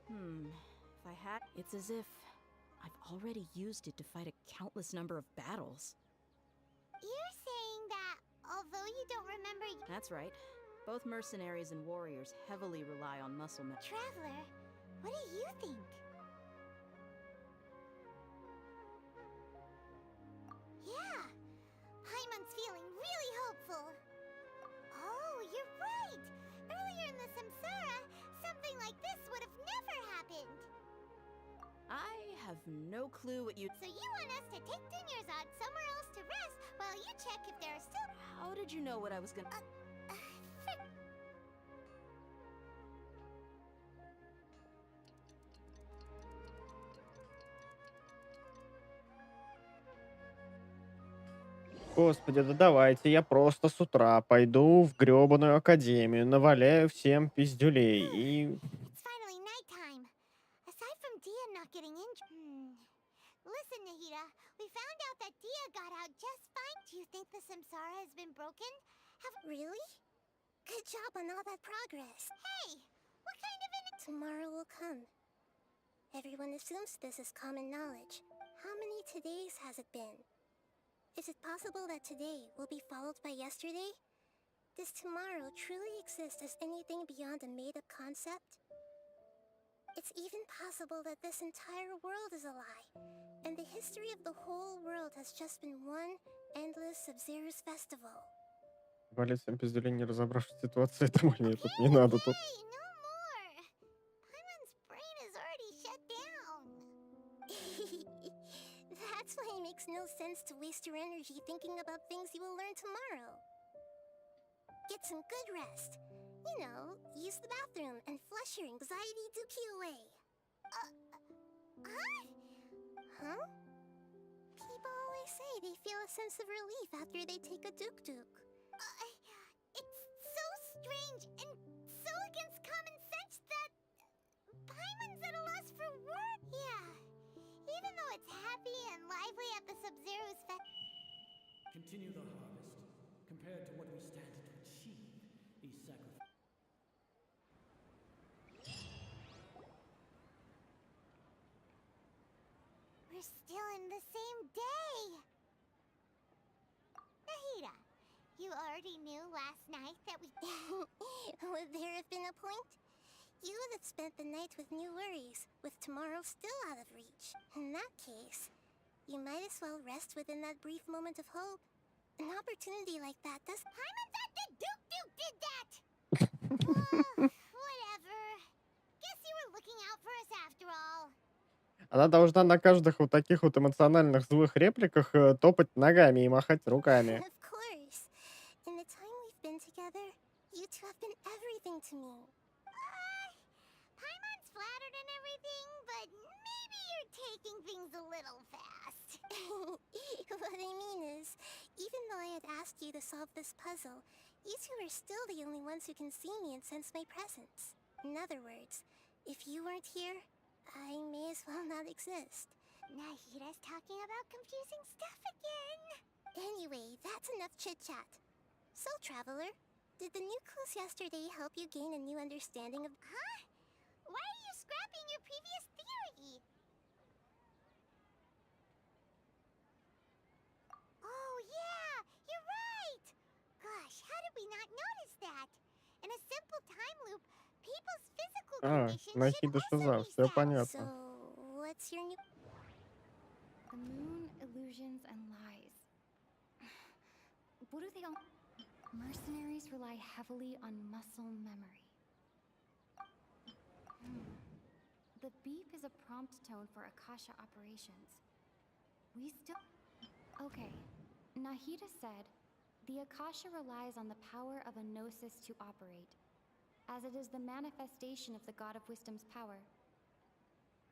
If I had... It's as if I've already used it to fight a countless number of battles. You're saying that although you don't remember... That's right. Both mercenaries and warriors heavily rely on muscle memory. Traveler, what do you think? Yeah, Paimon's feeling really hopeful. Oh, you're right! Earlier in the Samsara, something like this would have never happened. I have no clue what you... So you want us to take Dunyarzad somewhere else to rest while you check if there are still... How did you know what I was gonna... Господи, да давайте я просто с утра пойду в грёбаную академию, наваляю всем пиздюлей и... It's finally nighttime. Aside from Dia not getting injured. Listen, Nahida, we found out that Dia got out just fine. Do you think the Samsara has been broken? Really? Good job on all that progress. Hey, what kind of an... Tomorrow will come. Everyone assumes this is common knowledge. How many todays has it been? Is it possible that today will be followed by yesterday? Does tomorrow truly exist as anything beyond a made-up concept? It's even possible that this entire world is a lie, and the history of the whole world has just been one endless Sub-Zero's festival. Валить всем пиздюлей, не разобравшись в ситуации, этому мне тут не надо тут. No more! Paimon's brain is already shut down. That's why it makes no sense to waste your energy thinking about things you will learn tomorrow. Get some good rest. You know, use the bathroom and flush your anxiety dookie away. Huh? People always say they feel a sense of relief after they take a duk-duk. It's so strange and so against common sense that Paimon's at a loss for words. Yeah, even though it's happy and lively at the Sub-Zero's Continue the harvest. Compared to what we stand to achieve, these sacrifices. We're still in the same day! Nahida, you already knew last night that we... Would there have been a point? You would have spent the night with new worries, with tomorrow still out of reach. In that case, you might as well rest within that brief moment of hope. An opportunity like that does... Paimon's at the Duke did that! Whatever. Guess you were looking out for us after all. Она должна на каждых вот таких вот эмоциональных злых репликах топать ногами и махать руками. Of course. In the time we've been together, you two have been everything to me. Paimon's flattered and everything, but maybe you're taking things a little fast. What I mean is, even though I had asked you to solve this puzzle, you two are still the only ones who can see me and sense my presence. In other words, if you weren't here, I may as well not exist. Nahida's talking about confusing stuff again. Anyway, that's enough chit-chat. So, Traveler, did the new clues yesterday help you gain a new understanding of... Huh? Why are you scrapping your previous theory? Oh, yeah! You're right! Gosh, how did we not notice that? In a simple time loop, people's physical conditions Нахида should Шиза, also все reset. понятно. So, what's your new... The moon, illusions, and lies. What do they all... Mercenaries rely heavily on muscle memory. The beep is a prompt tone for Akasha operations. We still... Okay. Nahida said, the Akasha relies on the power of a gnosis to operate, as it is the manifestation of the God of Wisdom's power.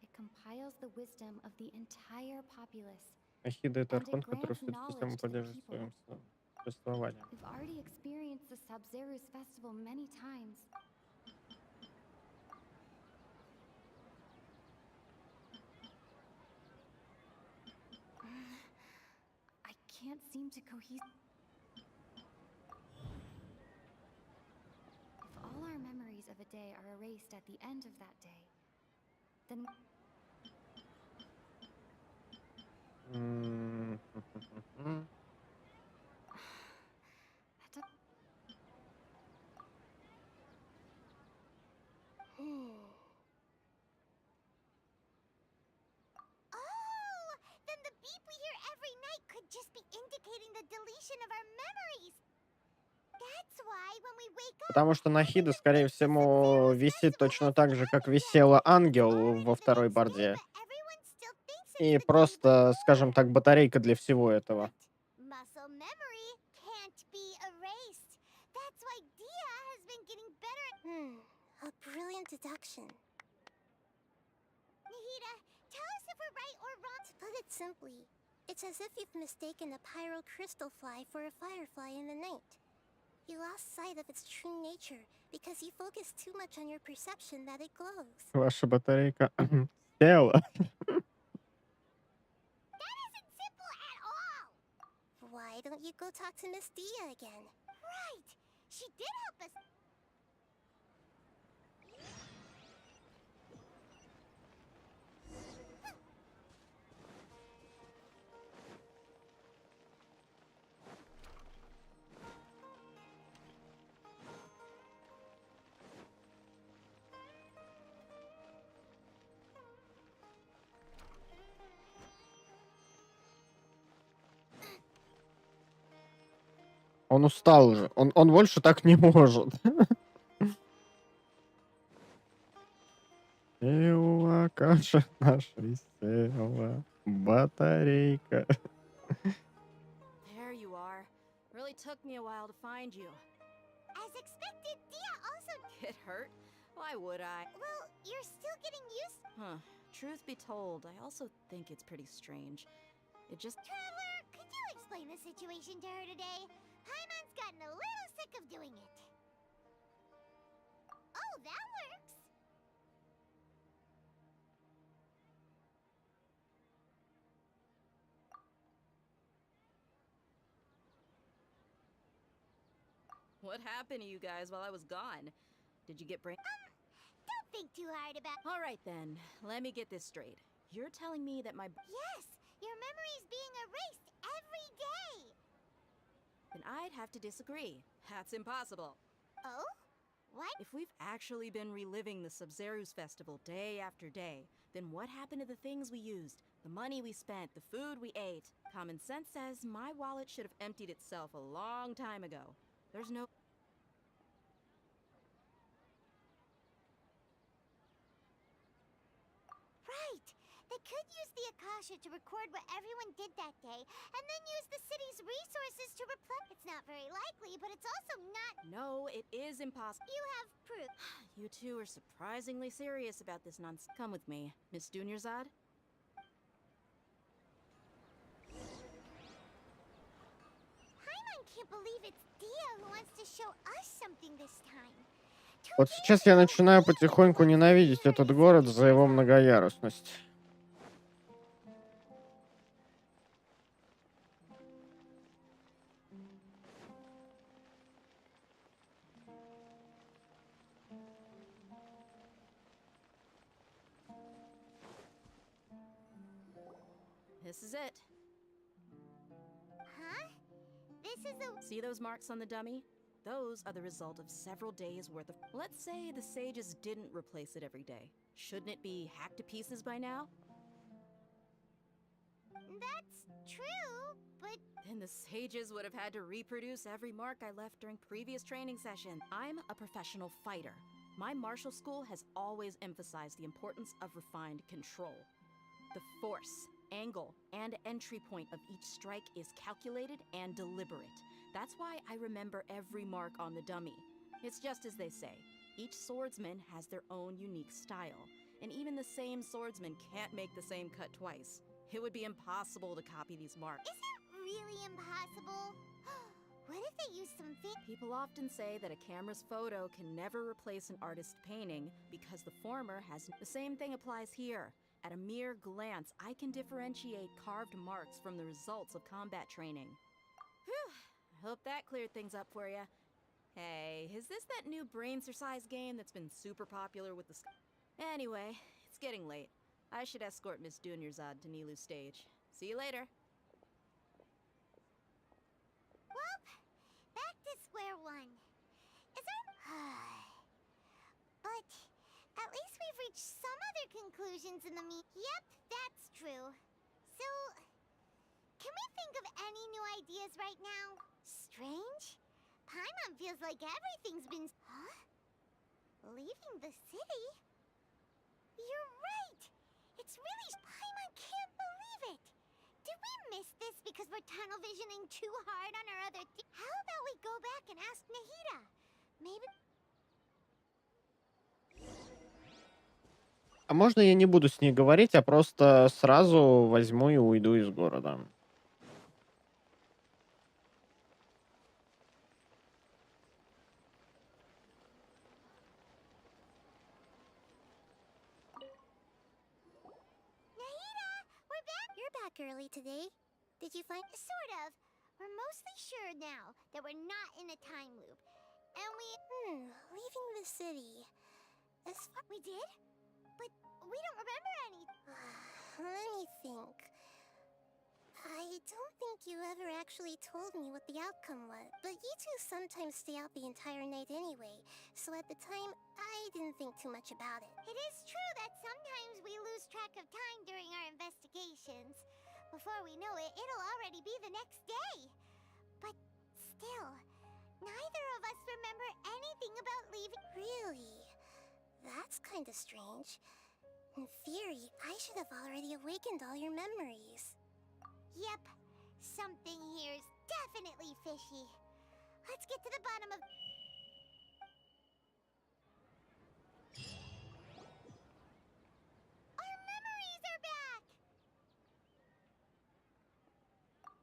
It compiles the wisdom of the entire populace. Нахида — это and it архонт, который grants всю эту систему knowledge to the поддерживает people. своим существованием. We've already experienced the Sub-Zero's festival many times. I can't seem to If all our memories of a day are erased at the end of that day, then... Oh! Then the beep we hear every night could just be indicating the deletion of our memories. That's why when we wake up... Потому что Нахида, скорее всего, висит точно так же, как висела Ангел во второй борде. И просто, скажем так, батарейка для всего этого. Muscle memory can't be erased. That's why Dia has been getting better. A brilliant deduction. Nahida, tell us if we're right or wrong. To put it simply, It's as if you've mistaken a pyro crystal fly for a firefly in the night. You lost sight of its true nature because you focus too much on your perception that it glows. Ваша батарейка села. That isn't simple at all! Why don't you go talk to Miss Dia again? Right! She did help us. Он устал уже. Он больше так не может. Села, каша наша села, батарейка. There you are. Really took me a while to find you. As expected, Dia also Get hurt? Why would I? Well, you're still getting used. Huh. Truth be told, I also think it's pretty strange. It just... Traveler, could you explain the situation to her today? Paimon's gotten a little sick of doing it. Oh, that works. What happened to you guys while I was gone? Did you get brain... Don't think too hard about... All right then, let me get this straight. You're telling me that my... Yes, your memory's being erased every day. Then I'd have to disagree. That's impossible. Oh? What? If we've actually been reliving the Sub-Zeru's festival day after day, then what happened to the things we used? The money we spent, the food we ate? Common sense says my wallet should have emptied itself a long time ago. There's no... Right. They could use the Akasha to record what everyone did that day, and then use the city's resources to replenish. It's not very likely, but it's also not... No, it is impossible. You have proof. You two are surprisingly serious about this nonsense. Come with me, Miss Dunyarzad. Paimon can't believe it's Dia who wants to show us something this time. Вот сейчас я начинаю потихоньку ненавидеть этот город за его многоярусность. This is it. Huh? This is a... See those marks on the dummy? Those are the result of several days worth of... Let's say the sages didn't replace it every day. Shouldn't it be hacked to pieces by now? That's true, but... Then the sages would have had to reproduce every mark I left during previous training sessions. I'm a professional fighter. My martial school has always emphasized the importance of refined control. The force, angle, and entry point of each strike is calculated and deliberate. That's why I remember every mark on the dummy. It's just as they say, each swordsman has their own unique style, and even the same swordsman can't make the same cut twice. It would be impossible to copy these marks. Is it really impossible? What if they use some People often say that a camera's photo can never replace an artist's painting because the former has... The same thing applies here. At a mere glance, I can differentiate carved marks from the results of combat training. Whew. I hope that cleared things up for you. Hey, is this that new brain-exercise game that's been super popular with the... Anyway, it's getting late. I should escort Miss Dunyarzad to Nilu's stage. See you later. Well, back to square one. Is there... But at least we've reached some other conclusions in the Yep, that's true. So, can we think of any new ideas right now? Strange? Paimon feels like everything's been... Huh? Leaving the city? You're right! It's really... Paimon can't believe it! Did we miss this because we're tunnel visioning too hard on our other... How about we go back and ask Nahida? Maybe... А можно я не буду с ней говорить, а просто сразу возьму и уйду из города? back early today. Did you find... Sort of. We're mostly sure now that we're not in a time loop. And we... leaving the city. As far... We did? But we don't remember any... Let me think. I don't think you ever actually told me what the outcome was. But you two sometimes stay out the entire night anyway. So at the time, I didn't think too much about it. It is true that sometimes we lose track of time during our investigations. Before we know it, it'll already be the next day. But still, neither of us remember anything about leaving. Really? That's kind of strange. In theory, I should have already awakened all your memories. Yep. Something here's definitely fishy. Let's get to the bottom of... Our memories are back!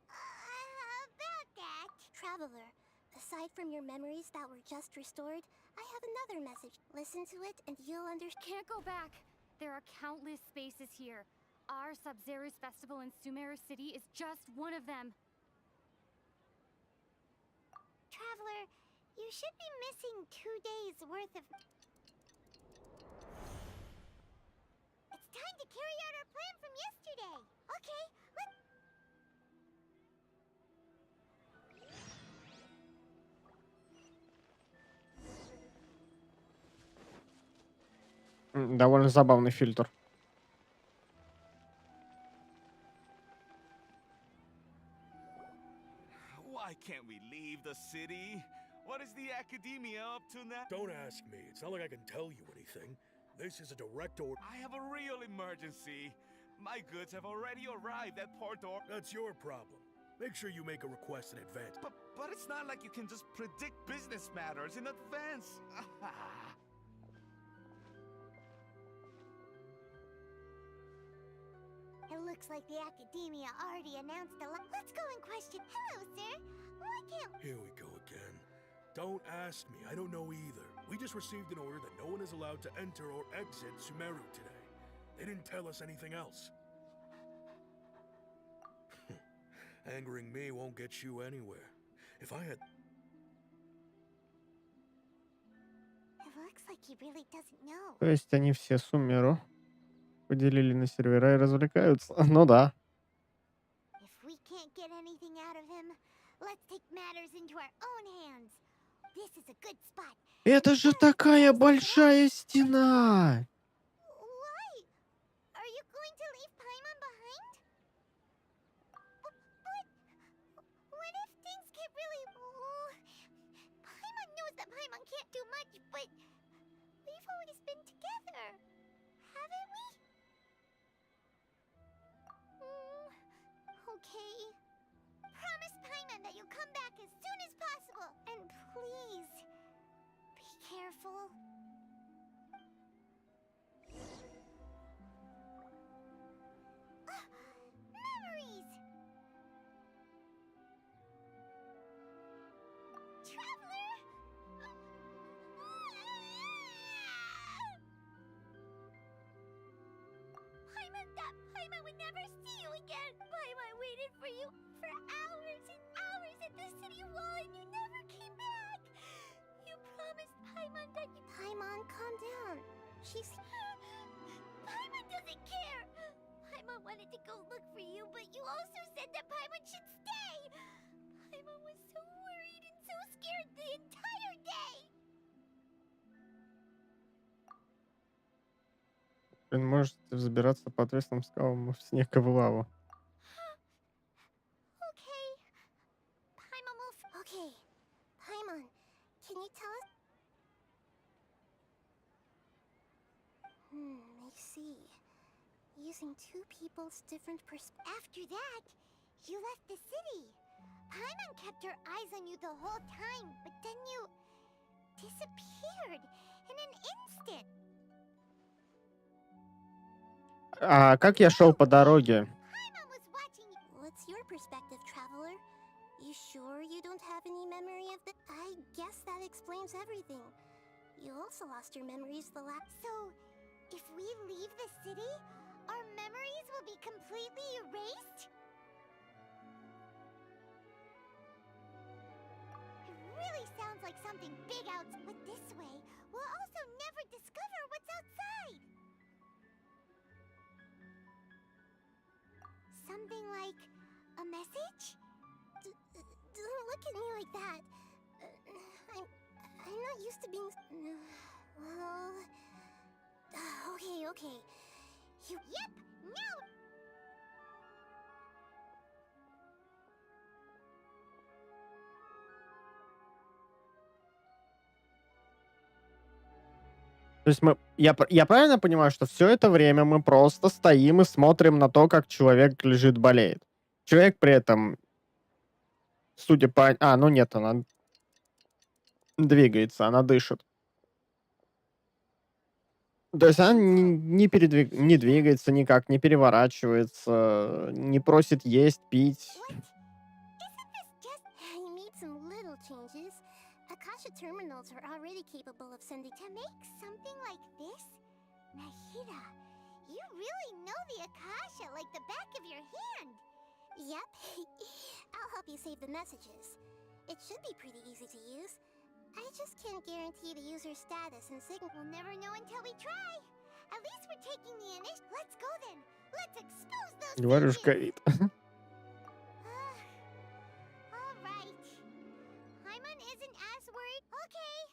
About that... Traveler, aside from your memories that were just restored, I have another message. Listen to it and you'll understand. Can't go back. There are countless spaces here. Our Sub-Zero's festival in Sumera City is just one of them. Traveler, you should be missing 2 days worth of... It's time to carry out our plan from yesterday. Okay, Довольно забавный фильтр. Why can't we leave the city? What is the academia up to now? Don't ask me. It's not like I can tell you anything. This is a direct order. I have a real emergency. My goods have already arrived at Port Or... That's your problem. Make sure you make a request in advance. But it's not like you can just predict business matters in advance. It looks like the academia already announced a lot. Let's go and question. Hello, sir. Why can't... Here we go again. Don't ask me. I don't know either. We just received an order that no one is allowed to enter or exit Sumeru today. They didn't tell us anything else. Angering me won't get you anywhere. If I had... It looks like he really doesn't know. То есть они все Сумеру поделили на сервера и развлекаются. Ну да. If we can't get anything out of him, let's take matters into our own hands. This is a good spot. Это же такая большая стена! Why? Are you going to leave Paimon behind? But what if things get really... Paimon knows that Paimon can't do much, but we've always been together, haven't we? Okay. Promise Paimon that you'll come back as soon as possible. And please, be careful. Memories! Traveler! Paimon would never see you again! Paimon waited for you for hours and hours at the city wall and you never came back! You promised Paimon that you... Paimon, calm down. She's... Paimon doesn't care! Paimon wanted to go look for you, but you also said that Paimon should stay! Paimon was so worried and so scared the entire day! Вы можете взбираться по отвесным скалам в снег и в лаву. Okay. Paimon will... Okay. Paimon, can you tell us... I see. Using two people's different After that, you left the city. Paimon kept her eyes on you the whole time, but then you... disappeared in an instant. А как я шел по дороге? Paimon was watching you. What's your perspective, traveler? You sure you don't have any memory of the... I guess that explains everything. You also lost your memories the last... So, if we leave the city, our memories will be completely erased? It really sounds like something big out. But this way, we'll also never discover what's outside. Something like a message? Don't look at me like that. I'm not used to being. Well. Okay. Yep. Now. То есть я правильно понимаю, что все это время мы просто стоим и смотрим на то, как человек лежит, болеет? Человек при этом, судя по... ну нет, она двигается, она дышит. То есть она не двигается никак, не переворачивается, не просит есть, пить. You made some little changes. Akasha terminals are already capable of sending to make something like this? Nahida, you really know the Akasha like the back of your hand. Yep. I'll help you save the messages. It should be pretty easy to use. I just can't guarantee the user's status and signal. We'll never know until we try. At least we're taking the initiative. Let's go then. Let's expose those. Говорю же, ковид. All right. Paimon isn't as worried. Okay.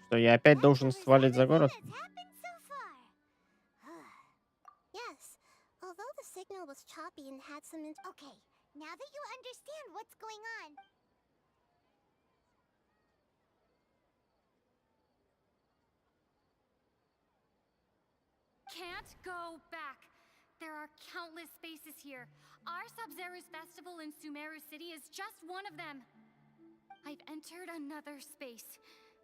Что я опять должен свалить за город? Yes. Although the signal was choppy and had some. Okay. Now that you understand what's going on. Can't go back. There are countless spaces here. Our Sub-Zero's festival in Sumeru City is just one of them. I've entered another space.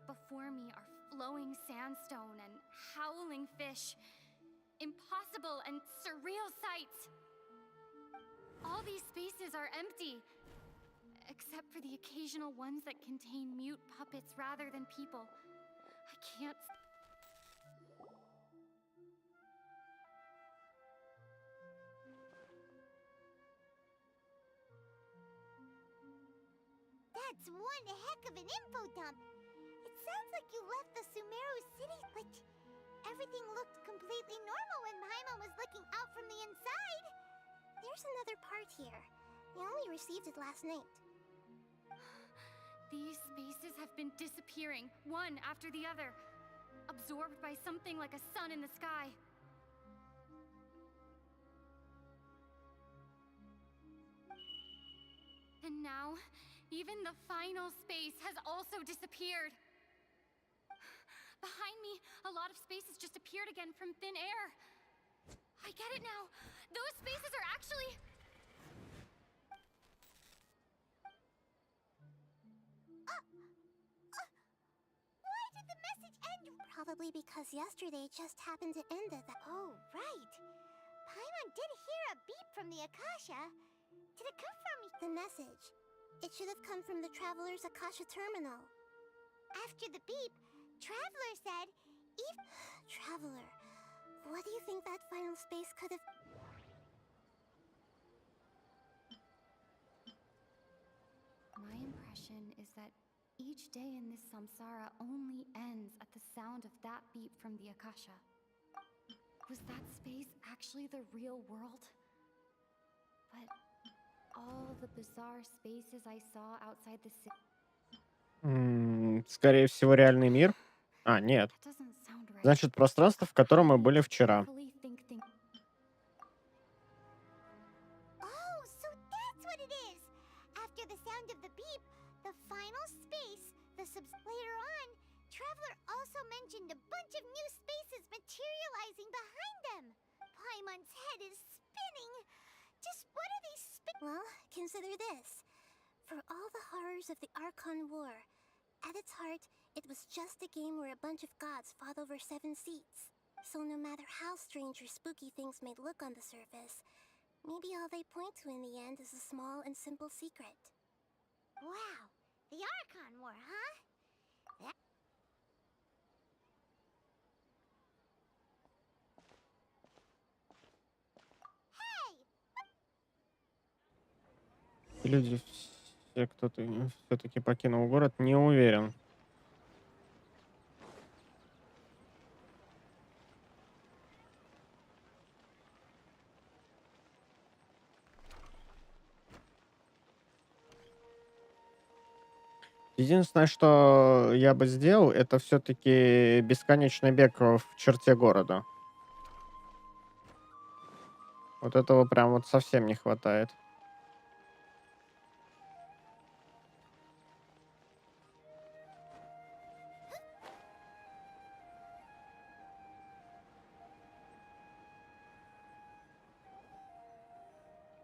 Before me are flowing sandstone and howling fish. Impossible and surreal sights. All these spaces are empty. Except for the occasional ones that contain mute puppets rather than people. I can't... That's one heck of an info dump. It sounds like you left the Sumeru City, but everything looked completely normal when Paimon was looking out from the inside. There's another part here. I only received it last night. These spaces have been disappearing, one after the other, absorbed by something like a sun in the sky. And now, even the final space has also disappeared. Behind me, a lot of spaces just appeared again from thin air. I get it now. Those spaces are actually... Why did the message end? Probably because yesterday just happened to end at the... Oh, right. Paimon did hear a beep from the Akasha. Did it come from the message? It should have come from the Traveler's Akasha terminal. After the beep, Traveler said, Traveler, what do you think that final space could have... My impression is that each day in this samsara only ends at the sound of that beep from the Akasha. Was that space actually the real world? But all the bizarre spaces I saw outside the city... Скорее всего, реальный мир. Нет. Значит, пространство, в котором мы были вчера. Oh, so that's what it is! After the sound of the beep, the final space, later on, Traveler also mentioned a bunch of new spaces materializing behind them. Paimon's head is spinning. Just what are these Well, consider this. For all the horrors of the Archon War, at its heart, it was just a game where a bunch of gods fought over 7 seats. So no matter how strange or spooky things may look on the surface, maybe all they point to in the end is a small and simple secret. Wow, the Archon War, huh? Люди все, кто-то все-таки покинул город, не уверен. Единственное, что я бы сделал, это все-таки бесконечный бег в черте города. Вот этого прям вот совсем не хватает.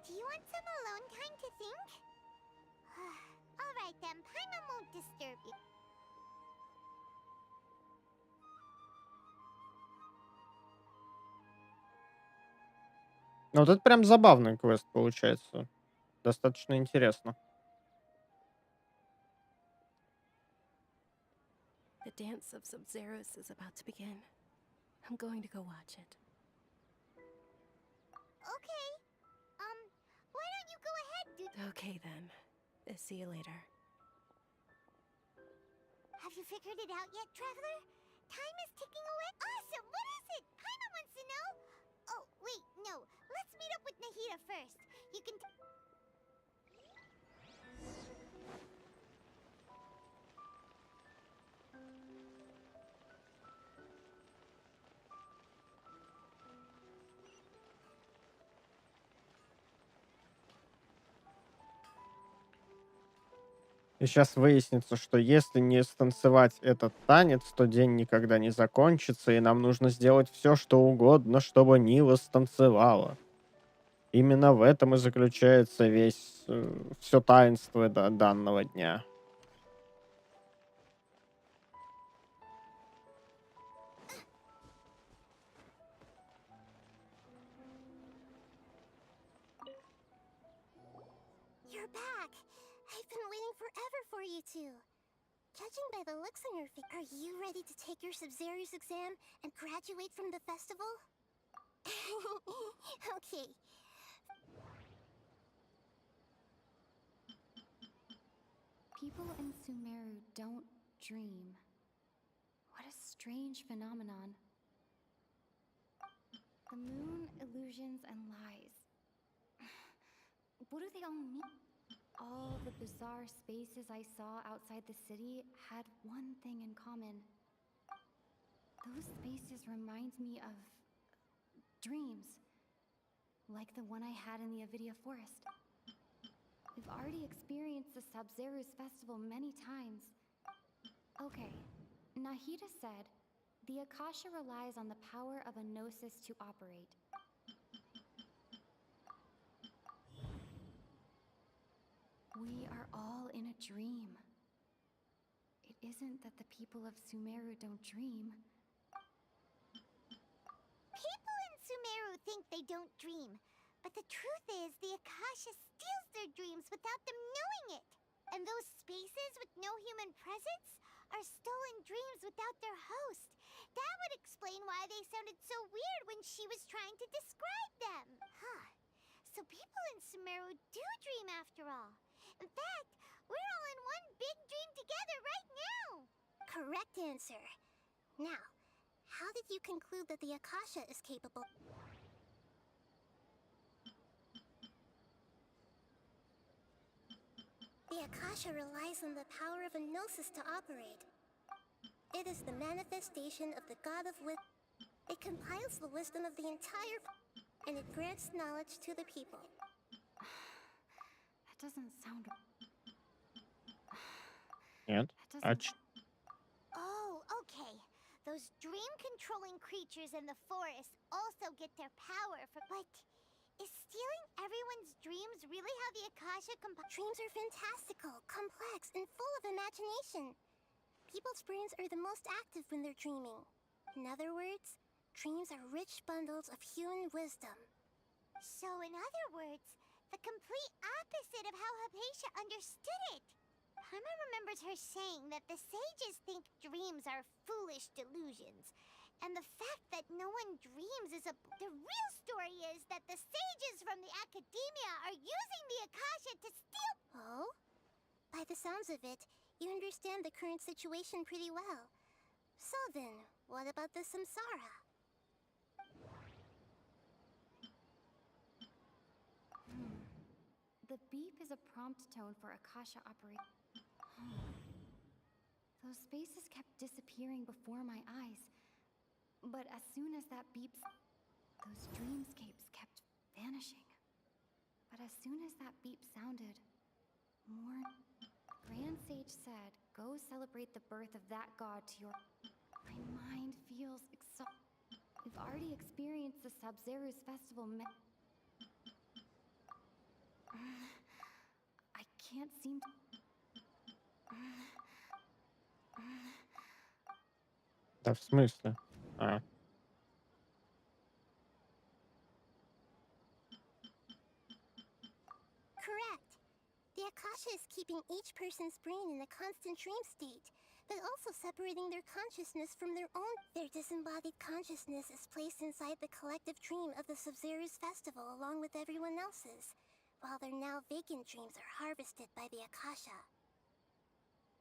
Do you want some alone time to think? Alright then, Paimon won't disturb you. Ну, вот это прям забавный квест получается. Достаточно интересно. The dance of Sub-Zeros is about to begin. I'm going to go watch it. Okay. Why don't you go ahead, dude? Okay then. See you later. Have you figured it out yet, Traveler? Time is ticking away. Awesome! What is it? Paimon wants to know. Oh, wait, no. Let's meet up with Nahida first. You can... И сейчас выяснится, что если не станцевать этот танец, то день никогда не закончится, и нам нужно сделать все, что угодно, чтобы Нила станцевала. Именно в этом и заключается все таинство данного дня. You're back. I've been waiting forever for you two. Judging by the looks on your face, are you ready to take your Sub-Zero's exam and graduate from the festival? Okay. People in Sumeru don't dream. What a strange phenomenon. The moon, illusions, and lies. What do they all mean? All the bizarre spaces I saw outside the city had one thing in common. Those spaces remind me of dreams, like the one I had in the Avidia Forest. We've already experienced the Sub-Zero's festival many times. Okay, Nahida said, the Akasha relies on the power of a gnosis to operate. We are all in a dream. It isn't that the people of Sumeru don't dream. People in Sumeru think they don't dream, but the truth is the Akasha steals their dreams without them knowing it. And those spaces with no human presence are stolen dreams without their host. That would explain why they sounded so weird when she was trying to describe them. Huh. So people in Sumeru do dream after all. In fact, we're all in one big dream together right now. Correct answer. Now, how did you conclude that the Akasha is capable? The Akasha relies on the power of a gnosis to operate. It is the manifestation of the god of wisdom. It compiles the wisdom of the entire and it grants knowledge to the people. That doesn't sound... Нет. Oh, okay. Those dream-controlling creatures in the forest also get their power from... But is stealing everyone's dreams really how the Akasha Dreams are fantastical, complex, and full of imagination. People's brains are the most active when they're dreaming. In other words, dreams are rich bundles of human wisdom. So in other words, the complete opposite of how Hypatia understood it. Paimon remembers her saying that the sages think dreams are foolish delusions, And the fact that no one dreams is the real story is that the sages from the academia are using the Akasha to steal. Oh? By the sounds of it, you understand the current situation pretty well. So then, what about the samsara? The beep is a prompt tone for Akasha operation. Those spaces kept disappearing before my eyes. But as soon as that beep, those dreamscapes kept vanishing. But as soon as that beep sounded, more... Grand Sage said, go celebrate the birth of that god to your... My mind feels exhausted. We've already experienced the Sub-Zeru's festival I can't seem to... Да в смысле? А. Correct. The Akasha is keeping each person's brain in a constant dream state, but also separating their consciousness from their own. Their disembodied consciousness is placed inside the collective dream of the Sub-Zeru's festival along with everyone else's, while their now vacant dreams are harvested by the Akasha.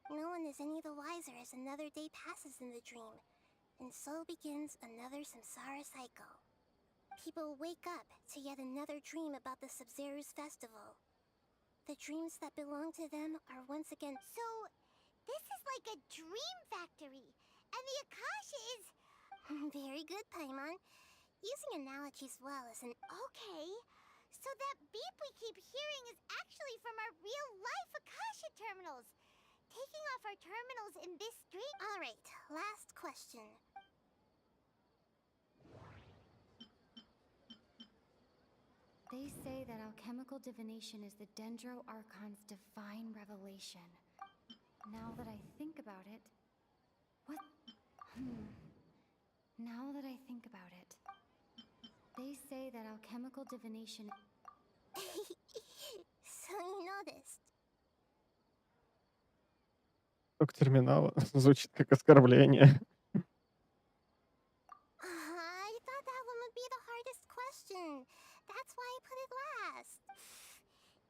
No one is any the wiser as another day passes in the dream, and so begins another samsara cycle. People wake up to yet another dream about the Sub-Zeru's festival. The dreams that belong to them are once again... So, this is like a dream factory, and the Akasha is... Very good, Paimon. Using analogies well is an... Okay, so that beep we keep hearing is actually from our real-life Akasha terminals. Taking off our terminals in this dream... Alright, last question. They say that alchemical divination is the Dendro Archon's divine revelation. Now that I think about it... What? Now that I think about it... They say that alchemical divination... So you noticed. Как терминала. Звучит как оскорбление. I thought that one would be the hardest question. That's why I put it last.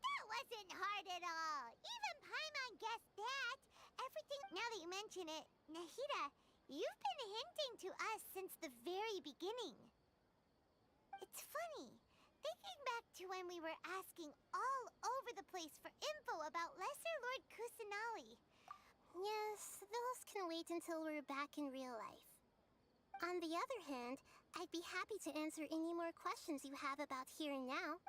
That wasn't hard at all. Even Paimon guessed that. Everything... Now that you mention it, Nahida, you've been hinting to us since the very beginning. It's funny. Thinking back to when we were asking all over the place for info about Lesser Lord Kusanali. Yes, those can wait until we're back in real life. On the other hand, I'd be happy to answer any more questions you have about here and now.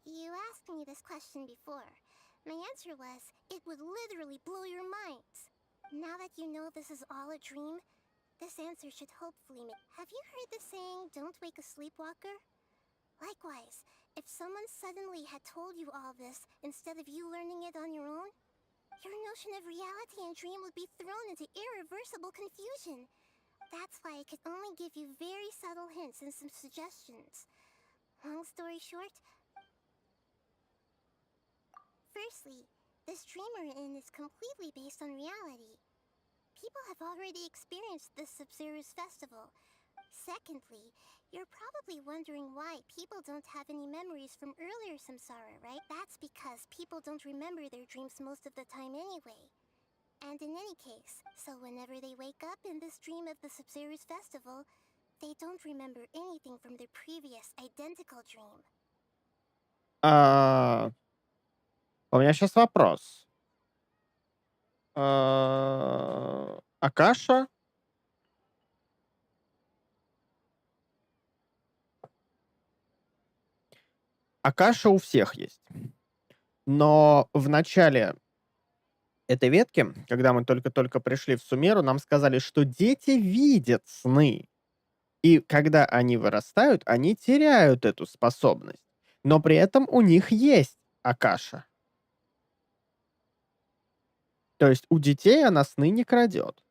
You asked me this question before. My answer was, it would literally blow your minds. Now that you know this is all a dream, this answer should hopefully make... Have you heard the saying, don't wake a sleepwalker? Likewise, if someone suddenly had told you all this instead of you learning it on your own, your notion of reality and dream would be thrown into irreversible confusion. That's why I could only give you very subtle hints and some suggestions. Long story short, firstly, this dream we're in is completely based on reality. People have already experienced this Sub-Zeru's festival. Secondly, you're probably wondering why people don't have any memories from earlier samsara, right? That's because people don't remember their dreams most of the time anyway. And in any case, so whenever they wake up in this dream of the Sub-Zeru's festival, they don't remember anything from their previous identical dream. У меня сейчас вопрос. Акаша? Акаша у всех есть. Но в начале этой ветки, когда мы только-только пришли в Сумеру, нам сказали, что дети видят сны. И когда они вырастают, они теряют эту способность. Но при этом у них есть Акаша. То есть у детей она сны не крадет.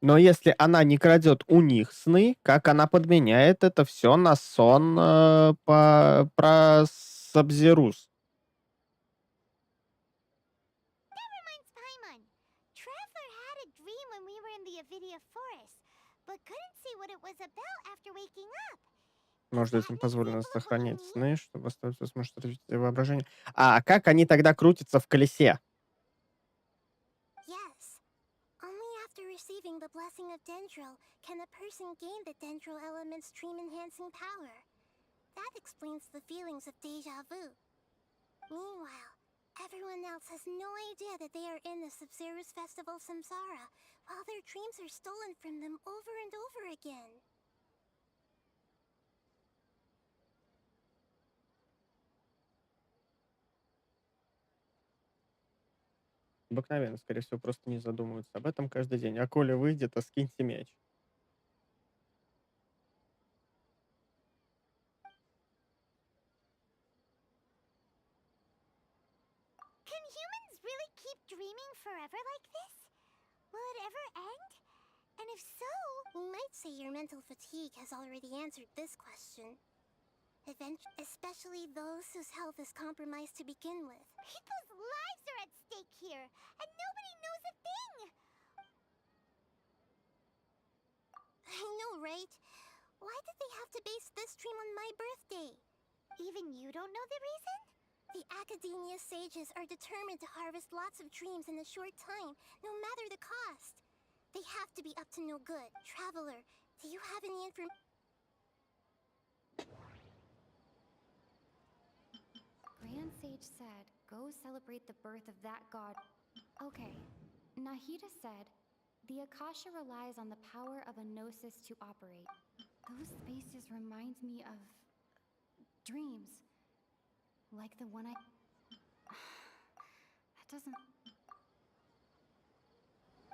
Но если она не крадет у них сны, как она подменяет это все на сон про Сабзирус? That reminds Paimon. Traveler had a dream when we were in the Avidia forest, but couldn't see what it was about after waking up. Может, этим позволено сохранять сны, чтобы оставить возможность развить воображение. А как они тогда крутятся в колесе? Yes. Only after receiving the blessing of Dendril can a person gain the Dendril element's dream-enhancing power. That explains the feelings of deja vu. Meanwhile, everyone else has no idea that they are in the Sub-Zero's Festival Samsara, while their dreams are stolen from them over and over again. Обыкновенно, скорее всего, просто не задумываются об этом каждый день. А коли выйдет, а скиньте мяч. Can humans really keep dreaming forever like this? Will it ever end? And if so, we might say your mental fatigue has already answered this question. Especially those whose health is compromised to begin with. People's lives are at stake here, and nobody knows a thing! I know, right? Why did they have to base this dream on my birthday? Even you don't know the reason? The Academia sages are determined to harvest lots of dreams in a short time, no matter the cost. They have to be up to no good. Traveler, do you have any information? Grand Sage said, go celebrate the birth of that god. Okay, Nahida said, the Akasha relies on the power of a gnosis to operate. Those spaces remind me of dreams. Like the one I... That doesn't...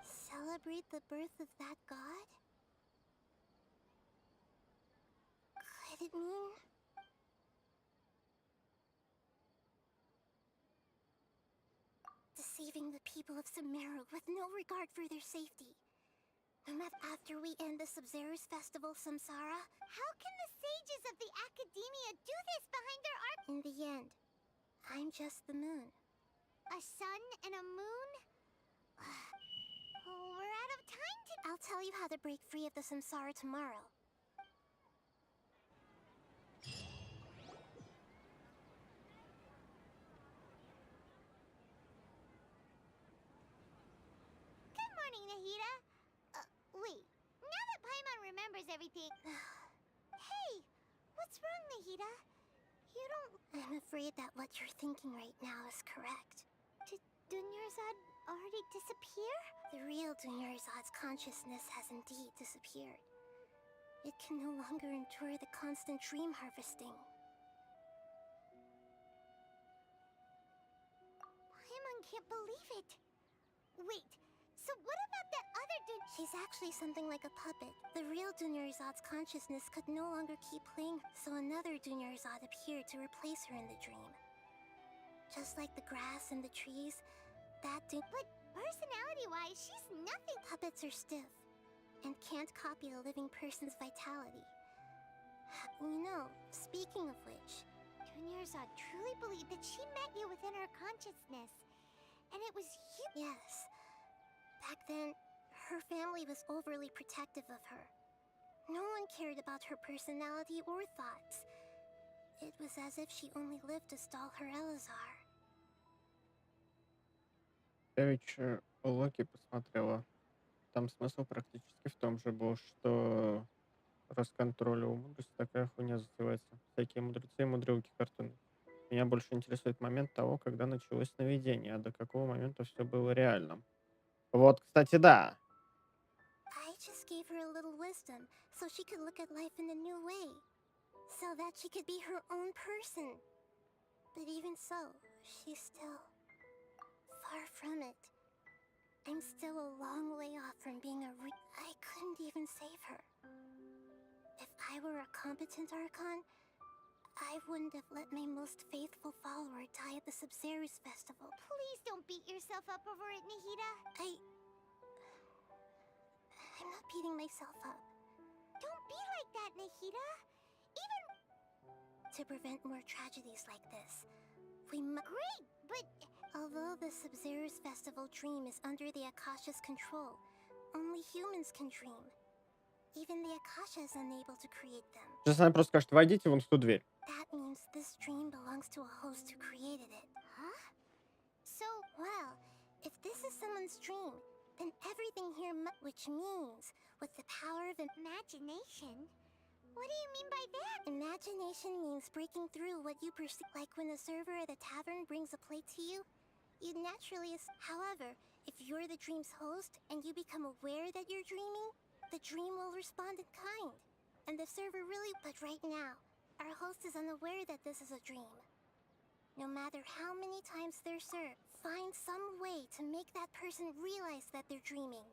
Celebrate the birth of that god? Could it mean... deceiving the people of Sumero with no regard for their safety? No matter after we end the Sub-Zero's Festival Samsara, how can the sages of the Academia do this behind their arc? In the end, I'm just the moon. A sun and a moon? Oh, we're out of time to... I'll tell you how to break free of the Samsara tomorrow. Good morning, Nahida. Wait. Now that Paimon remembers everything... Hey! What's wrong, Nahida? You don't... I'm afraid that what you're thinking right now is correct. Did Dunyarzad already disappear? The real Dunyarzad's consciousness has indeed disappeared. It can no longer endure the constant dream harvesting. Paimon can't believe it. Wait, so what about that other She's actually something like a puppet. The real Dunyarzad's consciousness could no longer keep playing, so another Dunyarzad appeared to replace her in the dream. Just like the grass and the trees, but personality-wise, she's nothing. Puppets are stiff and can't copy a living person's vitality. You know, speaking of which, Dunyarzad truly believed that she met you within her consciousness, and it was you. Yes. Back then, her family was overly protective of her. No one cared about her personality or thoughts. It was as if she only lived to stall her Elazar. Короче, Локи посмотрела. Там смысл практически в том же был, что раз контроль у мудрости такая хуйня затевается. Всякие мудрецы и мудрилки картины. Меня больше интересует момент того, когда началось сновидение, а до какого момента все было реальным. Вот, кстати, да. I just gave her a little wisdom so she could look at life in a new way. So that she could be her own person. But even so, she's still far from it. I'm still a long way off from being I couldn't even save her. If I were a competent Archon, I wouldn't have let my most faithful follower die at the Sub-Zero's festival. Please don't beat yourself up over it, Nahida. I'm myself up. Don't be like that, Nahida. Even to prevent more tragedies like this, we Great, but although the Sub-Zero's festival dream is under the Akasha's control, only humans can dream. Even the Akasha is unable to create them. Сейчас она просто скажет, войдите вон в ту дверь. That means this dream belongs to a host who created it. Huh? So, well, if this is someone's dream, then everything here which means, with the power of imagination. What do you mean by that? Imagination means breaking through what you perceive. Like when the server at the tavern brings a plate to you, you'd naturally. However, if you're the dream's host and you become aware that you're dreaming, the dream will respond in kind. And the server really. But right now, our host is unaware that this is a dream. No matter how many times they're served, find some way to make that person realize that they're dreaming.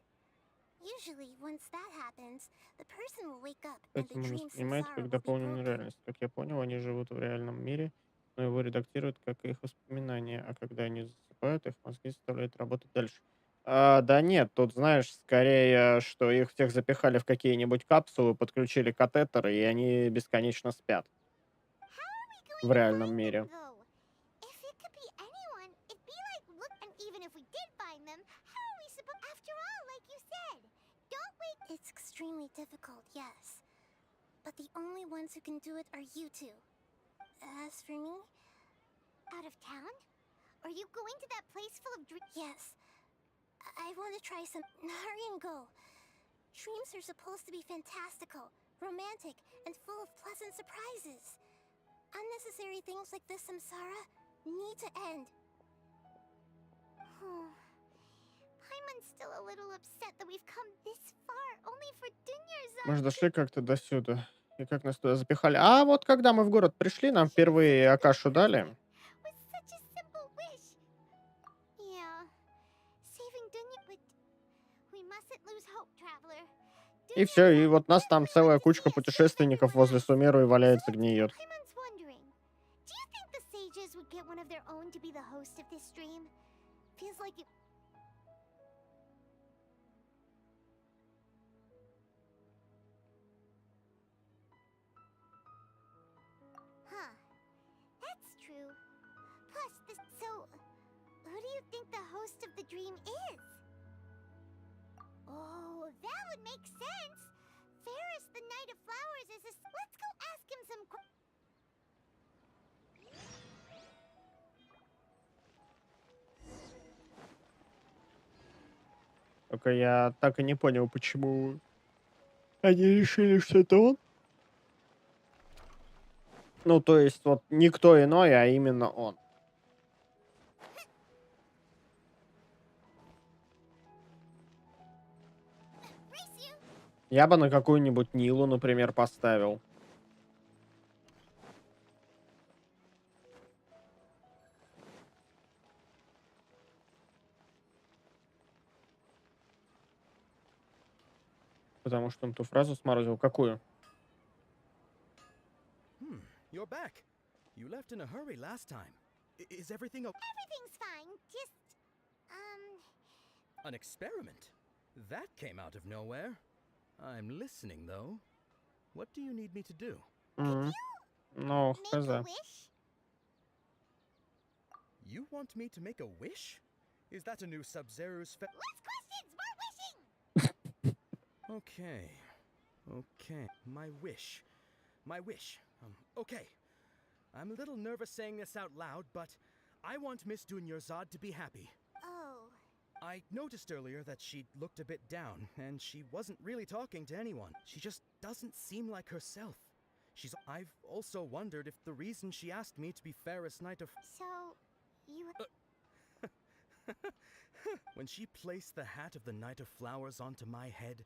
Usually, once that happens, the person will wake up and the Поэтому не dream воспринимает samsara как will be дополненную broken. реальность. Как я понял, они живут в реальном мире, но его редактируют как их воспоминания, а когда они засыпают, их мозги заставляют работать дальше. Да нет, тут, знаешь, скорее, что их всех запихали в какие-нибудь капсулы, подключили катетеры, и они бесконечно спят в реальном мире. Though, if it could be anyone, it'd be like look. And even if we did find them, how are we supposed? After all, like you said, don't wait. It's extremely difficult, yes, but the only ones who can do it are you two. As for me, out of town? Are you going to that place full of dreams? Yes. I want to try some. Hurry and go. Dreams are supposed to be fantastical, romantic, and full of pleasant surprises. Unnecessary things like this samsara need to end. Paimon's still a little upset that we've come this far only for Dunyarzad. Мы же дошли как-то до сюда. И как нас туда запихали? А вот когда мы в город пришли, нам впервые Акашу дали. With such a simple wish. Yeah. Saving Dunya, but we mustn't lose hope, traveler. И все, и вот нас там целая кучка путешественников возле Сумеру и валяется, гниет. Paimon's wondering, do you think the sages would get one of their own to be the host of this dream? Feels like it. Huh. That's true. Plus, this. So, who do you think the host of the dream is? Oh, that would make sense. Ferris, the Knight of Flowers, is a. Let's go ask him some. Только я так и не понял, почему они решили, что это он. Ну, то есть, вот никто иной, а именно он. Я бы на какую-нибудь Нилу, например, поставил. Потому что он ту фразу сморозил. Какую? You're back. You left in a hurry last time. Is everything okay? Everything's fine. Just, An experiment? That came out of nowhere. I'm listening, though. What do you need me to do? Ну, make a хз. wish. You want me to make a wish? Is that a new Sub-Zero's Less questions, more wishing. Okay. Okay. My wish. My wish. Okay. I'm a little nervous saying this out loud, but I want Miss Dunyarzad to be happy. Oh. I noticed earlier that she looked a bit down, and she wasn't really talking to anyone. She just doesn't seem like herself. I've also wondered if the reason she asked me to be Ferris Knight of... So, you. When she placed the hat of the Knight of Flowers onto my head,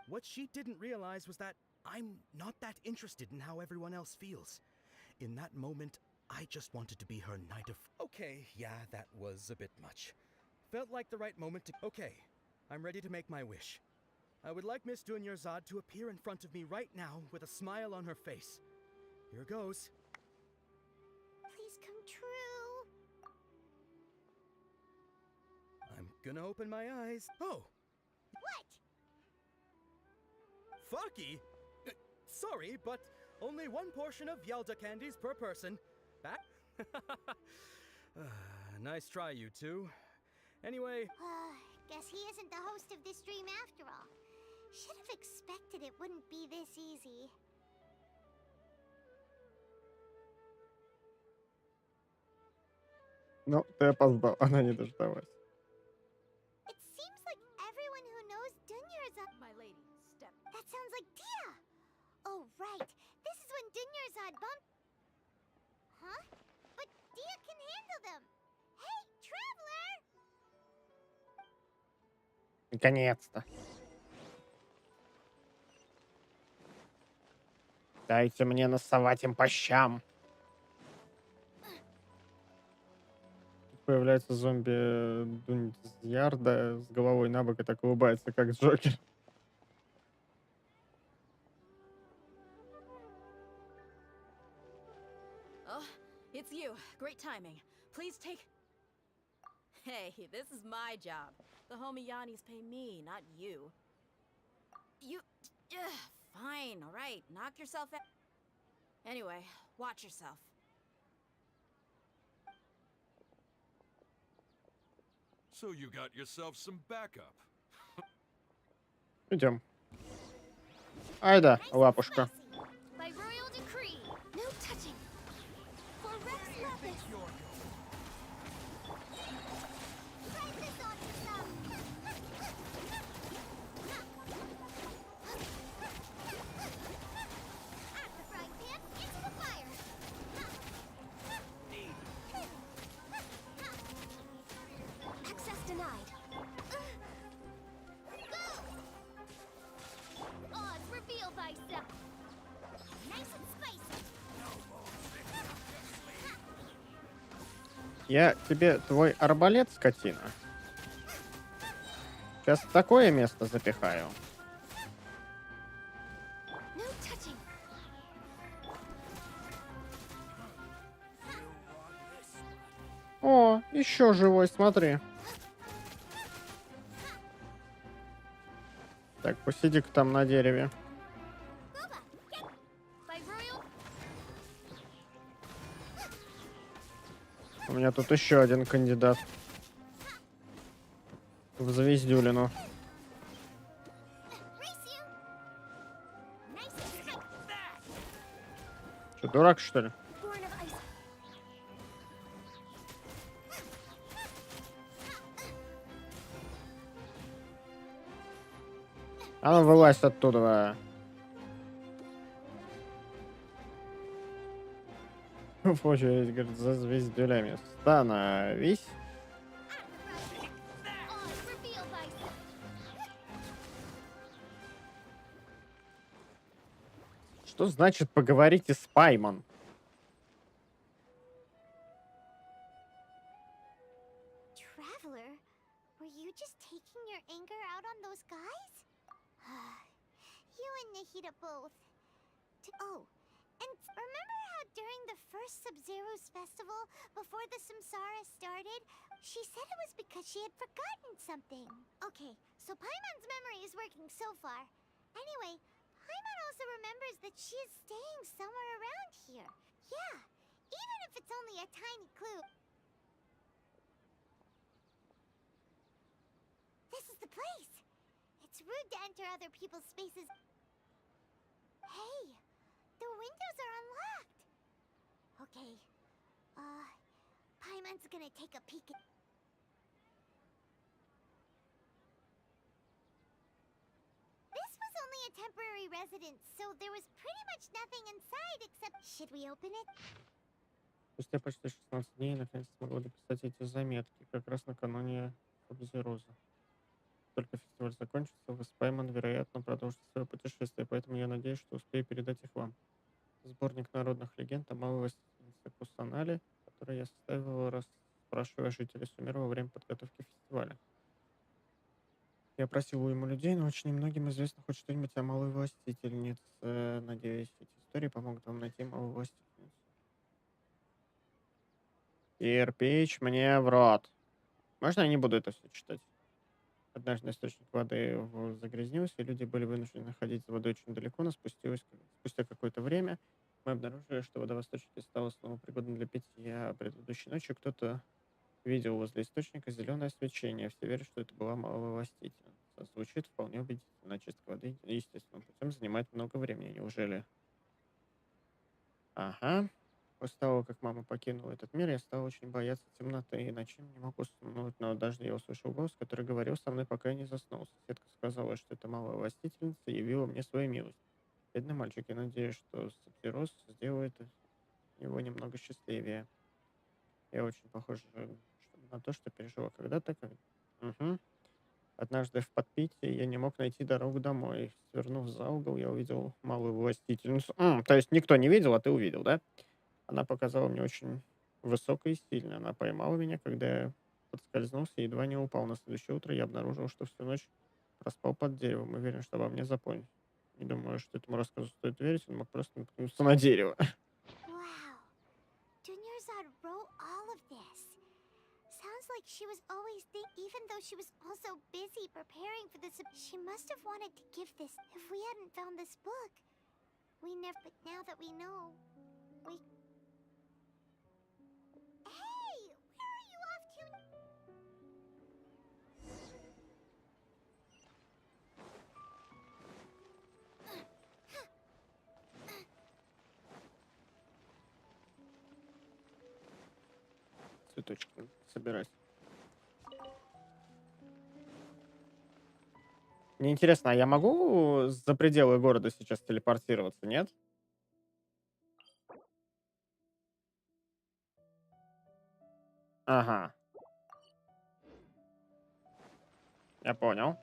what she didn't realize was that I'm not that interested in how everyone else feels. In that moment, I just wanted to be her Knight of... Okay, yeah, that was a bit much. Felt like the right moment to... Okay, I'm ready to make my wish. I would like Miss Dunyarzad to appear in front of me right now with a smile on her face. Here goes. Please come true. I'm gonna open my eyes. Oh! What? Fucky? Sorry, but only one portion of Yalda candies per person. Back? Nice try, you two. Anyway... Guess he isn't the host of this stream after all. Should have expected it wouldn't be this easy. Ну, ты опоздал, она не дождалась. It seems like everyone who knows Dunya is on... My lady, step. That sounds like Dia! Oh, right. This is when Dunyazad bumped... Huh? But Dia can handle them! Hey, Traveler! Наконец-то. Дайте мне насовать им по щам. Появляется зомби Дуньярда с головой на бок и так улыбается, как Джокер. Oh, it's you. Great timing. Please take... Hey, this is my job. The homie Yannis pay me, not you. You... Fine, all right. Knock yourself out. Anyway, watch yourself. So you got yourself some backup. Идем. Айда, лапушка. By royal decree, no touching. For Rex Lapis. Try this on yourself. At the frying pan, into the fire. Access denied. Go! Oz, reveal thyself. Nice and spicy. Я тебе твой арбалет, скотина. Сейчас в такое место запихаю. No touching. О, еще живой, смотри. Так, посиди-ка там на дереве. By royal. У меня тут еще один кандидат в звездюлину. Что, дурак, что ли? Born of ice. А ну, вылазь оттуда. В очередь, говорит, за звездюлями. Становись. Oz, reveal thyself. Что значит поговорите с Пайман? Traveler, were you just taking your anger out on those guys? You and Nahida both. Oh, and remember how during the first Sub-Zero's festival, before the Samsara started, she said it was because she had forgotten something. Okay, so Paimon's memory is working so far. Anyway, Paimon also remembers that she is staying somewhere around here. Yeah, even if it's only a tiny clue. This is the place. It's rude to enter other people's spaces. Hey, the windows are unlocked. Okay, Paimon's gonna take a peek at... This was only a temporary residence, so there was pretty much nothing inside except... Should we open it? Спустя почти 16 дней наконец смогла дописать эти заметки, как раз накануне Сабзероза. Только фестиваль закончится, вы с Пайман, вероятно, продолжите свое путешествие, поэтому я надеюсь, что успею передать их вам. Сборник народных легенд о малой властительнице Кусанале, который я составил, расспрашивая жителей Сумеру во время подготовки фестиваля. Я просил у ему людей, но очень немногим известно хоть что-нибудь о малой властительнице. Надеюсь, эти истории помогут вам найти малую властительницу. Кирпич мне в рот. Можно я не буду это все читать? Однажды источник воды загрязнился, и люди были вынуждены находить за водой очень далеко, но спустя какое-то время мы обнаружили, что вода в источнике стала снова пригодна для питья, а предыдущей ночью кто-то видел возле источника зеленое свечение. Все верят, что это была маловластительница. Звучит вполне убедительно. Очистка воды естественным путем занимает много времени. Неужели? Ага. После того, как мама покинула этот мир, я стал очень бояться темноты и ночами не мог уснуть. Но однажды я услышал голос, который говорил со мной, пока я не заснул. Соседка сказала, что это маловластительница, и явила мне свою милость. Бедный мальчик, я надеюсь, что Сапсирос сделает его немного счастливее. Я очень похож на то, что пережила когда-то. Мгм. Однажды в подпитии я не мог найти дорогу домой. Свернув за угол, я увидел малую властительницу. То есть никто не видел, а ты увидел, да? Она показала мне очень высокой и сильной. Она поймала меня, когда я подскользнулся и едва не упал. На следующее утро я обнаружил, что всю ночь проспал под деревом. Уверен, что обо мне запомнили. Не думаю, что этому рассказу стоит верить. Он мог просто наткнуться на дерево. Wow. Dunyarzad wrote all of this. Sounds like she was always even though she was also busy preparing for this. She must have wanted to give this. If we hadn't found this book, we never. But now that we know, we. Hey, where are you off to? Цветочки собирать. Мне интересно, а я могу за пределы города сейчас телепортироваться, нет? Ага. Я понял.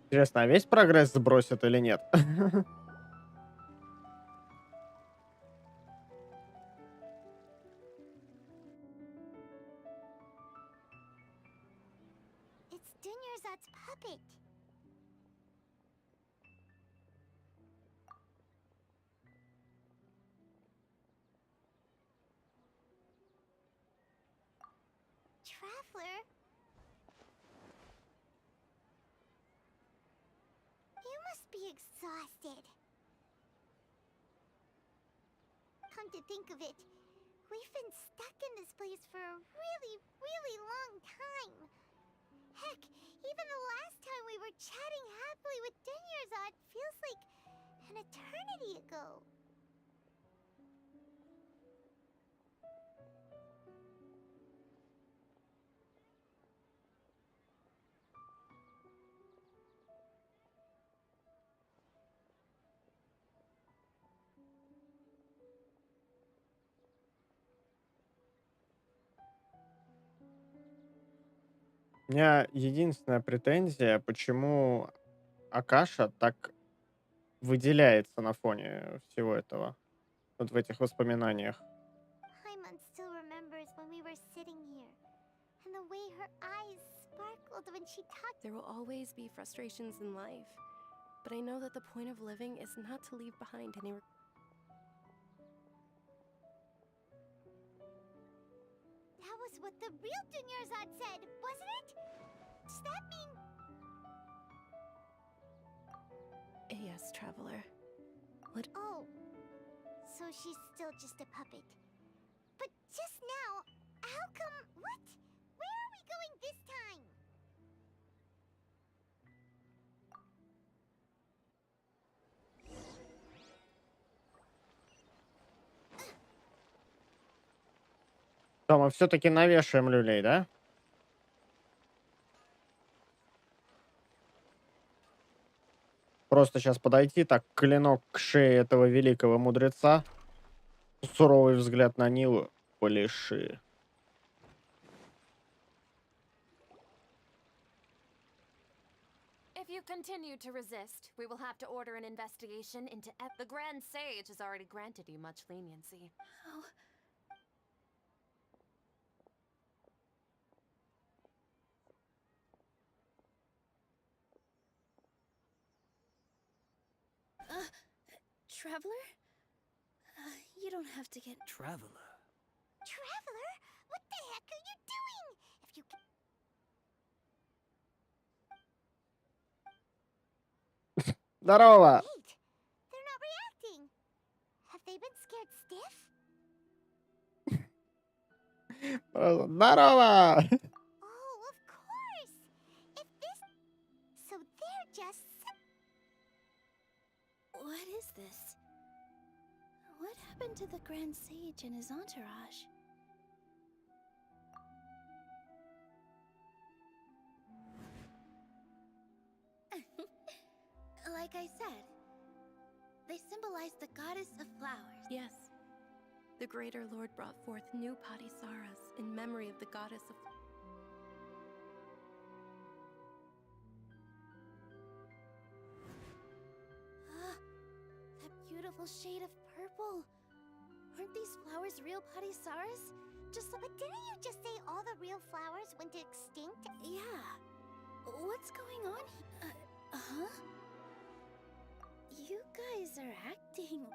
Интересно, а весь прогресс сбросит или нет? It's Dunyarzad's puppet. Traveler? You must be exhausted. Come to think of it, we've been stuck in this place for a really, really long time. Heck, even the last time we were chatting happily with Dunyarzad feels like an eternity ago. У меня единственная претензия, почему Акаша так выделяется на фоне всего этого, вот в этих воспоминаниях. Paimon still remembers when we were sitting here, and the way her eyes sparkled when she talked. There will always be frustrations in life, but I know that the point of living is not to leave behind any. That was what the real Dunyarzad said, wasn't it? Does that mean... Yes, Traveler. What? Oh, so she's still just a puppet. But just now, how come... What? Where are we going this time? То мы все-таки навешаем люлей, да? Просто сейчас подойти, так, клинок к шее этого великого мудреца, суровый взгляд на Нилу, пляши. If you continue to resist, we will have to order an investigation into the Grand Sage has already granted you much leniency. Oh. Traveler? You don't have to get... Traveler? Traveler? What the heck are you doing? If you... Здорово! Wait, they're not reacting. Have they been scared stiff? Здорово! Oh, of course. If this... So they're just... What is this? What happened to the Grand Sage and his entourage? Like I said, they symbolize the goddess of flowers. Yes. The Greater Lord brought forth new Patisaras in memory of the goddess of... That beautiful shade of purple. Aren't these flowers real Patisaras? Just... But didn't you just say all the real flowers went extinct? Yeah. What's going on here? Huh? You guys are acting...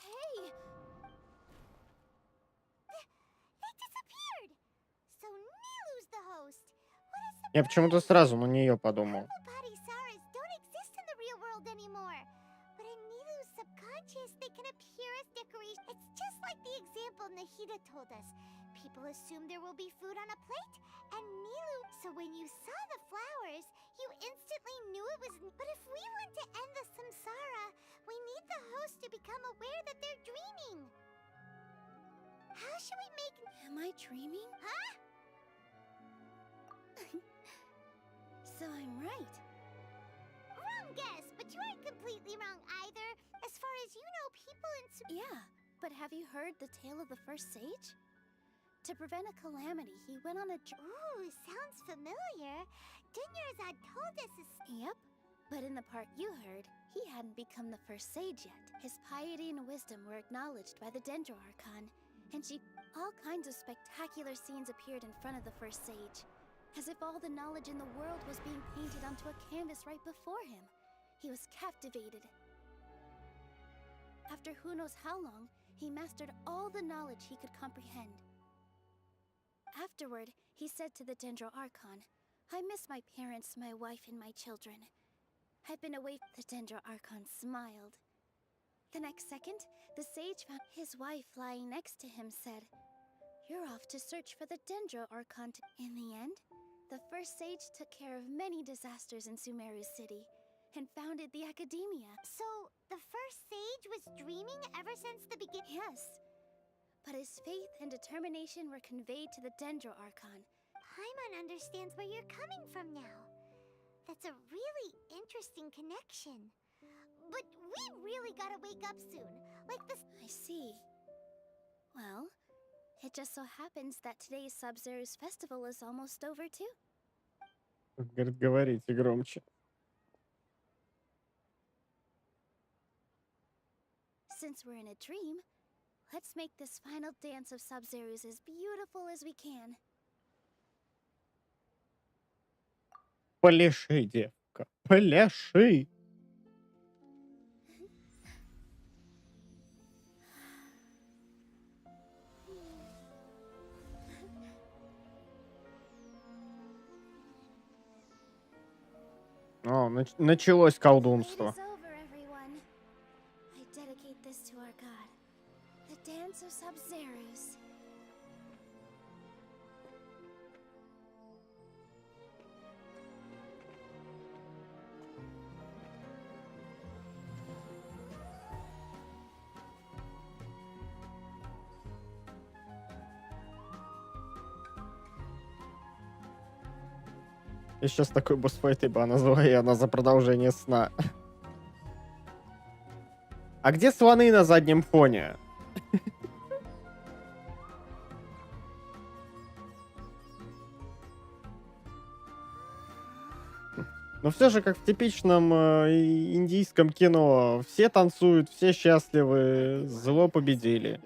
Hey! They disappeared! So Nilu's the host. What is the... Я почему-то сразу на нее подумал. Patisaras don't exist in the real world anymore. But in Nilu's subconscious, they can appear as decoration. It's just like the example Nahida told us. People assume there will be food on a plate, and Nilu... So when you saw the flowers, you instantly knew it was... But if we want to end the samsara, we need the host to become aware that they're dreaming. How should we make... Am I dreaming? Huh? So I'm right. Wrong guess, but you aren't completely wrong either. As far as you know, people in... Yeah, but have you heard the tale of the first sage? To prevent a calamity, he went on a... Ooh, sounds familiar. Dunyarzad told us this... Yep, but in the part you heard, he hadn't become the first sage yet. His piety and wisdom were acknowledged by the Dendro Archon, and all kinds of spectacular scenes appeared in front of the first sage, as if all the knowledge in the world was being painted onto a canvas right before him. He was captivated. After who knows how long, he mastered all the knowledge he could comprehend. Afterward, he said to the Dendro Archon, I miss my parents, my wife, and my children. I've been away. The Dendro Archon smiled. The next second, the sage found his wife lying next to him said, You're off to search for the Dendro Archon. In the end, the first sage took care of many disasters in Sumeru City and founded the Academia. So, the first sage was dreaming ever since the beginning? Yes. But his faith and determination were conveyed to the Dendro Archon. Paimon understands where you're coming from now. That's a really interesting connection. But we really gotta wake up soon. Like this... I see. Well, it just so happens that today's Sub-Zero's festival is almost over too. Говорит, говорите громче. Since we're in a dream, let's make this final dance of Sub-Zero's as beautiful as we can. Пляши, девка, пляши. О, началось колдунство. I dedicate this to our god, the dance of Sub-Zero's. Я сейчас такой босс-файт, ибо назвала я она за продолжение сна. А где слоны на заднем фоне? Но все же, как в типичном индийском кино, все танцуют, все счастливы, зло победили.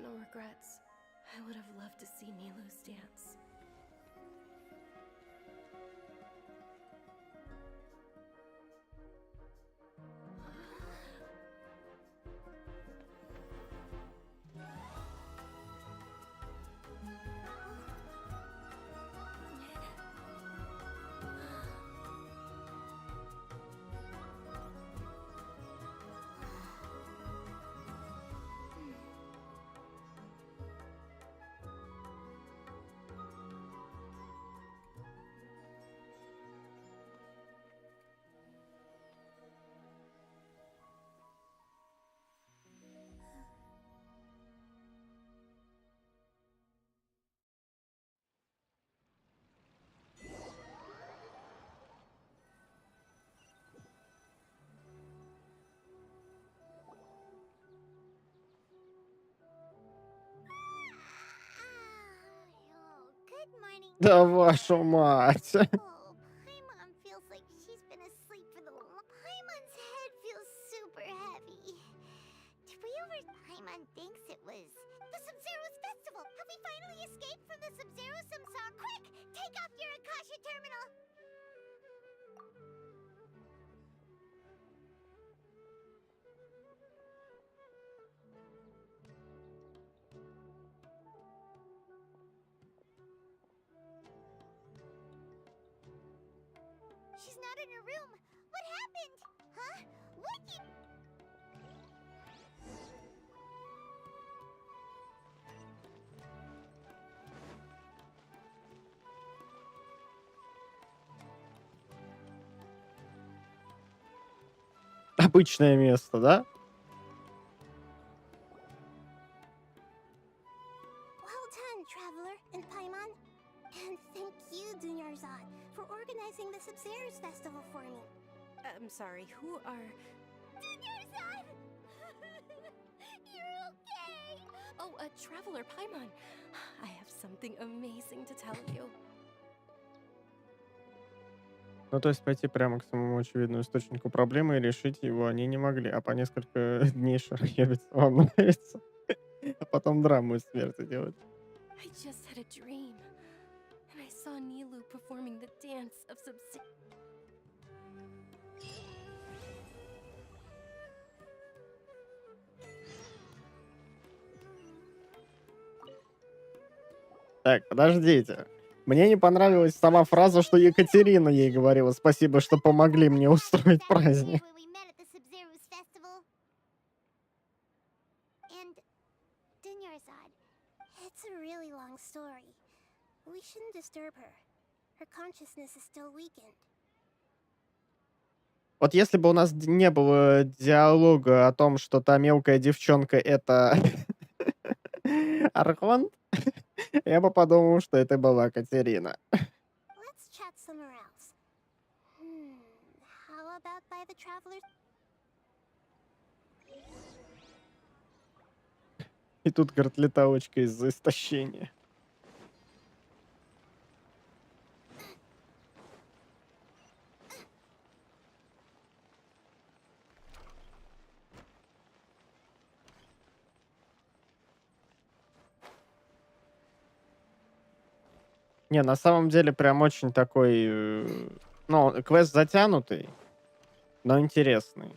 Да вашу мать. Paimon feels like she's been asleep for the long. Paimon's head feels super heavy. Did we over? Paimon thinks it was the Sub-Zero's festival. Have we finally escaped from the Sub-Zero Samsara? Quick, take off your Akasha terminal. She's not in her room. What happened? Huh? What did... Обычное место, да? Well done, Traveler and Paimon. And thank you, Dunyarzad, for organizing the Sub-Zero's festival for me. I'm sorry, who are... Dunyarzad! You're okay! Oh, Traveler Paimon. I have something amazing to tell you. Ну, то есть пойти прямо к самому очевидному источнику проблемы и решить его они не могли, а по несколько дней шарахивать волнуется, а потом драму из смерти делать. I just had a dream, and I saw Nilu performing the dance of Так, подождите. Мне не понравилась сама фраза, что Екатерина ей говорила: «Спасибо, что помогли мне устроить праздник». Where we met at the Sub-Zero's festival. And Dunyarzad, it's a really long story. We shouldn't disturb her. Her consciousness is still weakened. Вот если бы у нас не было диалога о том, что та мелкая девчонка — это Архонт, я бы подумал, что это была Катерина. Let's chat somewhere else. How about by the Traveler's... И тут, говорит, леталочка из-за истощения. Не, на самом деле прям очень такой, ну, квест затянутый, но интересный.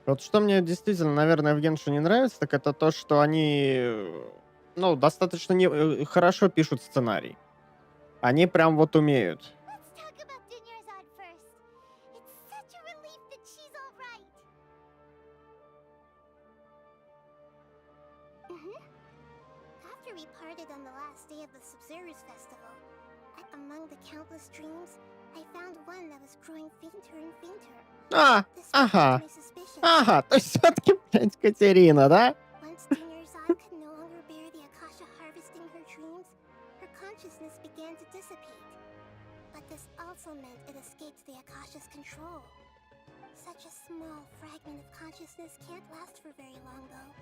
Вот что мне действительно, наверное, в Генши не нравится, так это то, что они, ну, достаточно хорошо пишут сценарий. Они прям вот умеют. Let's talk about Dunyarzad first. It's such a relief that she's all right. After we parted on the last day of the Sub-Zero's festival, among the countless dreams, I found one that was growing fainter and fainter. Ага. Ага, то есть все-таки, блядь, Катерина, да? Once Dunyarzad could no longer bear the Akasha harvesting her dreams, her consciousness began to dissipate. But this also meant it escaped the Akasha's control. Such a small fragment of consciousness can't last for very long, though.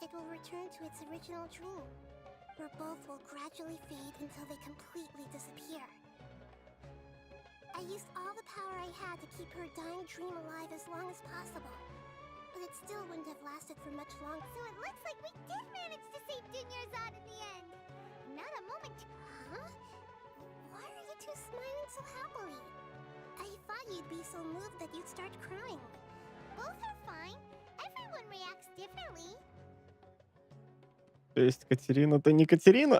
It will return to its original dream, where both will gradually fade until they completely disappear. I used all the power I had to keep her dying dream alive as long as possible. But it still wouldn't have lasted for much longer. So it looks like we did manage to save Dunyarzad in the end. Not a moment. Huh? Why are you two smiling so happily? I thought you'd be so moved that you'd start crying. Both are fine. Everyone reacts differently. То есть Катерина-то не Катерина?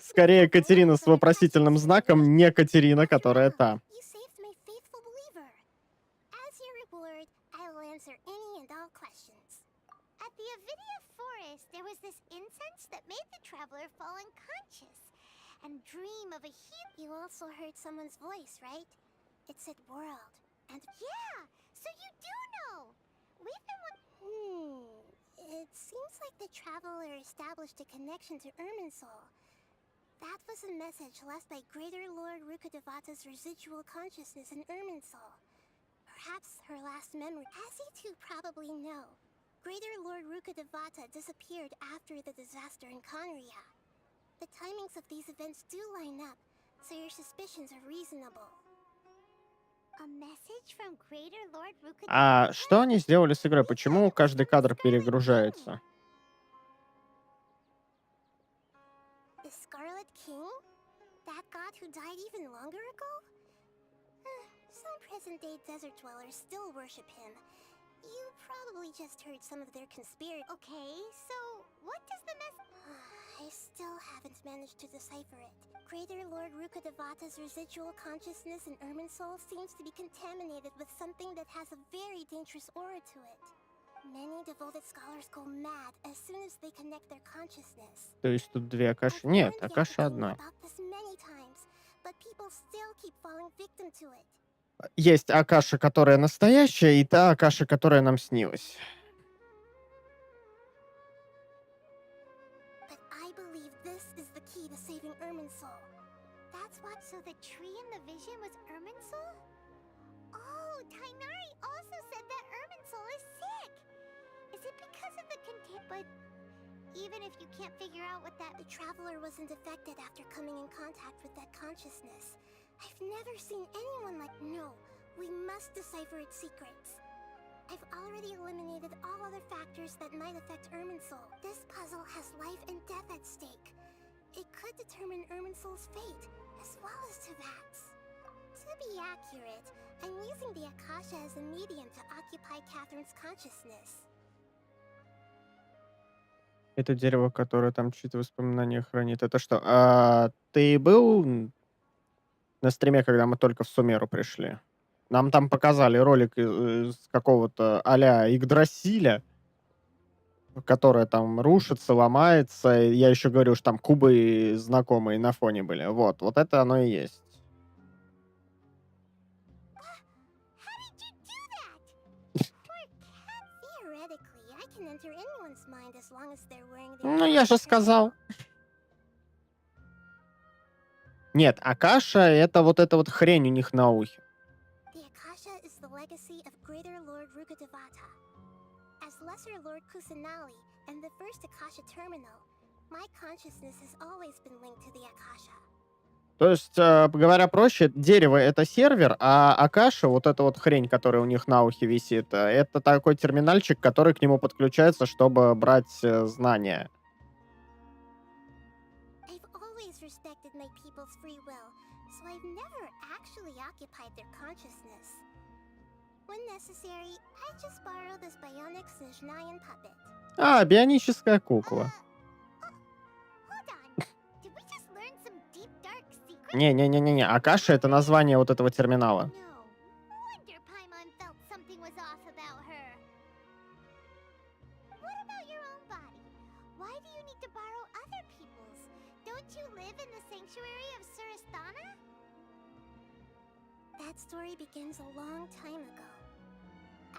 Скорее, Катерина с вопросительным знаком, не Катерина, которая та. You saved my faithful believer. As your reward, I will answer any and all questions. At the Avidia forest, there was this incense that made the traveler fall unconscious and dream of a heat. You also heard someone's voice, right? It said world. And yeah, so you do know. We've been It seems like the traveler established a connection to Irminsul. That was a message left by Greater Lord Rukkhadevata's residual consciousness in Irminsul. perhaps her last memory. As you two probably know, Greater Lord Rukkhadevata disappeared after the disaster in Conria. The timings of these events do line up, so your suspicions are reasonable. A message from Greater Lord Rukkhadevata? А что они сделали с игрой? Почему каждый кадр перегружается? The Scarlet King? That god who died even longer ago? Some present-day desert dwellers still worship him. You probably just heard some of their conspiracy. Okay, so what does the I still haven't managed to decipher it. Greater Lord Rukkhadevata's residual consciousness in Irminsul seems to be contaminated with something that has a very dangerous aura to it. Many devoted scholars go mad as soon as they connect their consciousness. То есть тут две Акаши? Нет, Акаша одна. About this many times, but people still keep falling victim to it. Есть Акаша, которая настоящая, и та Акаша, которая нам снилась. But I believe this is the key to saving Irminsul. That's what. So the tree in the vision was Irminsul? Oh, Tainari also said that Irminsul is sick. Is it because of the But even if you can't figure out what that, the traveler wasn't affected after coming in contact with that consciousness. I've never seen anyone like. No, we must decipher its secrets. I've already eliminated all other factors that might affect Irminsul. This puzzle has life and death at stake. It could determine Irminsul's fate, as well as Tuvak's. To be accurate, I'm using the Akasha as a medium to occupy Catherine's consciousness. Это дерево, которое там чьи-то воспоминания хранит. Это что? А ты был на стриме, когда мы только в Сумеру пришли? Нам там показали ролик из какого-то а-ля Игдрасиля, которая там рушится, ломается. Я еще говорю, что там кубы знакомые на фоне были. Вот это оно и есть. Ну, я же сказал. Нет, Акаша — это вот эта вот хрень у них на ухе. The Akasha is the legacy of Greater Lord Rukkhadevata. As Lesser Lord Kusanali and the first Akasha terminal, my consciousness has always been linked to the Akasha. То есть, говоря проще, дерево — это сервер, а Акаша, вот эта вот хрень, которая у них на ухе висит, это такой терминальчик, который к нему подключается, чтобы брать знания. I've always respected my people's free will, so I've never actually occupied their consciousness. When necessary, I just borrow this bionic Snezhnayan puppet. А, бионическая кукла. Не-не-не-не-не, Акаша — это название вот этого терминала. That story begins a long time ago.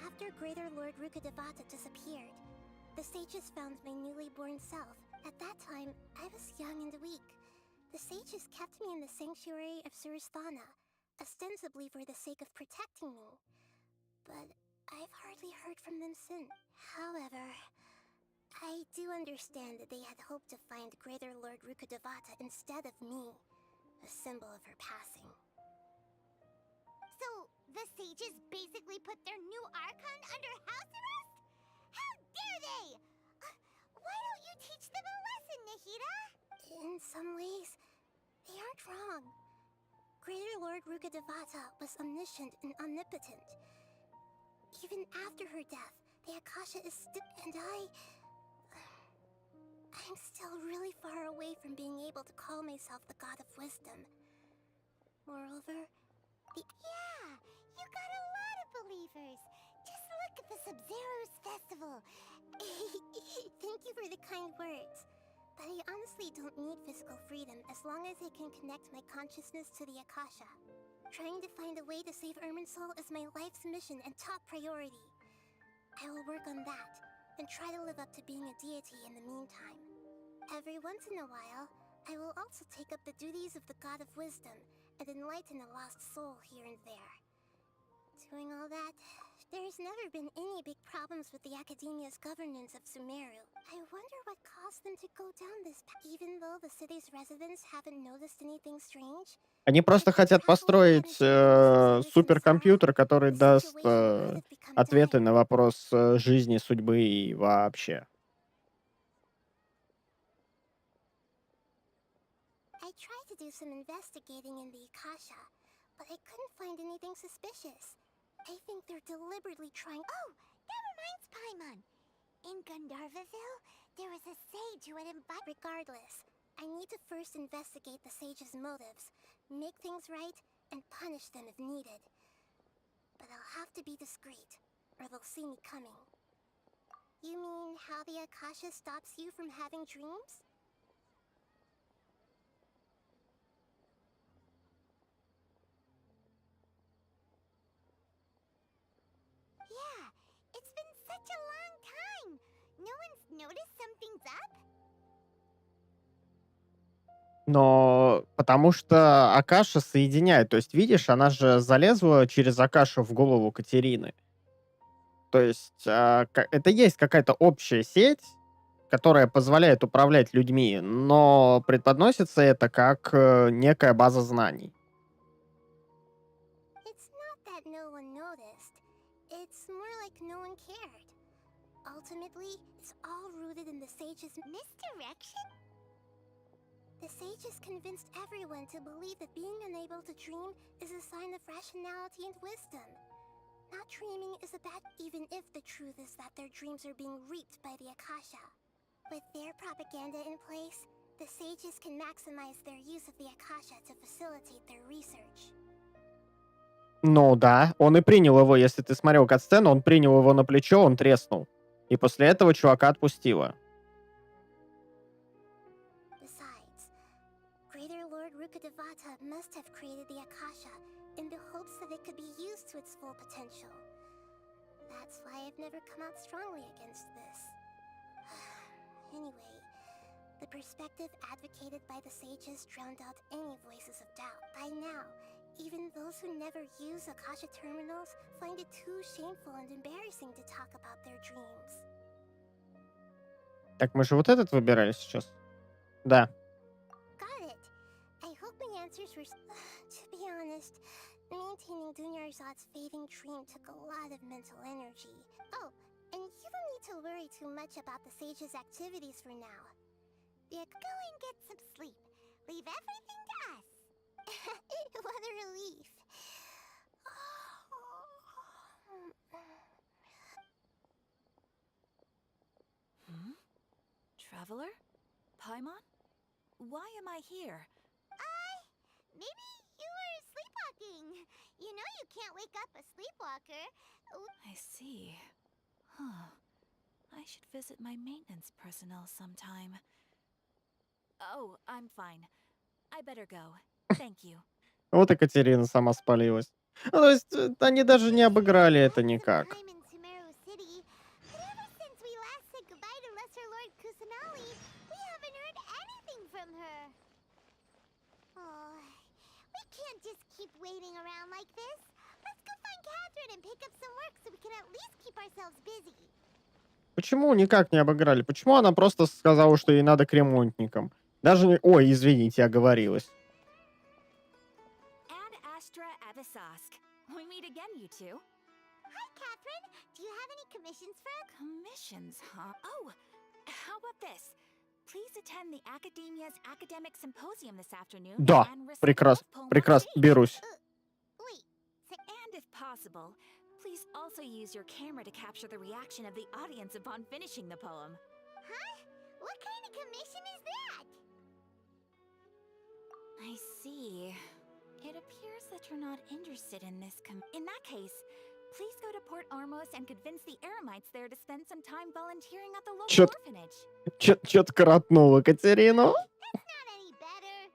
After Greater Lord Rukkhadevata disappeared, the sages found my newly born self. At that time, I was young and weak. The sages kept me in the sanctuary of Surasthana, ostensibly for the sake of protecting me. But I've hardly heard from them since. However, I do understand that they had hoped to find Greater Lord Rukkhadevata instead of me, a symbol of her passing. So, the sages basically put their new Archon under house arrest? How dare they! Why don't you teach them a lesson, Nahida? In some ways, they aren't wrong. Greater Lord Rukkhadevata was omniscient and omnipotent. Even after her death, the Akasha is still... And I'm still really far away from being able to call myself the God of Wisdom. Moreover, Yeah, you got a lot of believers. Just look at the Sub-Zero's festival. Thank you for the kind words. But I honestly don't need physical freedom as long as I can connect my consciousness to the Akasha. Trying to find a way to save Irminsul is my life's mission and top priority. I will work on that, and try to live up to being a deity in the meantime. Every once in a while, I will also take up the duties of the God of Wisdom and enlighten a lost soul here and there. To Doing all that, there's never been any big problems with the academia's governance of Sumeru. I wonder what caused them to go down this path, even though the city's residents haven't noticed anything strange. Они просто хотят построить суперкомпьютер, который даст ответы на вопрос жизни, судьбы и вообще. I tried to do some investigating in the Akasha, but I couldn't find anything suspicious. I think they're deliberately trying. Oh, that reminds Paimon. In Gandharvaville, there was a sage who had invited. Regardless, I need to first investigate the sage's motives, make things right, and punish them if needed. But I'll have to be discreet, or they'll see me coming. You mean how the Akasha stops you from having dreams? Yeah, it's been such a long time. No one's noticed something's up? Но потому что Акаша соединяет. То есть, видишь, она же залезла через Акашу в голову Катерины. То есть, это есть какая-то общая сеть, которая позволяет управлять людьми, но преподносится это как некая база знаний. It's not that no one noticed. It's more like no one cared. Ultimately, it's all rooted in the sage's misdirection? The sages convinced everyone to believe that being unable to dream is a sign of rationality and wisdom. Not dreaming is a bad, even if the truth is that their dreams are being reaped by the Akasha. With their propaganda in place, the sages can maximize their use of the Akasha to facilitate their research. Ну да, он и принял его, если ты смотрел катсцену, он принял его на плечо, он треснул. И после этого чувака отпустило. Besides, Greater Lord Rukkhadevata must have created the Akasha in the hopes that it could be used to its full potential. That's why I've never come out strongly against this. Anyway, the perspective advocated by the sages drowned out any voices of doubt. By now, even those who never use Akasha terminals find it too shameful and embarrassing to talk about their dreams. Так, мы же вот этот выбирали сейчас? Да. Got it. I hope my answers were... To be honest, maintaining Dunyarzad's fading dream took a lot of mental energy. Oh, and you don't need to worry too much about the sage's activities for now. Yeah, go and get some sleep. Leave everything to us. What a relief. Traveler? Paimon? Why am I here? Maybe you were sleepwalking. You know you can't wake up a sleepwalker. I see. Huh. I should visit my maintenance personnel sometime. Oh, I'm fine. I better go. Thank you. Вот и Катерина сама спалилась. Ну, то есть, они даже не обыграли это никак. I'm in Sumeru City, but ever since we last said goodbye to Lesser Lord Kusanali, we haven't heard anything from her. Oh, we can't just keep waiting around like this. Let's go find Catherine and pick up some work so we can at least keep ourselves busy. Почему никак не обыграли? Почему она просто сказала, что ей надо к ремонтникам? Даже не... Ой, извините, оговорилась. And Astra Avisask. We meet again, you two. Hi, Catherine. Do you have any commissions for us? Commissions, huh? Oh, how about this? Please attend the Academia's Academic Symposium this afternoon. Да, прекрасно, берусь. And if possible, please also use your camera to capture the reaction of the audience upon finishing the poem. Huh? What kind of commission is that? I see. It appears that you're not interested in this In that case, please go to Port Ormos and convince the Eremites there to spend some time volunteering at the local orphanage. Чё-то коротнуло Катерину. That's not any better.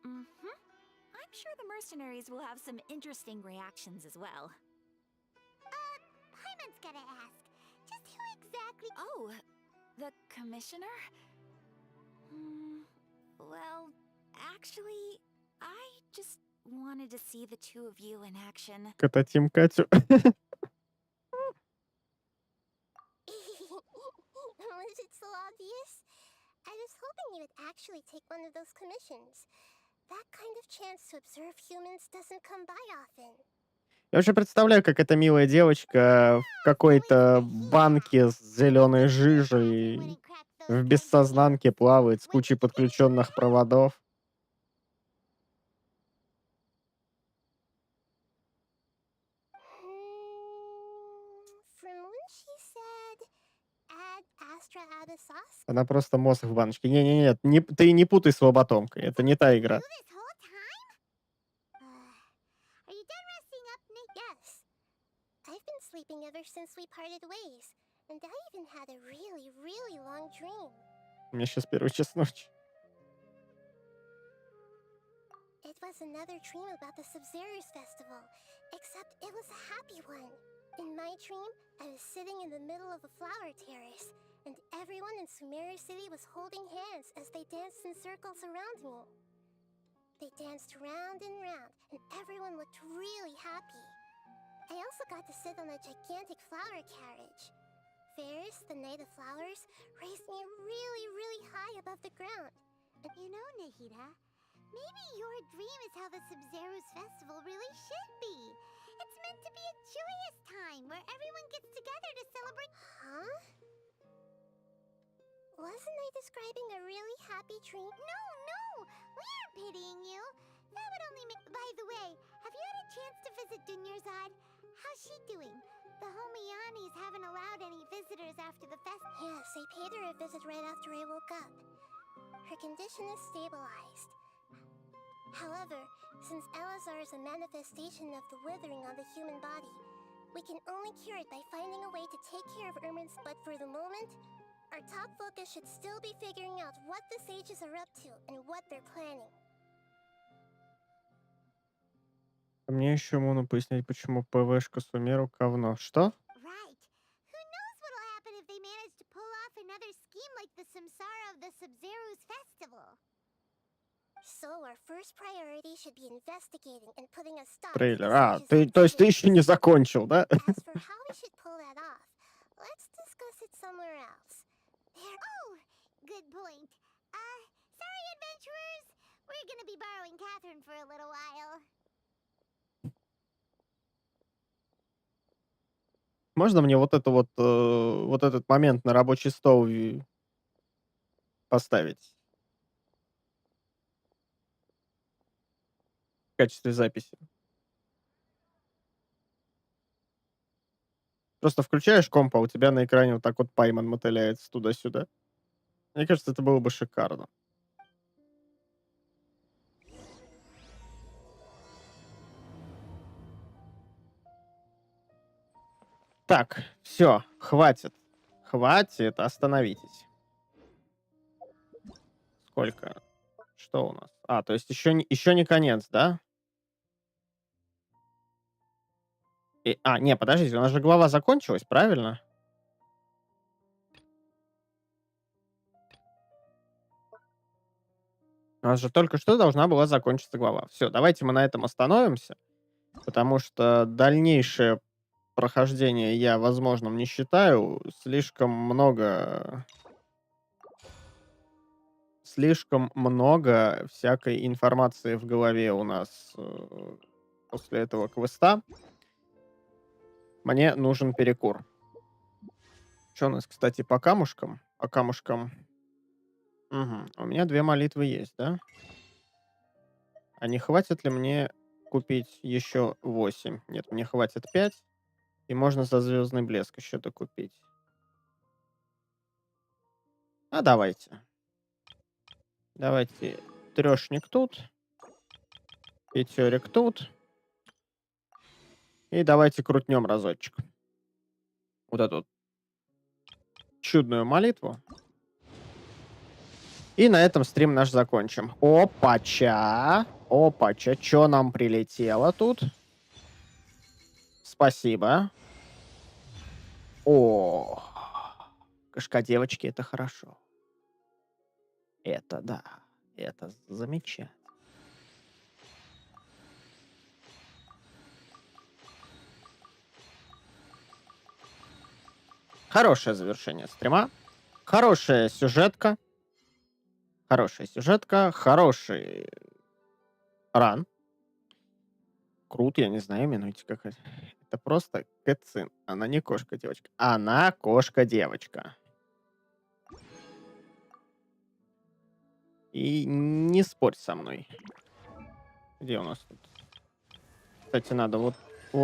I'm sure the mercenaries will have some interesting reactions as well. Paimon's gotta ask. Just who exactly... Oh, the commissioner? Well, actually, I just wanted to see the two of you in action. Кататим Катю. Was it so obvious? I was hoping you would actually take one of those commissions. That kind of chance to observe humans doesn't come by often. Я уже представляю, как эта милая девочка в какой-то банке с зеленой жижей в бессознанке плавает с кучей подключенных проводов. From when she said, add Astra Abba sauce? Она просто мозг в баночке. Не-не-не, ты не путай с лоботомкой. Это не та игра. Are you done resting up, Nick? Yes. I've been sleeping ever since we parted ways. And I even had a really, really long dream. У меня сейчас первый час ночи. It was another dream about the Sub-Zero's festival, except it was a happy one. In my dream, I was sitting in the middle of a flower terrace, and everyone in Sumeru City was holding hands as they danced in circles around me. They danced round and round, and everyone looked really happy. I also got to sit on a gigantic flower carriage. Ferris, the Knight of Flowers, raised me really, really high above the ground. You know, Nahida, maybe your dream is how the Sub-Zero's festival really should be. It's meant to be a joyous time where everyone gets together to celebrate. Huh? Wasn't I describing a really happy dream? No! We aren't pitying you. That would only make... By the way, have you had a chance to visit Dunyarzad? How's she doing? The Homiyanis haven't allowed any visitors after the festival. Yes, I paid her a visit right after I woke up. Her condition is stabilized. However, since Elazar is a manifestation of the withering on the human body, we can only cure it by finding a way to take care of Ermin's. But for the moment, our top focus should still be figuring out what the sages are up to and what they're planning. Мне еще можно пояснить, почему ПВшка Сумеру говно. Что? Right. Who knows what'll happen if they manage to pull off another scheme like the Samsara of the Sub-Zero's festival. So our first priority should be investigating and putting a stop. Трейлер. То есть ты еще не закончил, да? As for how we should pull that off, let's discuss it somewhere else. Oh, good point. Sorry, adventurers. We're gonna be borrowing Catherine for a little while. Можно мне вот это вот этот момент на рабочий стол поставить? В качестве записи. Просто включаешь комп, а у тебя на экране вот так вот Пайман мотыляется туда-сюда. Мне кажется, это было бы шикарно. Так, все, хватит. Хватит, остановитесь. Сколько? Что у нас? То есть еще не конец, да? Не, подождите, у нас же глава закончилась, правильно? У нас же только что должна была закончиться глава. Все, давайте мы на этом остановимся, потому что дальнейшее прохождение я возможным не считаю. Слишком много всякой информации в голове у нас после этого квеста. Мне нужен перекур. Что у нас, кстати, по камушкам? По камушкам. Угу. У меня 2 молитвы есть, да? А не хватит ли мне купить еще 8? Нет, мне хватит 5. И можно за звездный блеск еще докупить. Давайте. Давайте 3-шник тут. 5-рик тут. И давайте крутнем разочек. Вот эту вот чудную молитву. И на этом стрим наш закончим. Опача. Что нам прилетело тут? Спасибо. Кошка девочки, это хорошо. Это да. Это замечательно. Хорошее завершение стрима. Хорошая сюжетка. Хороший ран. Крут, я не знаю, именуйте как это. Это просто кэтсин. Она не кошка-девочка. Она кошка-девочка. И не спорь со мной. Где у нас тут? Кстати, надо вот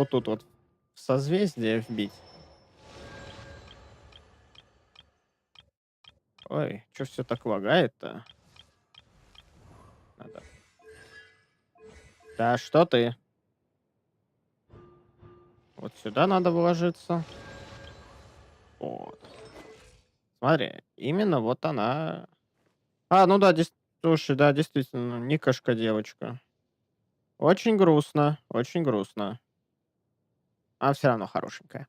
тут вот в созвездие вбить. Ой, что все так лагает-то? Надо. Да, что ты? Вот сюда надо вложиться. Вот. Смотри, именно вот она. А, ну да, слушай, да, действительно, не кошка-девочка. Очень грустно, очень грустно. А все равно хорошенькая.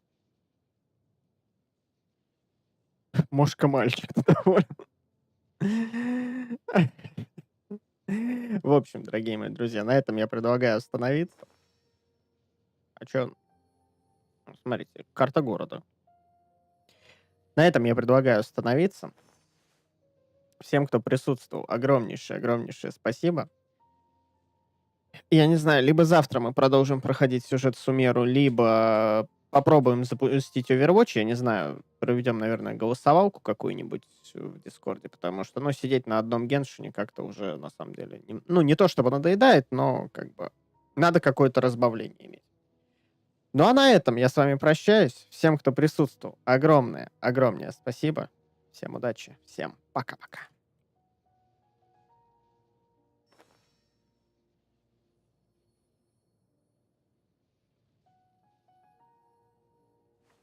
Мошка-мальчик, ты доволен? В общем, дорогие мои друзья, на этом я предлагаю остановиться. А чё? Смотрите, карта города. На этом я предлагаю остановиться. Всем, кто присутствовал, огромнейшее спасибо. Я не знаю, либо завтра мы продолжим проходить сюжет Сумеру, либо попробуем запустить Overwatch. Я не знаю, проведем, наверное, голосовалку какую-нибудь в Дискорде, потому что, ну, сидеть на одном Геншине как-то уже, на самом деле, не то чтобы надоедает, но как бы надо какое-то разбавление иметь. Ну, а на этом я с вами прощаюсь. Всем, кто присутствовал, огромное спасибо. Всем удачи, всем пока-пока.